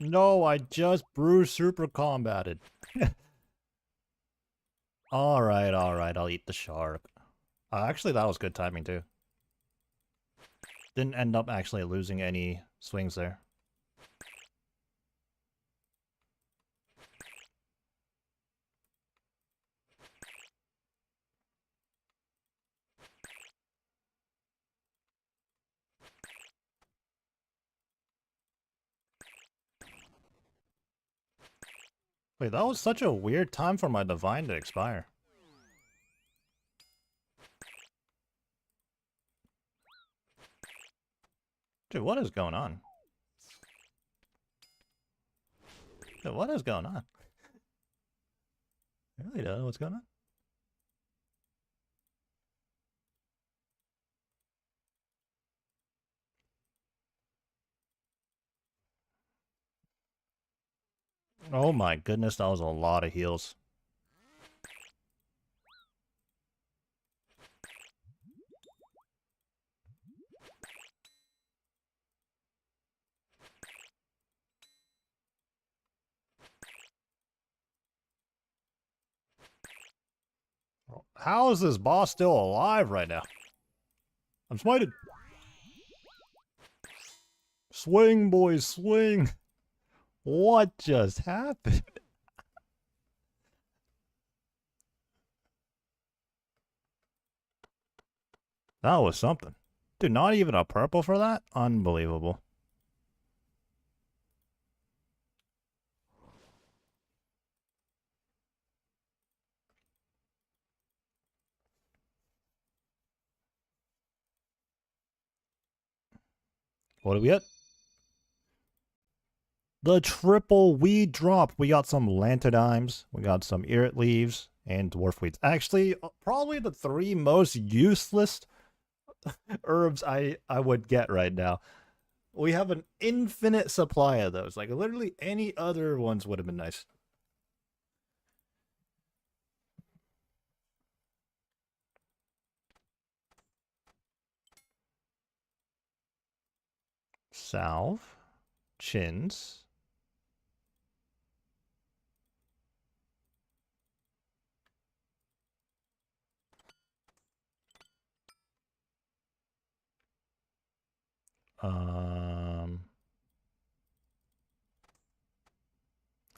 Speaker 1: No, I just Bruce super combated. Alright, I'll eat the shark. Actually, that was good timing, too. Didn't end up actually losing any swings there. Wait, that was such a weird time for my divine to expire. Dude, what is going on? Dude, what is going on? I really don't know what's going on. Oh my goodness, that was a lot of heals. How is this boss still alive right now? I'm smited. Swing, boys, swing. What just happened? That was something. Dude, not even a purple for that? Unbelievable. What do we get? The triple weed drop. We got some lantidimes, we got some irrit leaves, and dwarf weeds. Actually, probably the 3 most useless herbs I would get right now. We have an infinite supply of those. Like, literally any other ones would have been nice. Salve. Chins.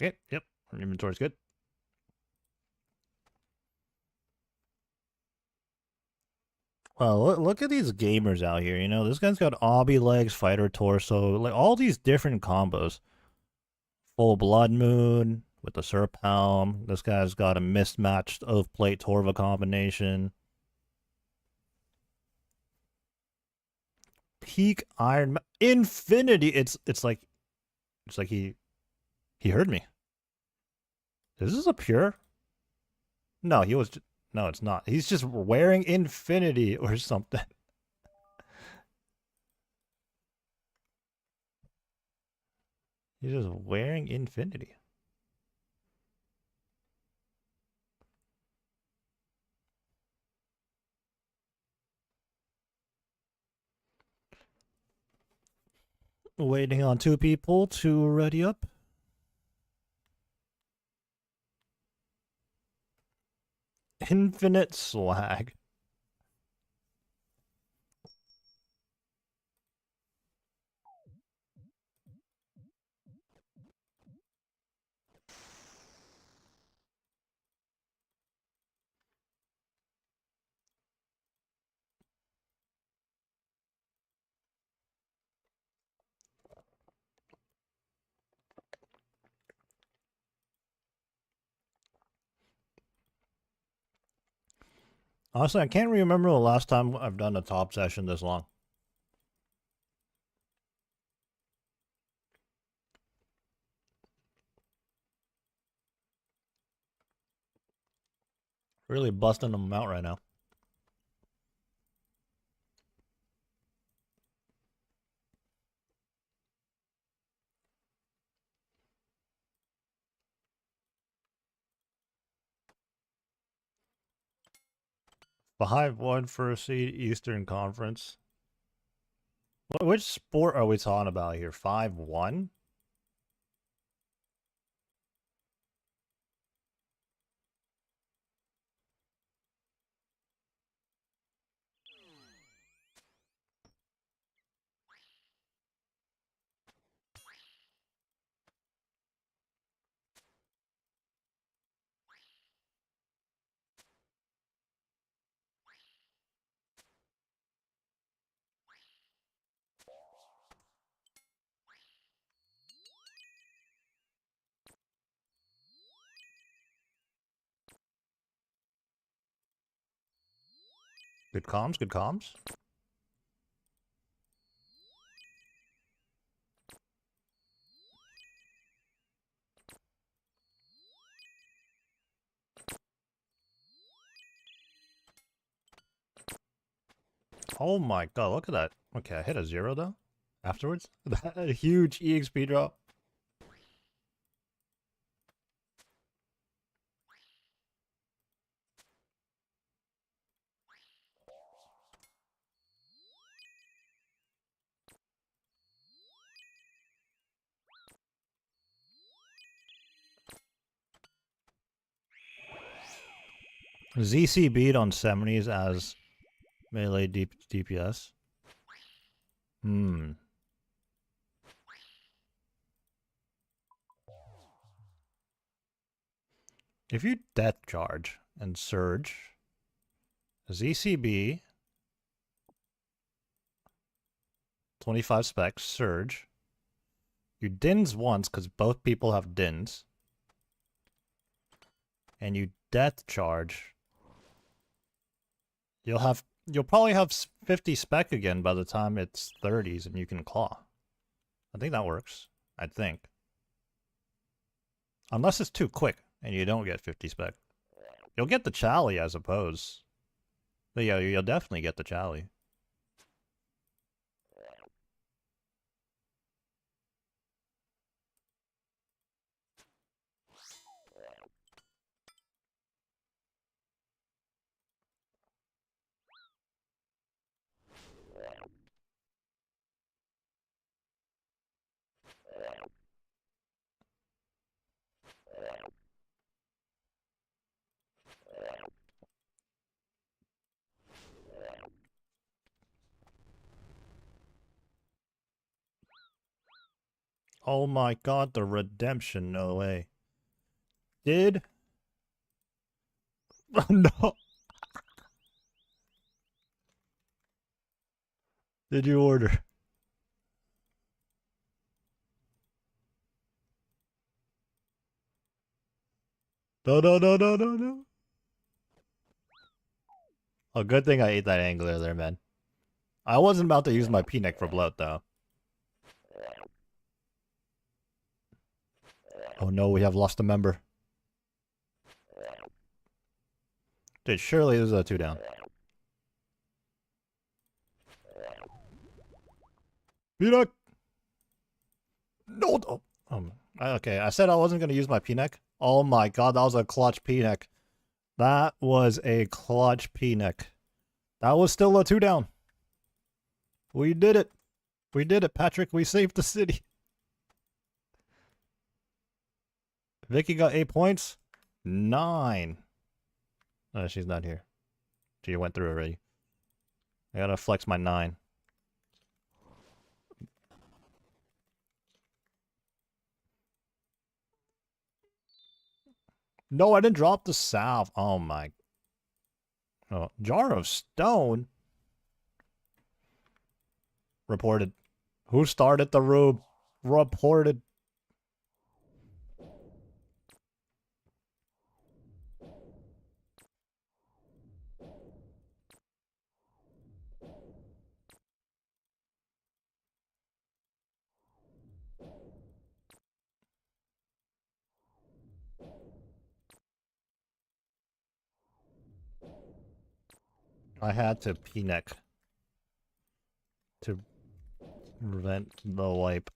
Speaker 1: Okay, yep. Our inventory's good. Well, look at these gamers out here. You know, this guy's got obby legs, fighter torso, like all these different combos. Full blood moon, with the Serp Helm. This guy's got a mismatched Oath Plate Torva combination. Peak Ironman Infinity. It's like he heard me. Is this a pure? No, he was. No, it's not. He's just wearing Infinity or something. He's just wearing Infinity. Waiting on 2 people to ready up. Infinite swag. Honestly, I can't remember the last time I've done a top session this long. Really busting them out right now. The 5-1 first seed Eastern Conference. Which sport are we talking about here? 5-1? Good comms, good comms. Oh my god, look at that. Okay, I hit a 0 though. Afterwards? That huge EXP drop. ZC beat on 70s as melee DPS. If you death charge and surge, ZCB, 25 specs, surge. You dins once because both people have dins. And you death charge. You'll probably have 50 spec again by the time it's 30s and you can claw. I think that works. I think. Unless it's too quick and you don't get 50 spec. You'll get the Chally, I suppose. But yeah, you'll definitely get the Chally. Oh my god, the redemption, no way. Did? Oh no. Did you order? No, no, no, no, no, no. Oh, good thing I ate that angler there, man. I wasn't about to use my P-neck for bloat, though. Oh no, we have lost a member. Dude, surely this is a 2 down. P-neck! No! Okay, I said I wasn't going to use my P-neck. Oh my god, that was a clutch P-neck. That was a clutch P-neck. That was still a 2 down. We did it. We did it, Patrick. We saved the city. Vicky got 8 points. 9. Oh, she's not here. She went through already. I gotta flex my 9. No, I didn't drop the salve. Oh my. Oh, jar of stone? Reported. Who started the rube? Reported. I had to P-neck to prevent the wipe.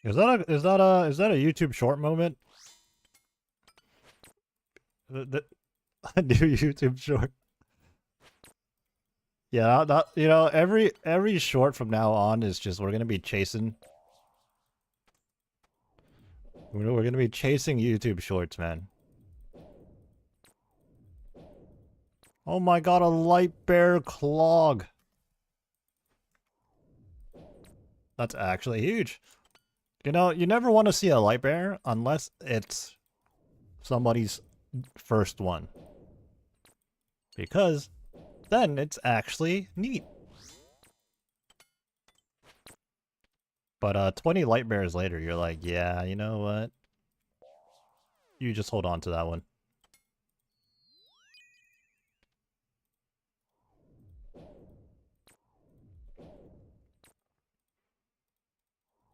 Speaker 1: Is that a YouTube short moment? A new YouTube short. Yeah, you know, every short from now on is just we're gonna be chasing. We're gonna be chasing YouTube shorts, man. Oh my god, a light bear clog. That's actually huge. You know, you never want to see a light bear unless it's somebody's first one. Because then it's actually neat. But 20 light bears later, you're like, yeah, you know what? You just hold on to that one.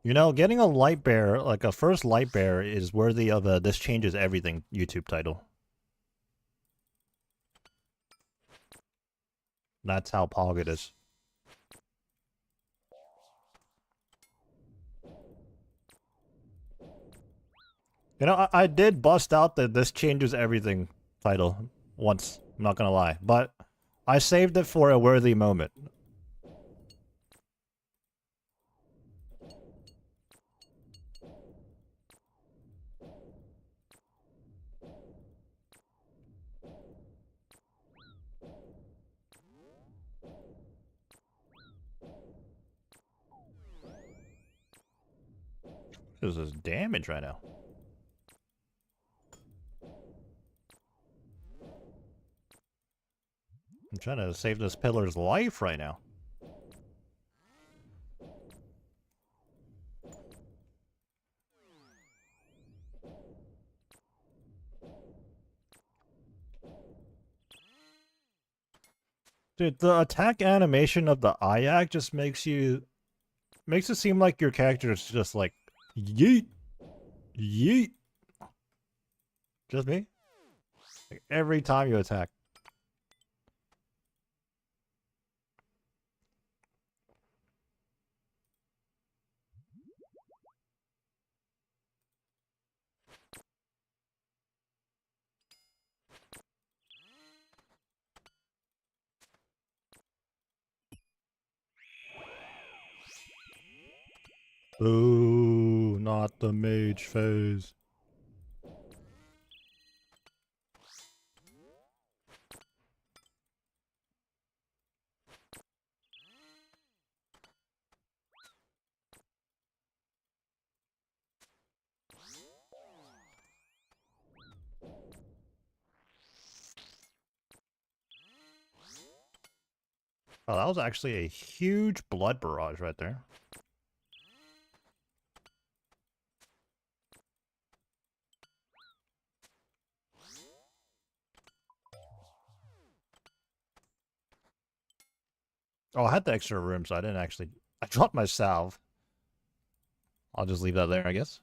Speaker 1: You know, getting a light bear, like a first light bear, is worthy of a This Changes Everything YouTube title. That's how pog it is. You know, I did bust out the This Changes Everything title once, I'm not gonna lie. But I saved it for a worthy moment. This is damage right now. I'm trying to save this pillar's life right now. Dude, the attack animation of the Ayak just makes it seem like your character is just like, yeet, yeet. Just me? Like every time you attack. Ooh, not the mage phase. Oh, that was actually a huge blood barrage right there. Oh, I had the extra room, so I didn't actually... I dropped my salve. I'll just leave that there, I guess.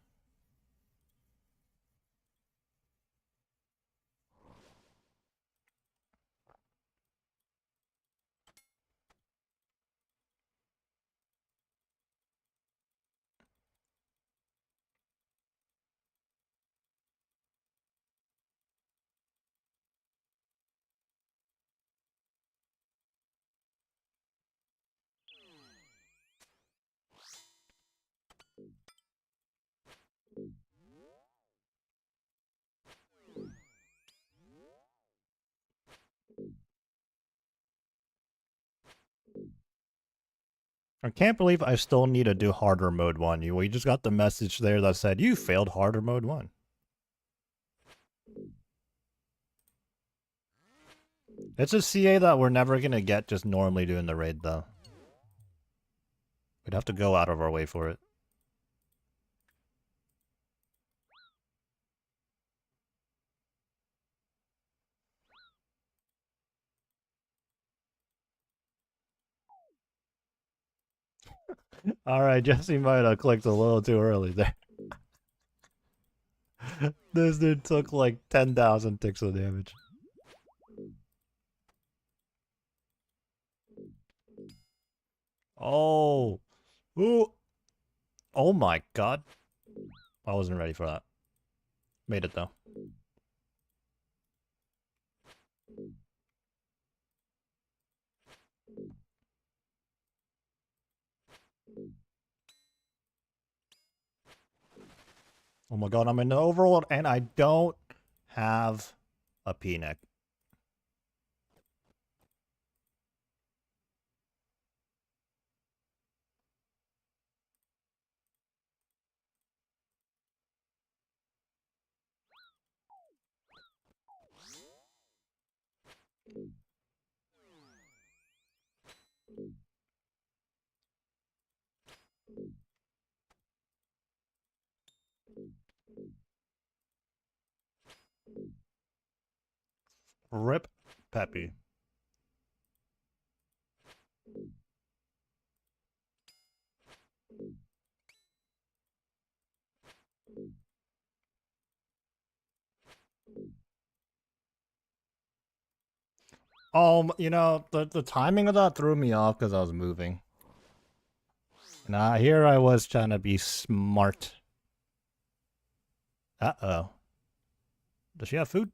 Speaker 1: I can't believe I still need to do harder mode 1. We just got the message there that said, you failed harder mode 1. It's a CA that we're never going to get just normally doing the raid, though. We'd have to go out of our way for it. Alright, Jesse might have clicked a little too early there. This dude took like 10,000 ticks of damage. Oh. Ooh. Oh my god. I wasn't ready for that. Made it though. Oh my god, I'm in the overworld and I don't have a P-neck. Rip Peppy. You know, the timing of that threw me off because I was moving. Nah, here I was trying to be smart. Uh-oh. Does she have food?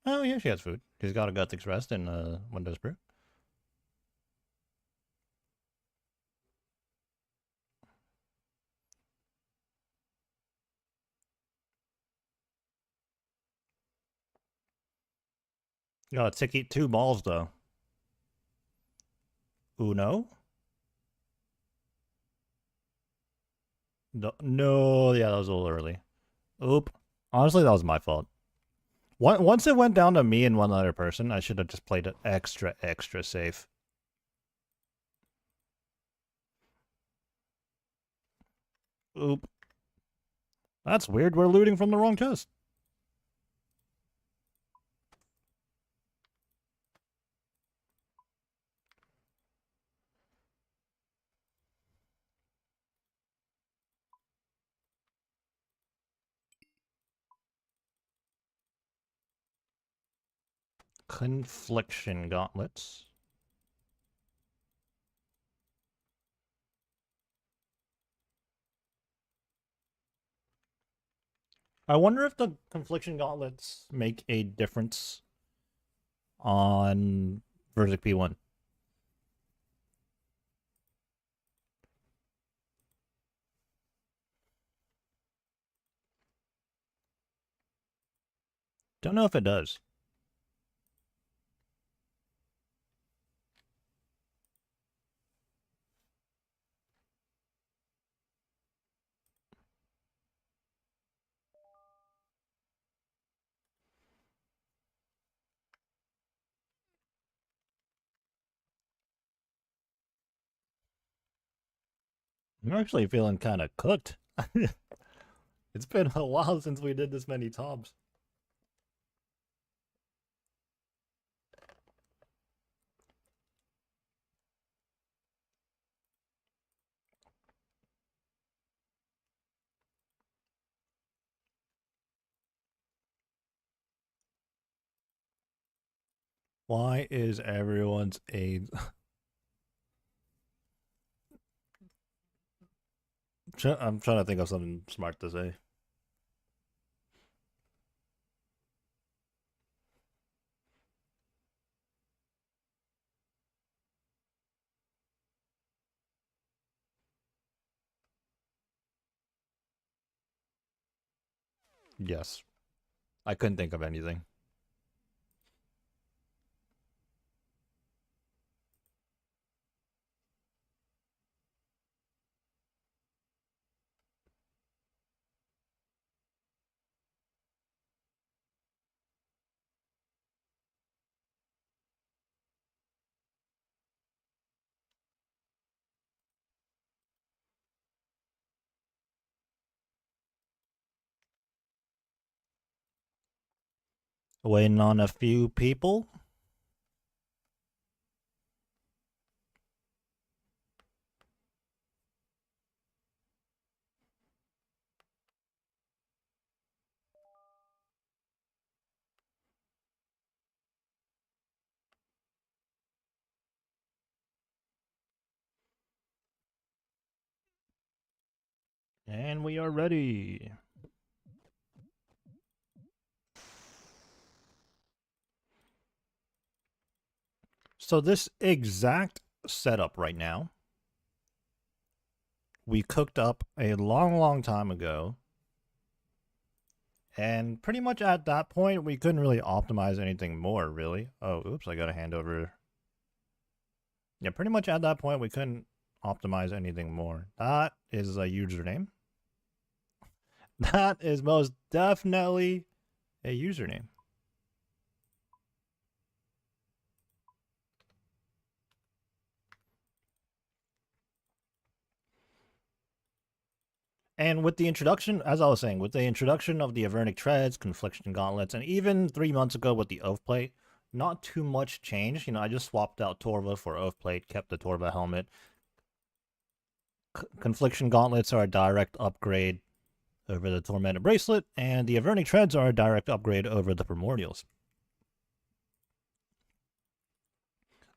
Speaker 1: Oh, yeah, she has food. She's got a Guthix Rest and Windows Brew. You gotta tick eat 2 balls, though. Uno? No, yeah, that was a little early. Oop. Honestly, that was my fault. Once it went down to me and one other person, I should have just played it extra safe. Oop. That's weird. We're looting from the wrong chest. Confliction gauntlets. I wonder if the confliction gauntlets make a difference on Verzic P1. Don't know if it does. I'm actually feeling kind of cooked. It's been a while since we did this many TOBs. Why is everyone's AIDS? I'm trying to think of something smart to say. Yes. I couldn't think of anything. Waiting on a few people. And we are ready. So this exact setup right now, we cooked up a long time ago. And pretty much at that point, we couldn't really optimize anything more, really. Oh, oops, I got to hand over. Yeah, pretty much at that point, we couldn't optimize anything more. That is a username. That is most definitely a username. And with the introduction, as I was saying, with the introduction of the Avernic Treads, Confliction Gauntlets, and even 3 months ago with the Oath Plate, not too much changed. You know, I just swapped out Torva for Oath Plate, kept the Torva helmet. Confliction Gauntlets are a direct upgrade over the Tormented Bracelet, and the Avernic Treads are a direct upgrade over the Primordials.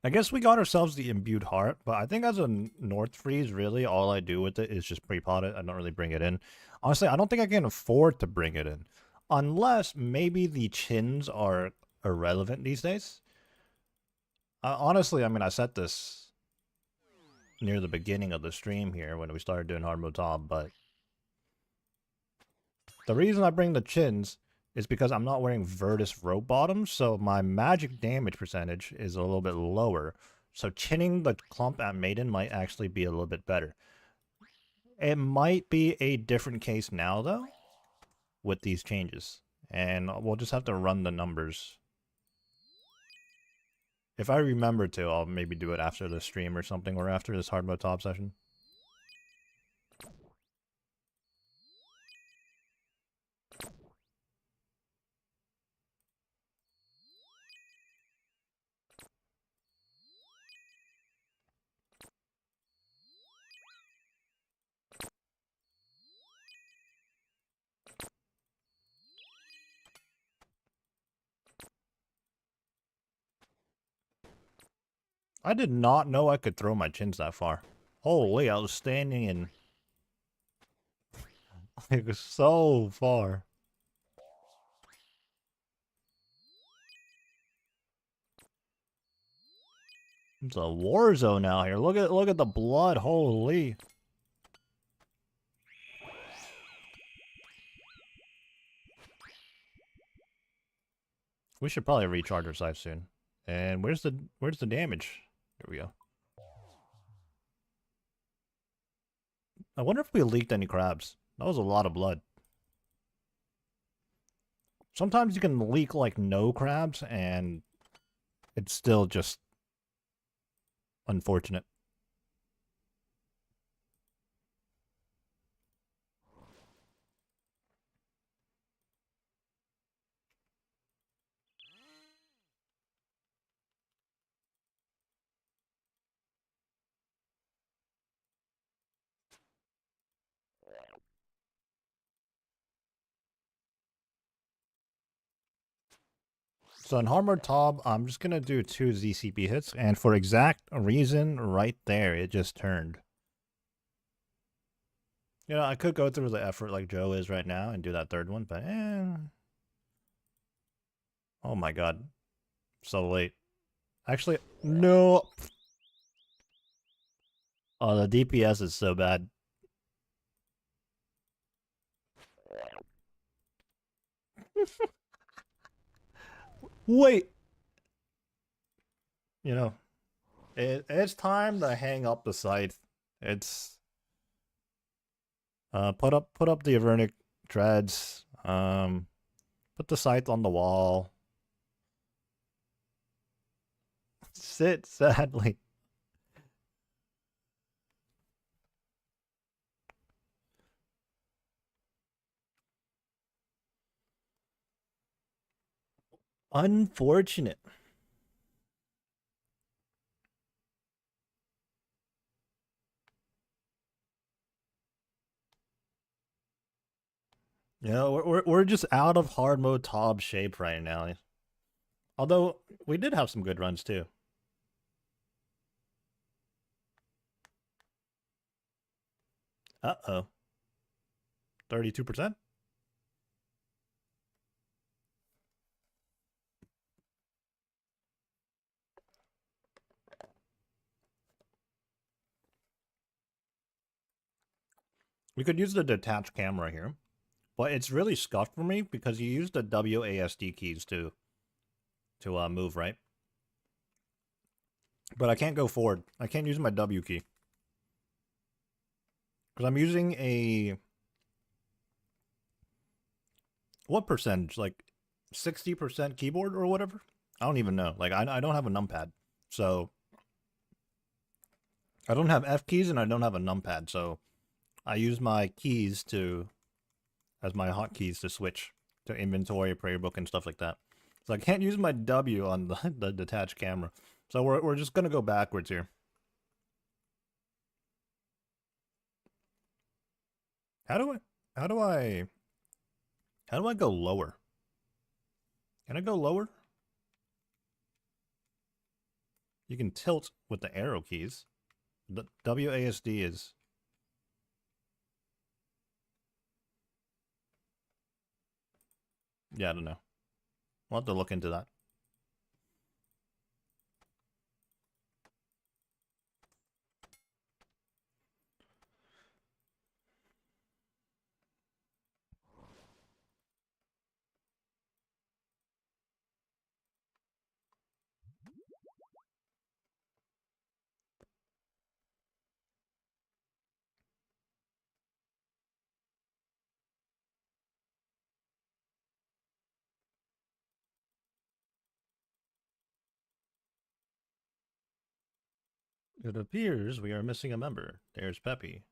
Speaker 1: I guess we got ourselves the Imbued Heart, but I think as a North Freeze, really, all I do with it is just pre-pot it. I don't really bring it in. Honestly, I don't think I can afford to bring it in. Unless maybe the chins are irrelevant these days. Honestly, I mean, I set this near the beginning of the stream here when we started doing hard mode top, but the reason I bring the chins is because I'm not wearing Virtus rope bottoms, so my magic damage percentage is a little bit lower. So chinning the clump at Maiden might actually be a little bit better. It might be a different case now, though, with these changes. And we'll just have to run the numbers. If I remember to, I'll maybe do it after the stream or something, or after this hard mode top session. I did not know I could throw my chins that far. Holy, I was standing in like so far. It's a war zone out here. Look at the blood. Holy. We should probably recharge our scythe soon. And where's the damage? Here we go. I wonder if we leaked any crabs. That was a lot of blood. Sometimes you can leak like no crabs and it's still just unfortunate. So in Armored Tob, I'm just gonna do 2 ZCP hits, and for exact reason, right there, it just turned. You know, I could go through the effort like Joe is right now and do that third one, but oh my god. So late. Actually, no. Oh, the DPS is so bad. Wait. You know, it's time to hang up the scythe. It's put up the Avernic treads. Put the scythe on the wall. Sit sadly. Unfortunate. You know, we're just out of hard mode Tob shape right now. Although we did have some good runs too. Uh-oh. 32%? We could use the detached camera here, but it's really scuffed for me because you use the WASD keys to move, right? But I can't go forward. I can't use my W key. Because I'm using a... What percentage? Like 60% keyboard or whatever? I don't even know. Like, I don't have a numpad. So, I don't have F keys and I don't have a numpad. So, I use my keys as my hotkeys to switch to inventory, prayer book, and stuff like that. So I can't use my W on the detached camera. So we're just gonna go backwards here. How do I go lower? Can I go lower? You can tilt with the arrow keys. The WASD is... Yeah, I don't know. We'll have to look into that. It appears we are missing a member. There's Peppy.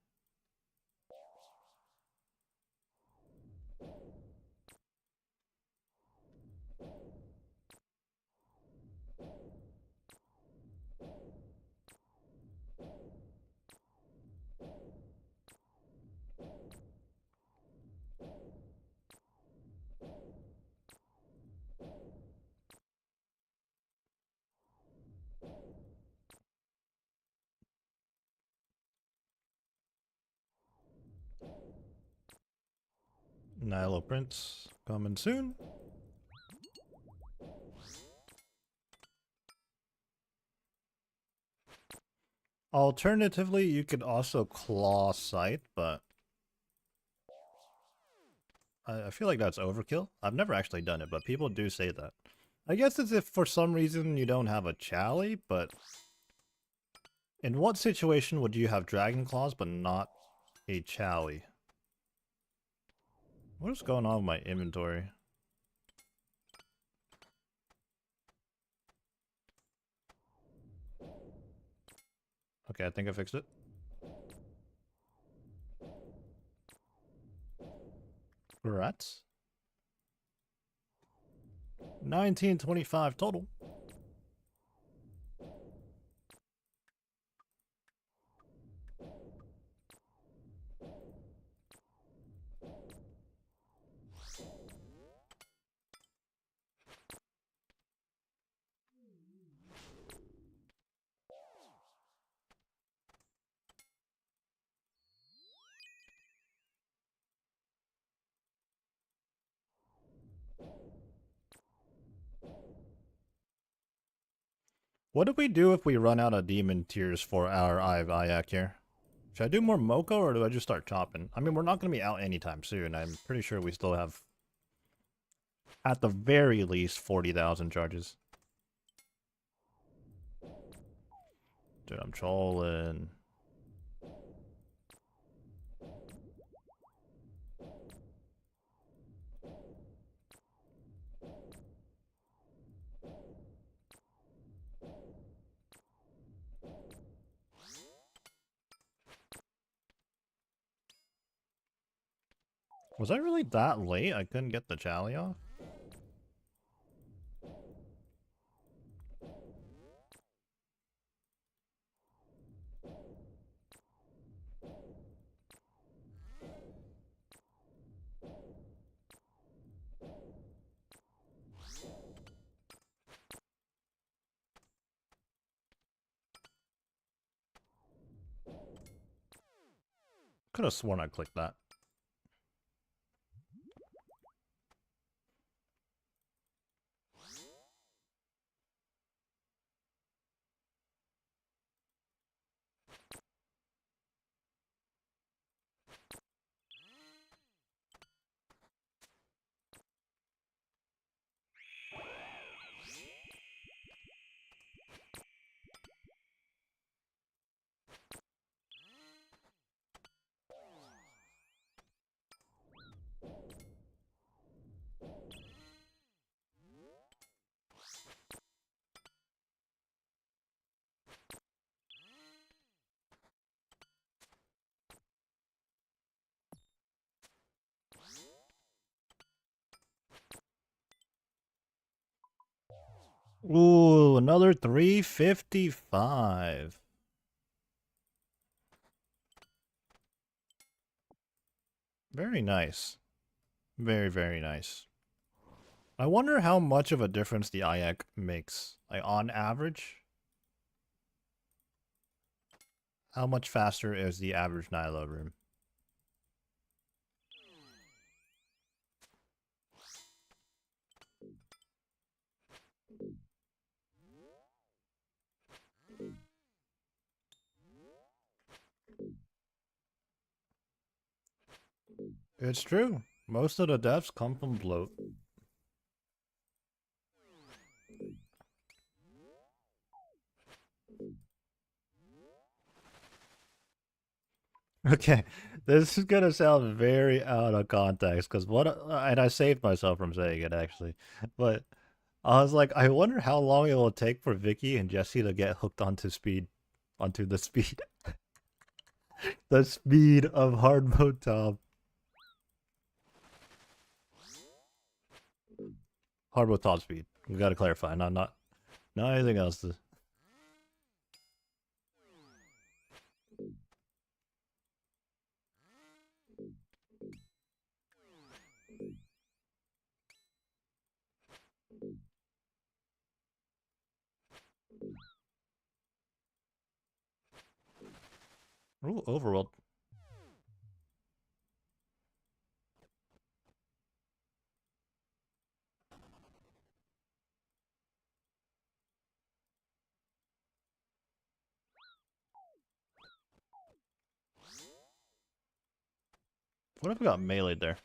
Speaker 1: Nilo Prince coming soon. Alternatively, you could also claw sight, but I feel like that's overkill. I've never actually done it, but people do say that. I guess it's if for some reason you don't have a Chally, but in what situation would you have Dragon Claws but not a Chally? What is going on with my inventory? Okay, I think I fixed it. Rats. 1925 total. What do we do if we run out of demon tears for our Eye of Ayak here? Should I do more Moko or do I just start chopping? I mean, we're not going to be out anytime soon. I'm pretty sure we still have, at the very least, 40,000 charges. Dude, I'm trolling. Was I really that late? I couldn't get the Chally off? Could have sworn I clicked that. Ooh, another 355. Very nice. Very, very nice. I wonder how much of a difference the IAC makes. Like, on average, how much faster is the average Nihilo room? It's true. Most of the deaths come from bloat. Okay, this is gonna sound very out of context because what, and I saved myself from saying it actually, but I was like, I wonder how long it will take for Vicky and Jesse to get hooked onto the speed, the speed of hard mode top. Hard mode top speed. We gotta clarify, not anything else. Ooh, overworld. What if we got meleeed there?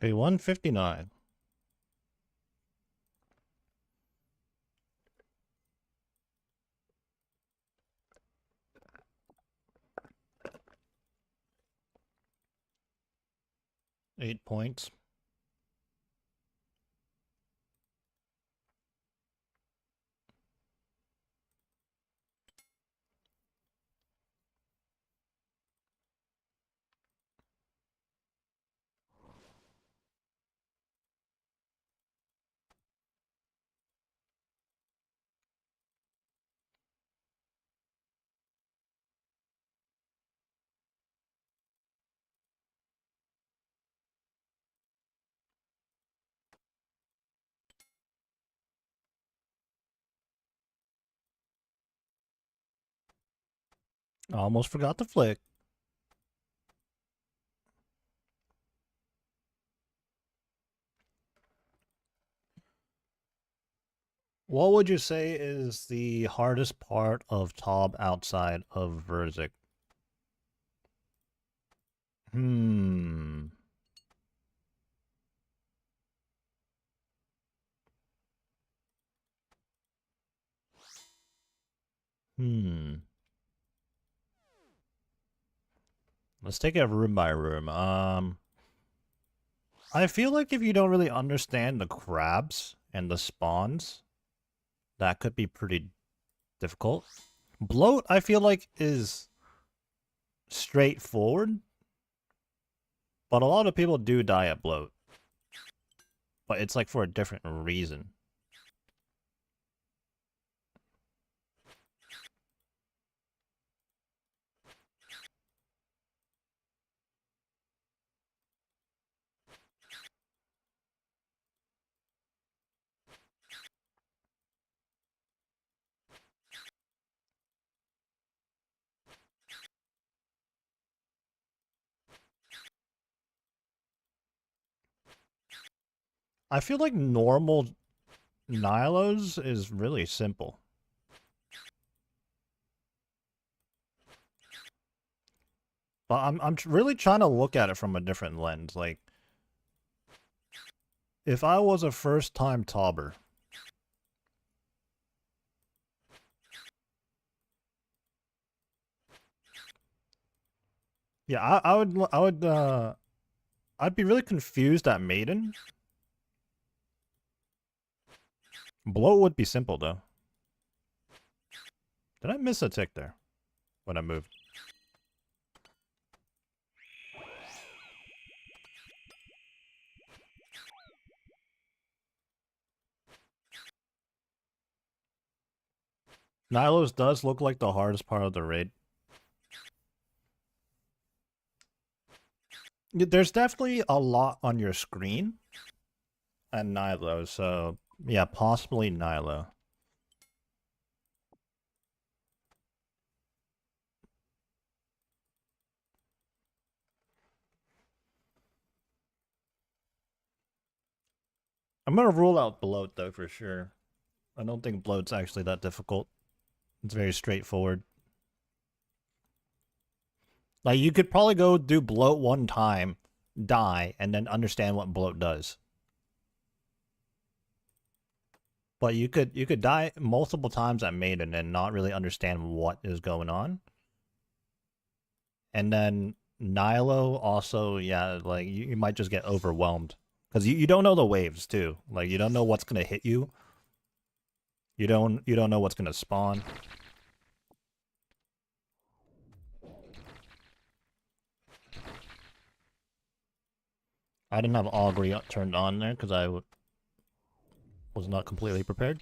Speaker 1: A 159. Eight points. I almost forgot to flick. What would you say is the hardest part of TOB outside of Verzik? Hmm. Hmm. Let's take it room by room. I feel like if you don't really understand the crabs and the spawns, that could be pretty difficult. Bloat, I feel like, is straightforward, but a lot of people do die at bloat. But it's like for a different reason. I feel like normal Nilos is really simple. But I'm really trying to look at it from a different lens. Like, if I was a first-time tobber, yeah, I'd be really confused at Maiden. Bloat would be simple though. Did I miss a tick there when I moved? Nilos does look like the hardest part of the raid. There's definitely a lot on your screen and Nilo, so yeah, possibly Nilo. I'm gonna rule out bloat though for sure. I don't think bloat's actually that difficult. It's very straightforward. Like you could probably go do bloat one time, die, and then understand what bloat does. But you could die multiple times at Maiden and not really understand what is going on. And then Nilo also, yeah, like you might just get overwhelmed. Because you don't know the waves too. Like you don't know what's gonna hit you. You don't know what's gonna spawn. I didn't have augury turned on there because I was not completely prepared.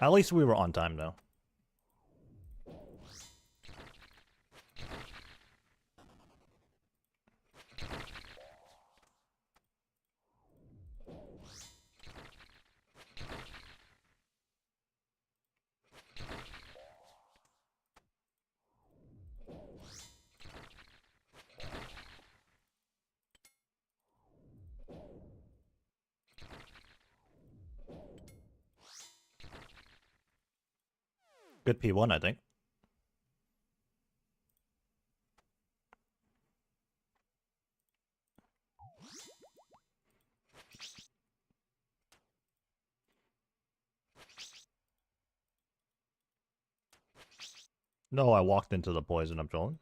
Speaker 1: At least we were on time though. Good P1, I think. No, I walked into the poison, I'm trolling.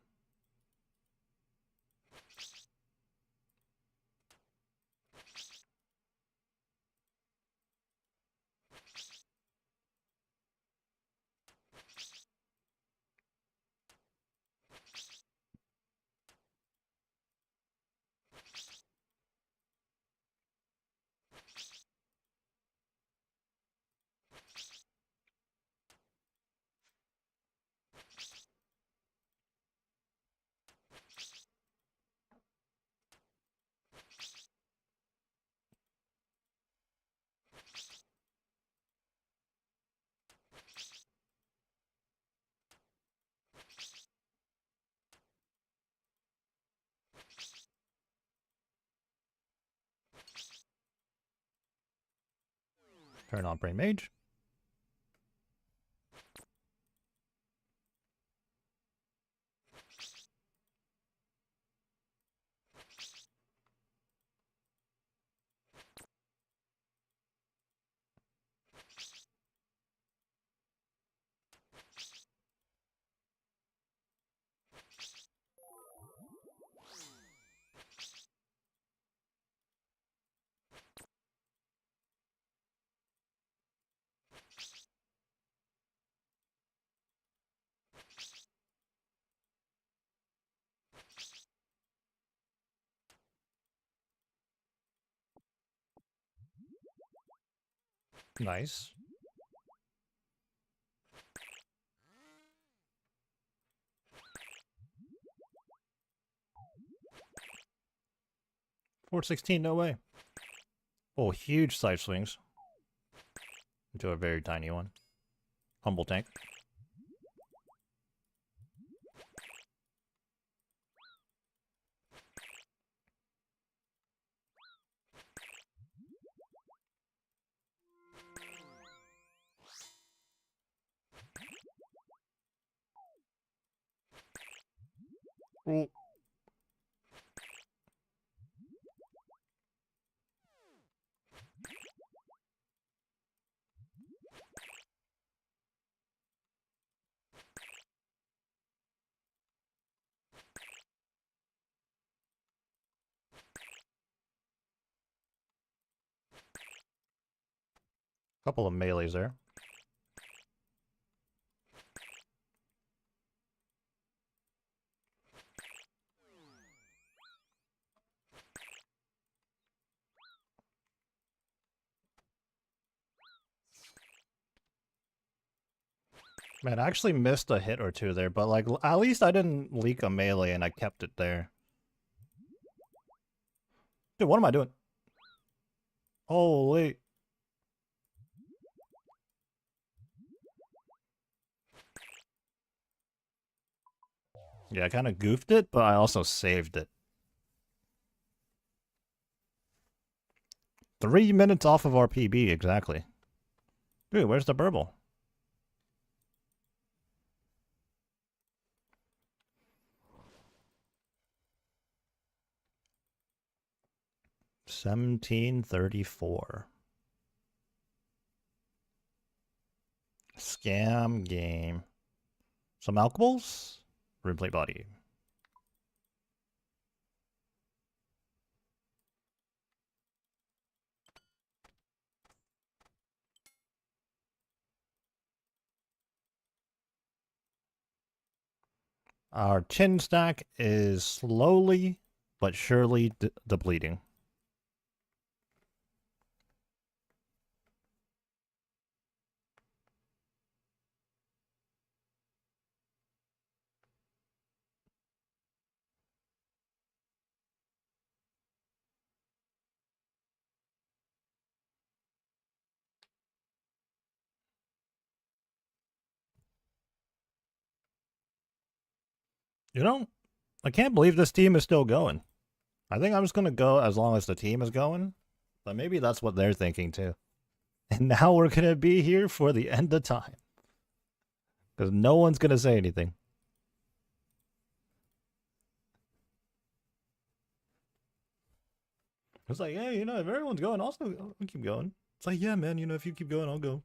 Speaker 1: Turn on Brain Mage. Nice. $416, no way. Oh, huge side swings. Into a very tiny one. Humble tank. Ooh. Couple of melees there. Man, I actually missed a hit or two there, but like at least I didn't leak a melee and I kept it there. Dude, what am I doing? Holy. Yeah, I kind of goofed it, but I also saved it. 3 minutes off of our PB, exactly. Dude, where's the burble? $17.34. Scam game. Some alcohols? Replay body. Our chin stack is slowly but surely depleting. You know, I can't believe this team is still going. I think I'm just going to go as long as the team is going. But maybe that's what they're thinking too. And now we're going to be here for the end of time. Because no one's going to say anything. It's like, yeah, you know, if everyone's going, I'll keep going. It's like, yeah, man, you know, if you keep going, I'll go.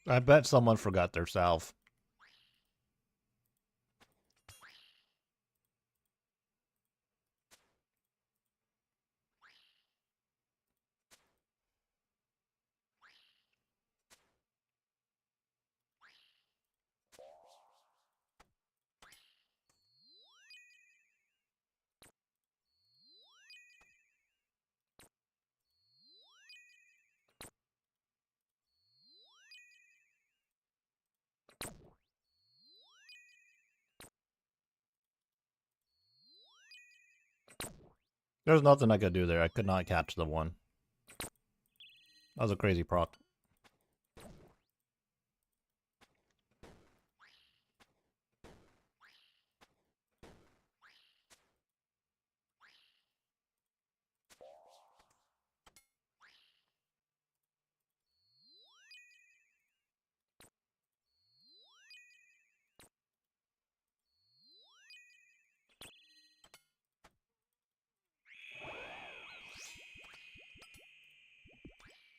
Speaker 1: I bet someone forgot their salve. There's nothing I could do there. I could not catch the one. That was a crazy proc.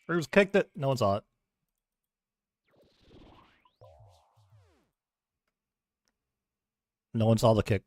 Speaker 1: Bruce kicked it. No one saw it. No one saw the kick.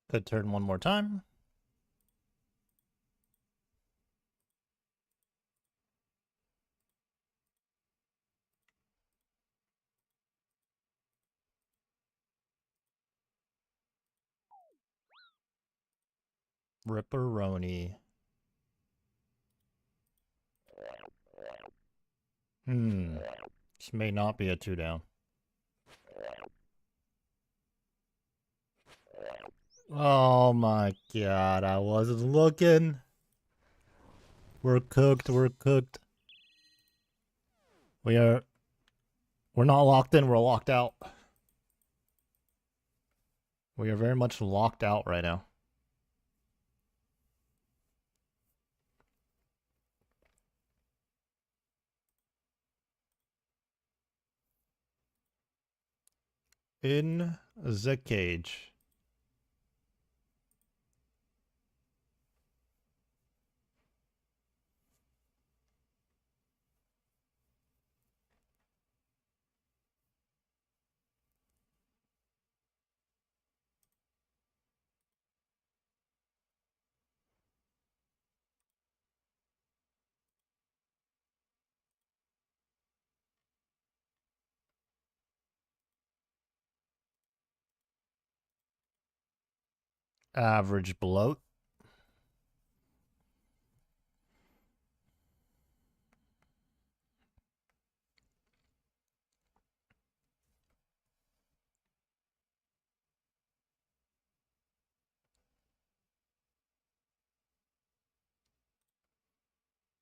Speaker 1: Could turn one more time. Ripperoni. This may not be a 2-down. Oh my god, I wasn't looking. We're cooked, we're cooked. We're not locked in, we're locked out. We are very much locked out right now. In the cage. Average bloat.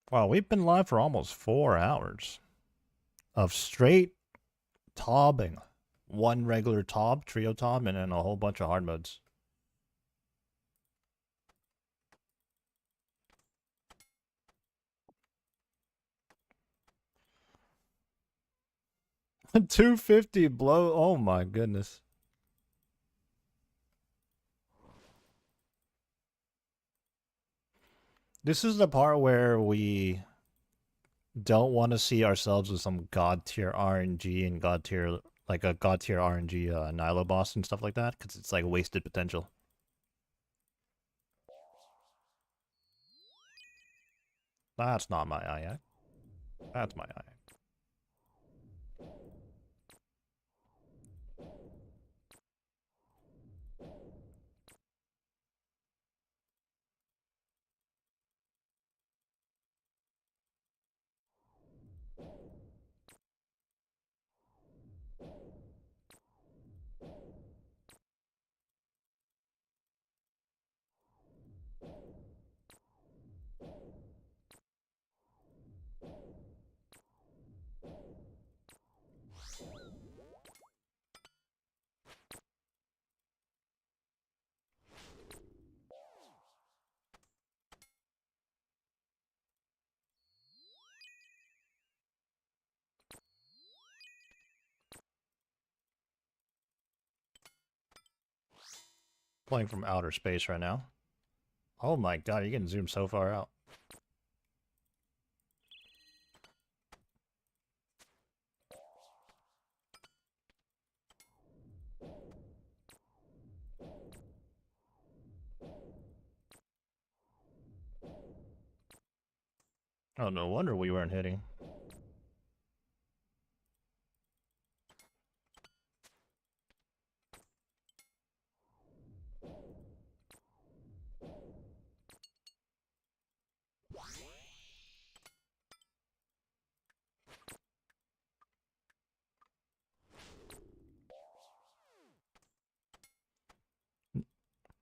Speaker 1: Wow, we've been live for almost 4 hours of straight tobbing. One regular tob, trio tob, and then a whole bunch of hard modes. $250 blow. Oh my goodness. This is the part where we don't want to see ourselves with some god tier RNG and god tier like a god tier RNG Nilo boss and stuff like that, because it's like wasted potential. That's not my eye. That's my eye. Playing from outer space right now. Oh my god, you can zoom so far out. Oh, no wonder we weren't hitting.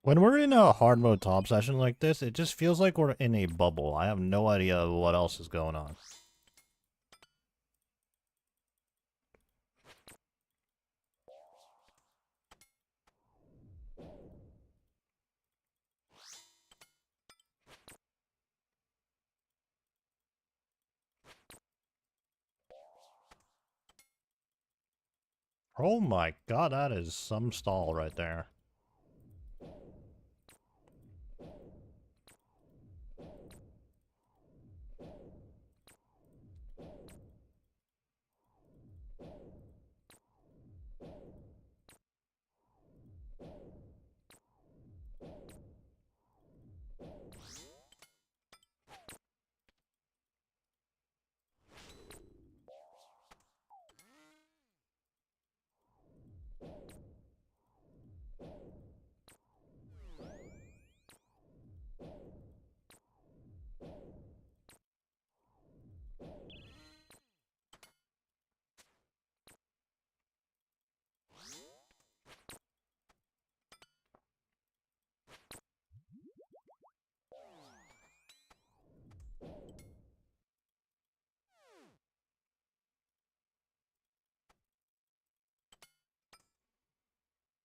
Speaker 1: When we're in a hard mode top session like this, it just feels like we're in a bubble. I have no idea what else is going on. Oh my god, that is some stall right there.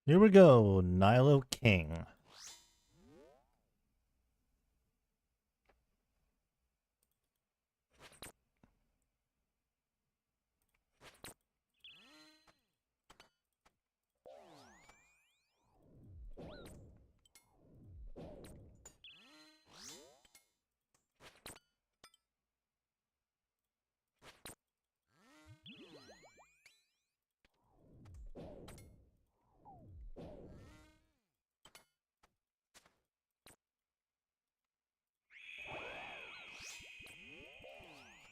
Speaker 1: Here we go, Nilo King.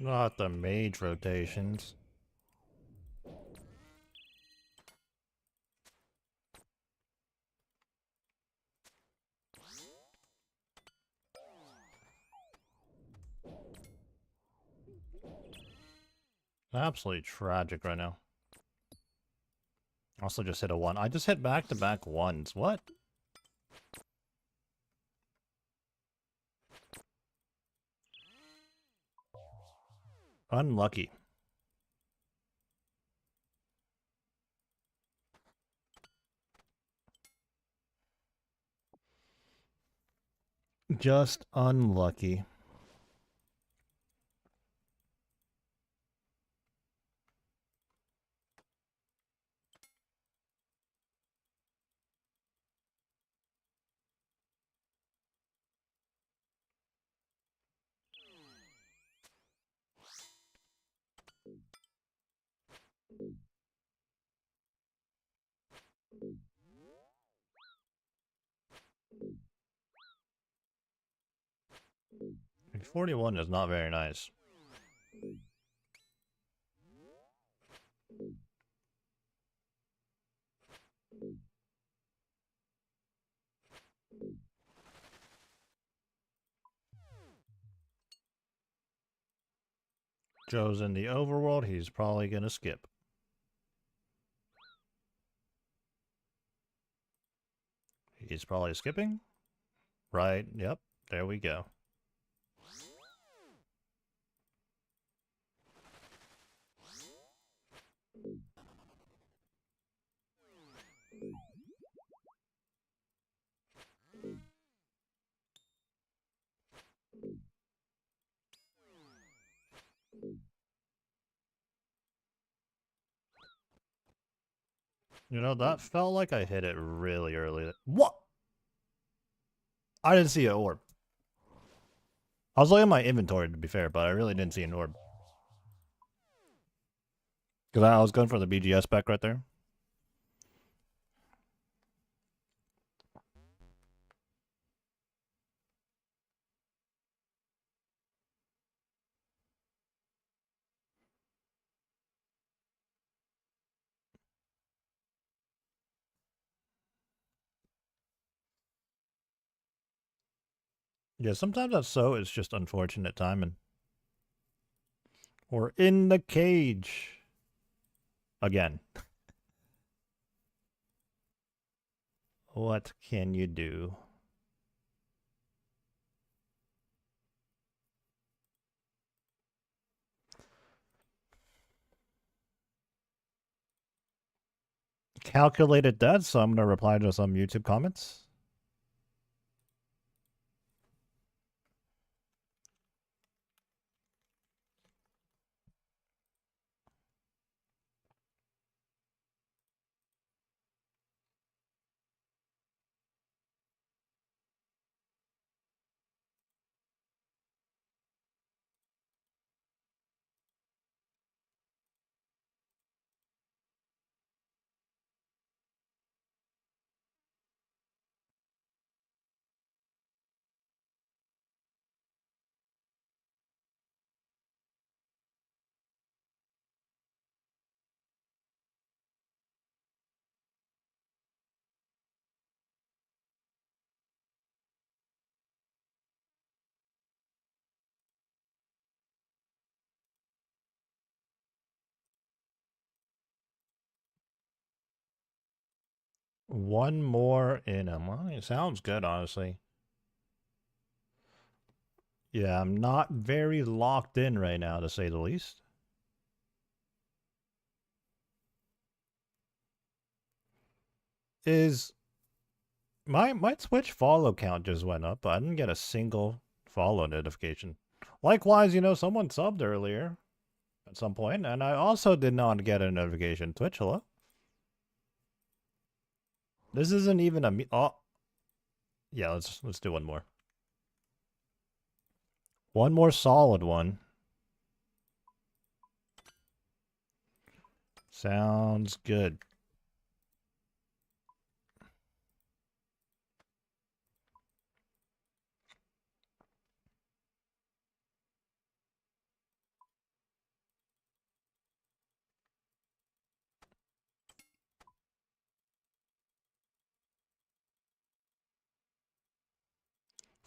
Speaker 1: Not the mage rotations. Absolutely tragic right now. Also just hit a 1. I just hit back-to-back 1s. What? Unlucky. Just unlucky. 41 is not very nice. Joe's in the overworld. He's probably going to skip. He's probably skipping. Right. Yep. There we go. You know, that felt like I hit it really early. What? I didn't see an orb. I was looking at my inventory, to be fair, but I really didn't see an orb. Because I was going for the BGS spec right there. Yeah, sometimes that's so. It's just unfortunate timing. We're in the cage. Again. What can you do? Calculated death, so I'm going to reply to some YouTube comments. One more in him. Well, it sounds good, honestly. Yeah, I'm not very locked in right now, to say the least. Is my Twitch follow count just went up, but I didn't get a single follow notification. Likewise, you know, someone subbed earlier at some point, and I also did not get a notification. Twitch, hello? This isn't even a oh. Yeah, let's do one more. One more solid one. Sounds good.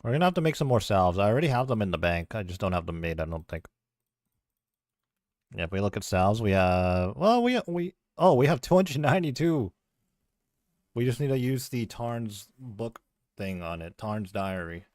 Speaker 1: We're gonna have to make some more salves. I already have them in the bank. I just don't have them made, I don't think. Yeah, if we look at salves, we have we have 292. We just need to use the Tarn's book thing on it. Tarn's diary.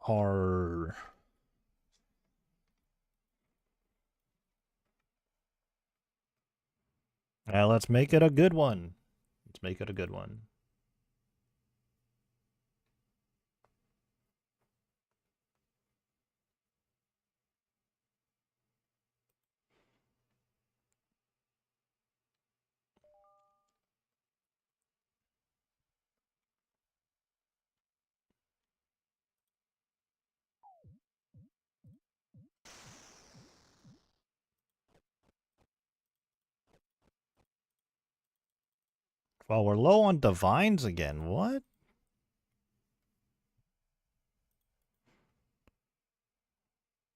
Speaker 1: Or Let's make it a good one. Let's make it a good one. Well, we're low on divines again. What?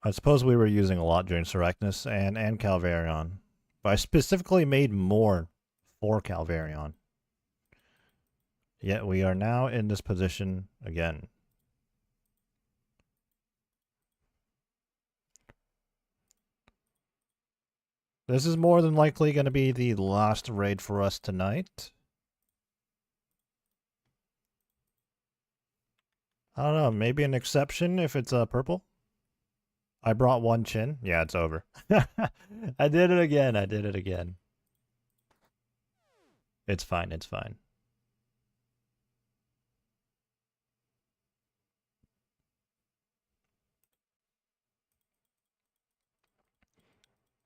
Speaker 1: I suppose we were using a lot during Serectus and Calvarion. But I specifically made more for Calvarion. Yet we are now in this position again. This is more than likely going to be the last raid for us tonight. I don't know, maybe an exception if it's purple. I brought one chin. Yeah, it's over. I did it again. I did it again. It's fine. It's fine.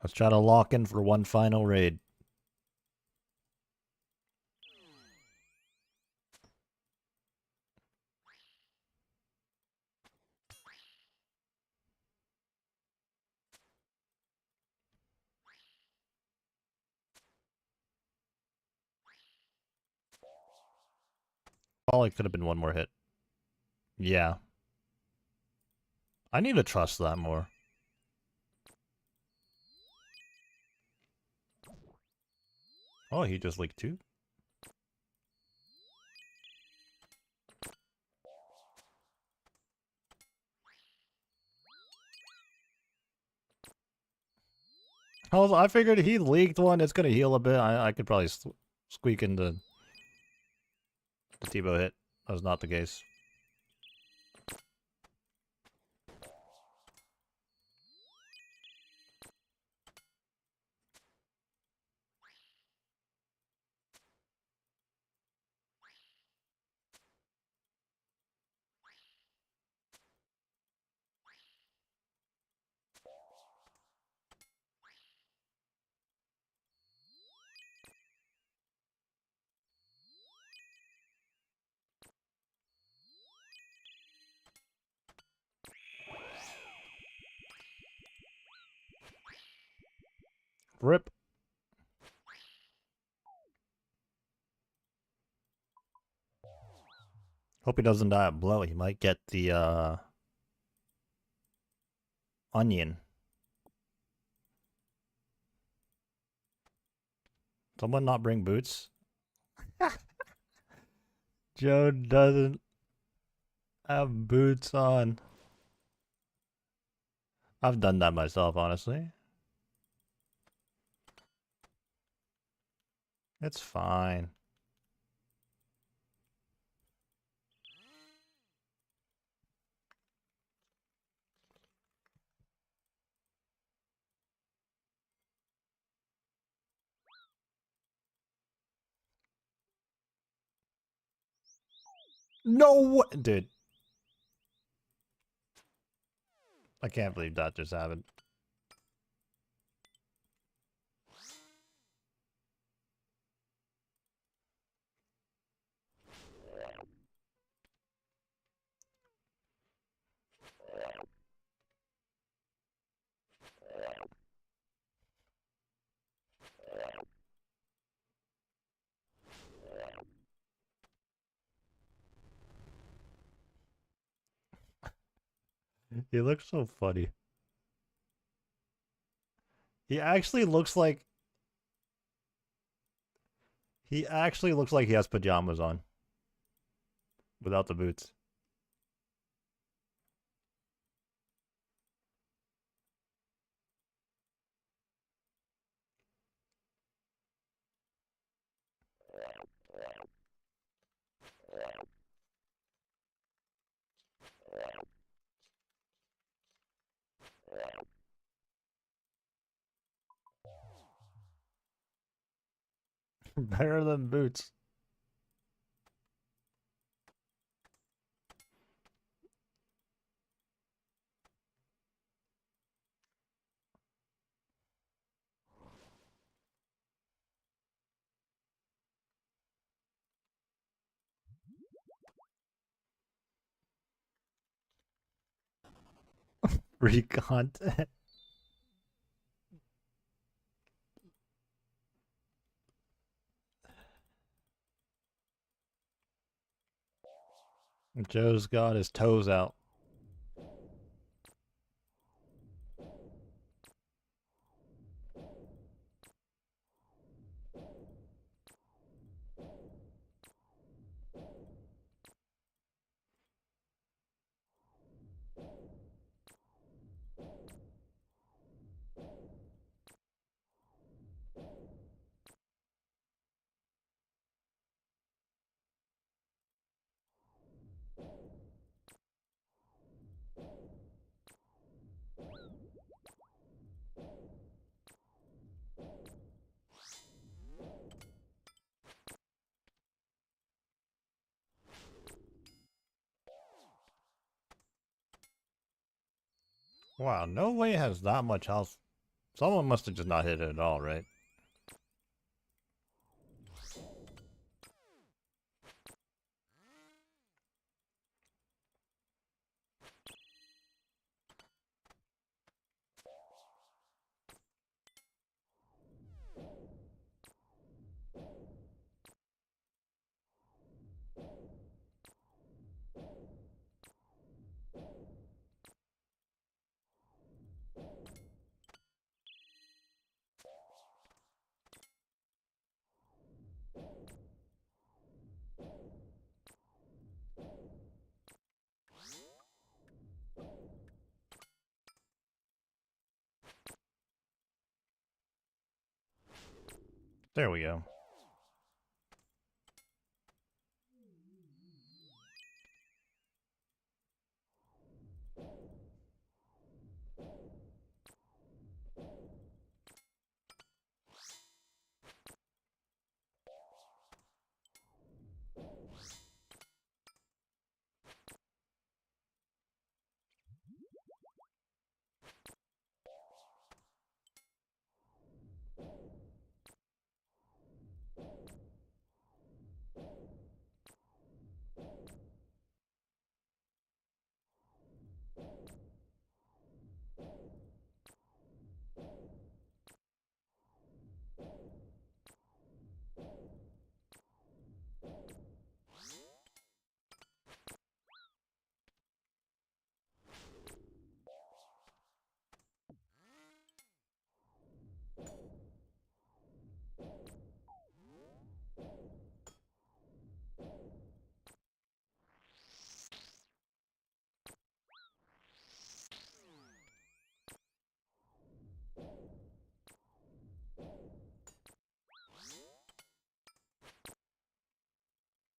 Speaker 1: Let's try to lock in for one final raid. Probably could have been one more hit. Yeah. I need to trust that more. Oh, he just leaked two? I figured he leaked one. It's going to heal a bit. I could probably squeak into the T-bow hit. That was not the case. Rip. Hope he doesn't die at blow. He might get the onion. Someone not bring boots? Joe doesn't have boots on. I've done that myself, honestly. It's fine. No, dude. I can't believe that just happened. He looks so funny. He actually looks like he has pajamas on without the boots. Better than boots. Free content. Joe's got his toes out. Wow, no way has that much health. Someone must have just not hit it at all, right? There we go.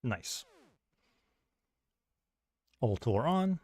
Speaker 1: Nice. Ultor on.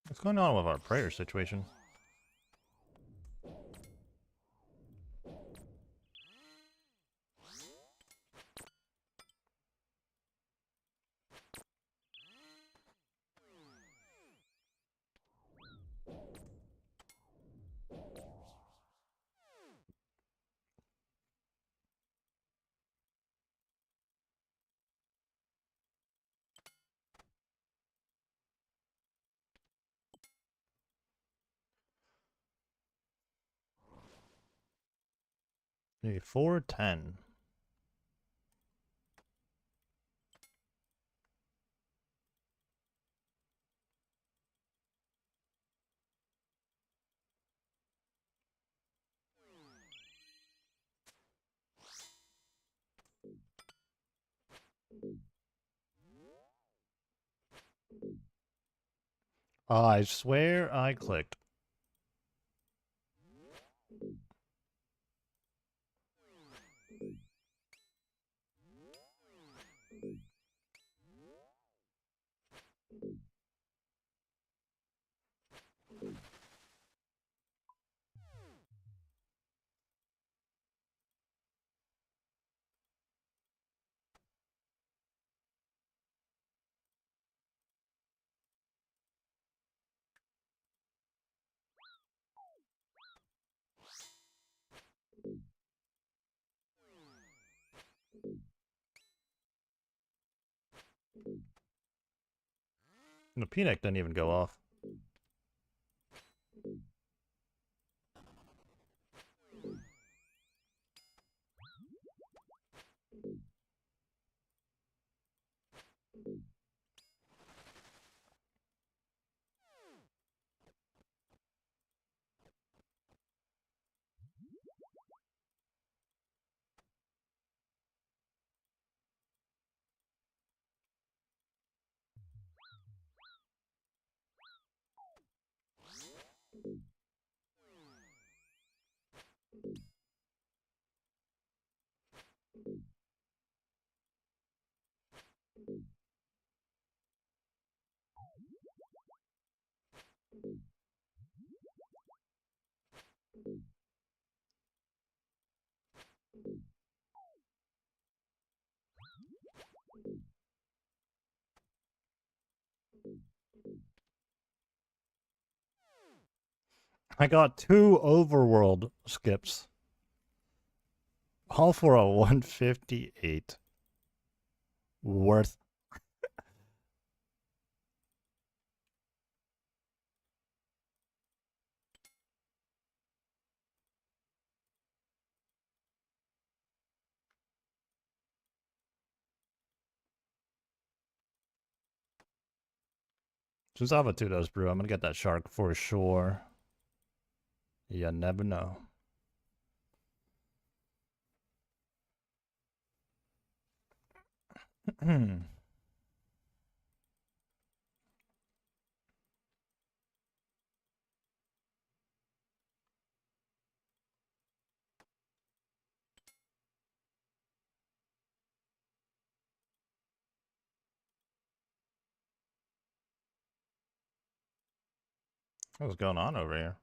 Speaker 1: What's going on with our prayer situation? Maybe 410. I swear I clicked. The PNEC didn't even go off. I got 2 overworld skips. All for a 158. Worth. Since I have a 2-dose brew, I'm gonna get that shark for sure. You never know. What's going on over here?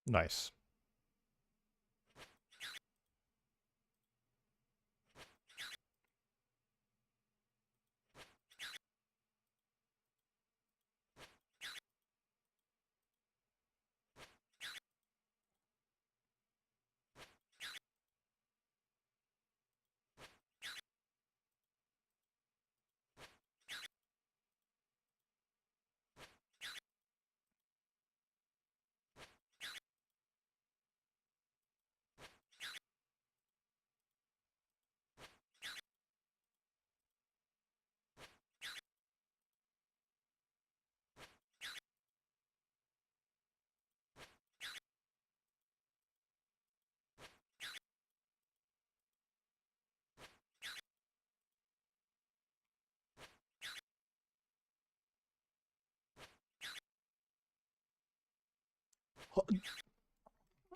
Speaker 1: Nice.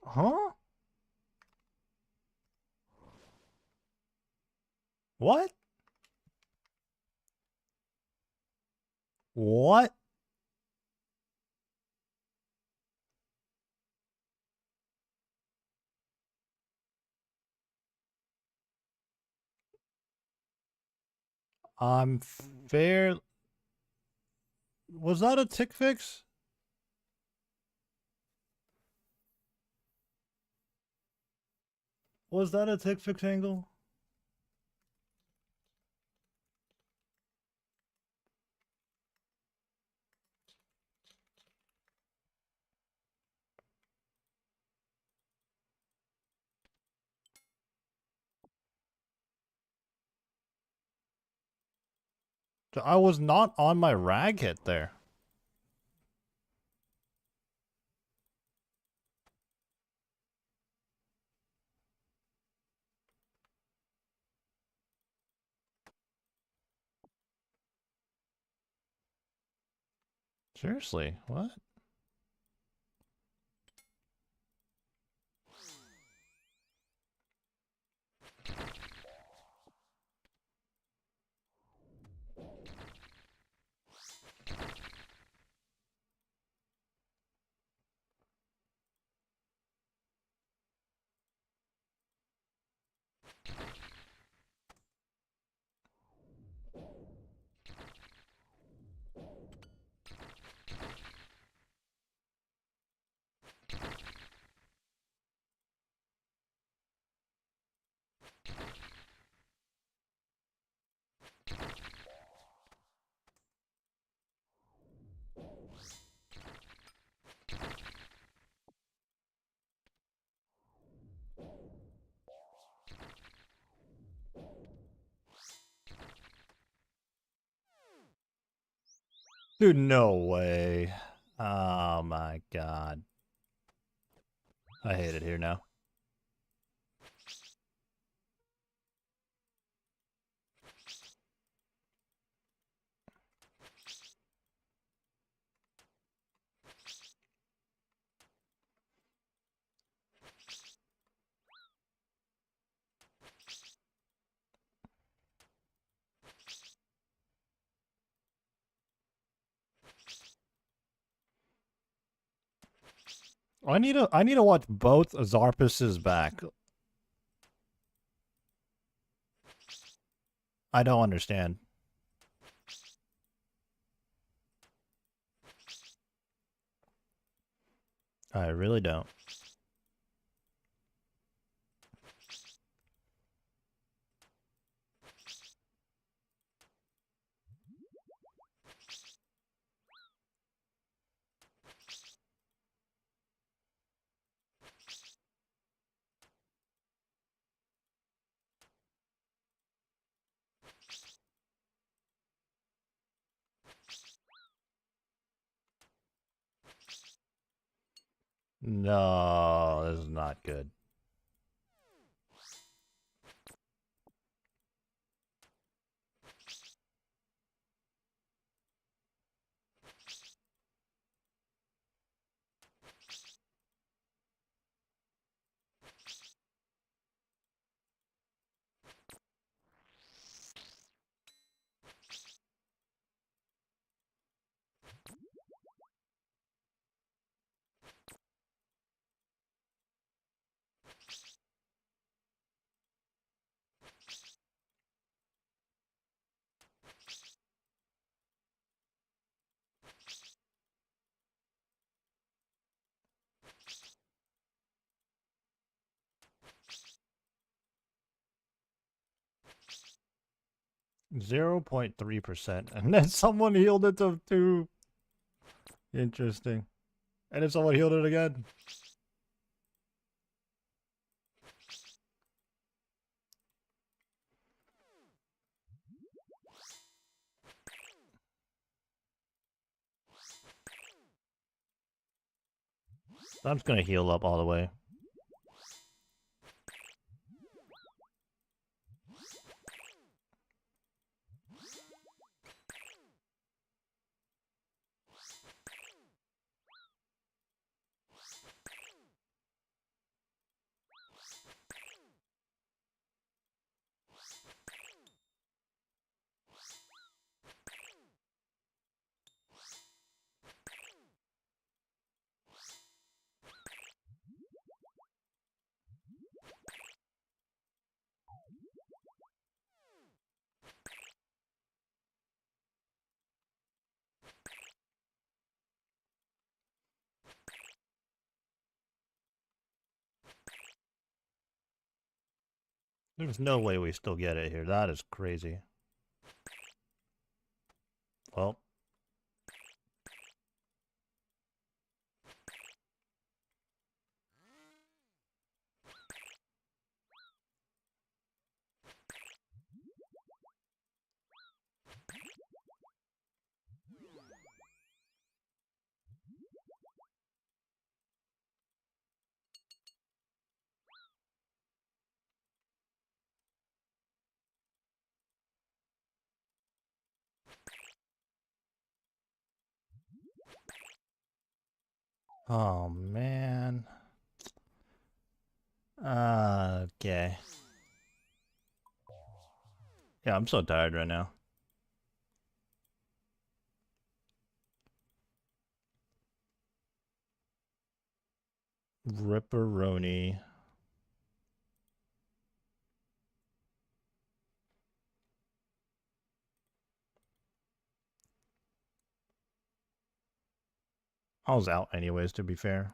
Speaker 1: Huh? What? What? I'm fair. Was that a tick fix? Was that a tick fix angle? I was not on my rag hit there. Seriously, what? Dude, no way. Oh my god. I hate it here now. I need to watch both Zarpus's back. I don't understand. I really don't. No, this is not good. .3%, and then someone healed it to 2. Interesting. And then someone healed it again. I'm just gonna heal up all the way. There's no way we still get it here. That is crazy. Well. Oh, man. Okay. Yeah, I'm so tired right now. Ripperoni. I was out anyways, to be fair.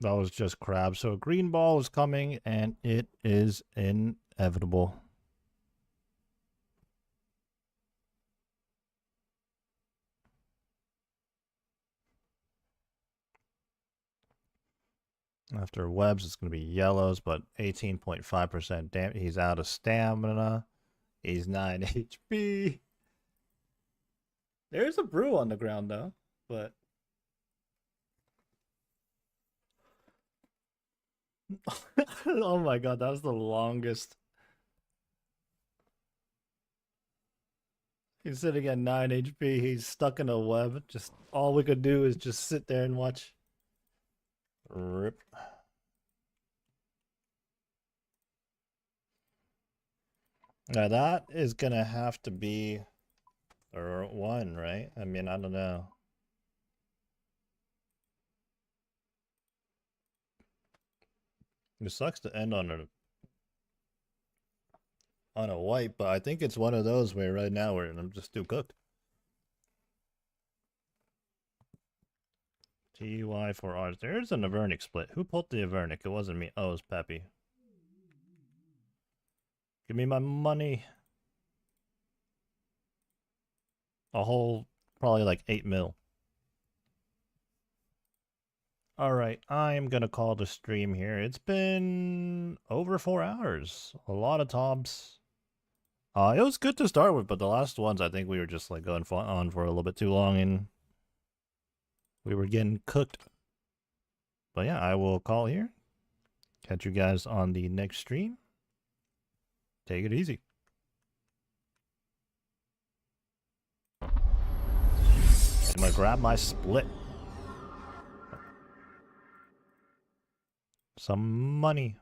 Speaker 1: That was just crab. So green ball is coming, and it is inevitable. After webs, it's going to be yellows, but 18.5% damage. He's out of stamina. He's 9 HP. There's a brew on the ground, though, but... Oh my god, that was the longest. He's sitting at 9 HP. He's stuck in a web. Just all we could do is just sit there and watch. Rip. Now that is gonna have to be one, right? I mean, I don't know. It sucks to end on a white, but I think it's one of those where right now I'm just too cooked. TY for ours. There's an Avernic split. Who pulled the Avernic? It wasn't me. Oh, it was Peppy. Give me my money. A whole, probably like 8 mil. Alright, I'm gonna call the stream here. It's been over 4 hours. A lot of TOBs. It was good to start with, but the last ones, I think we were just like going on for a little bit too long and we were getting cooked. But yeah, I will call here. Catch you guys on the next stream. Take it easy. I'm gonna grab my split. Some money.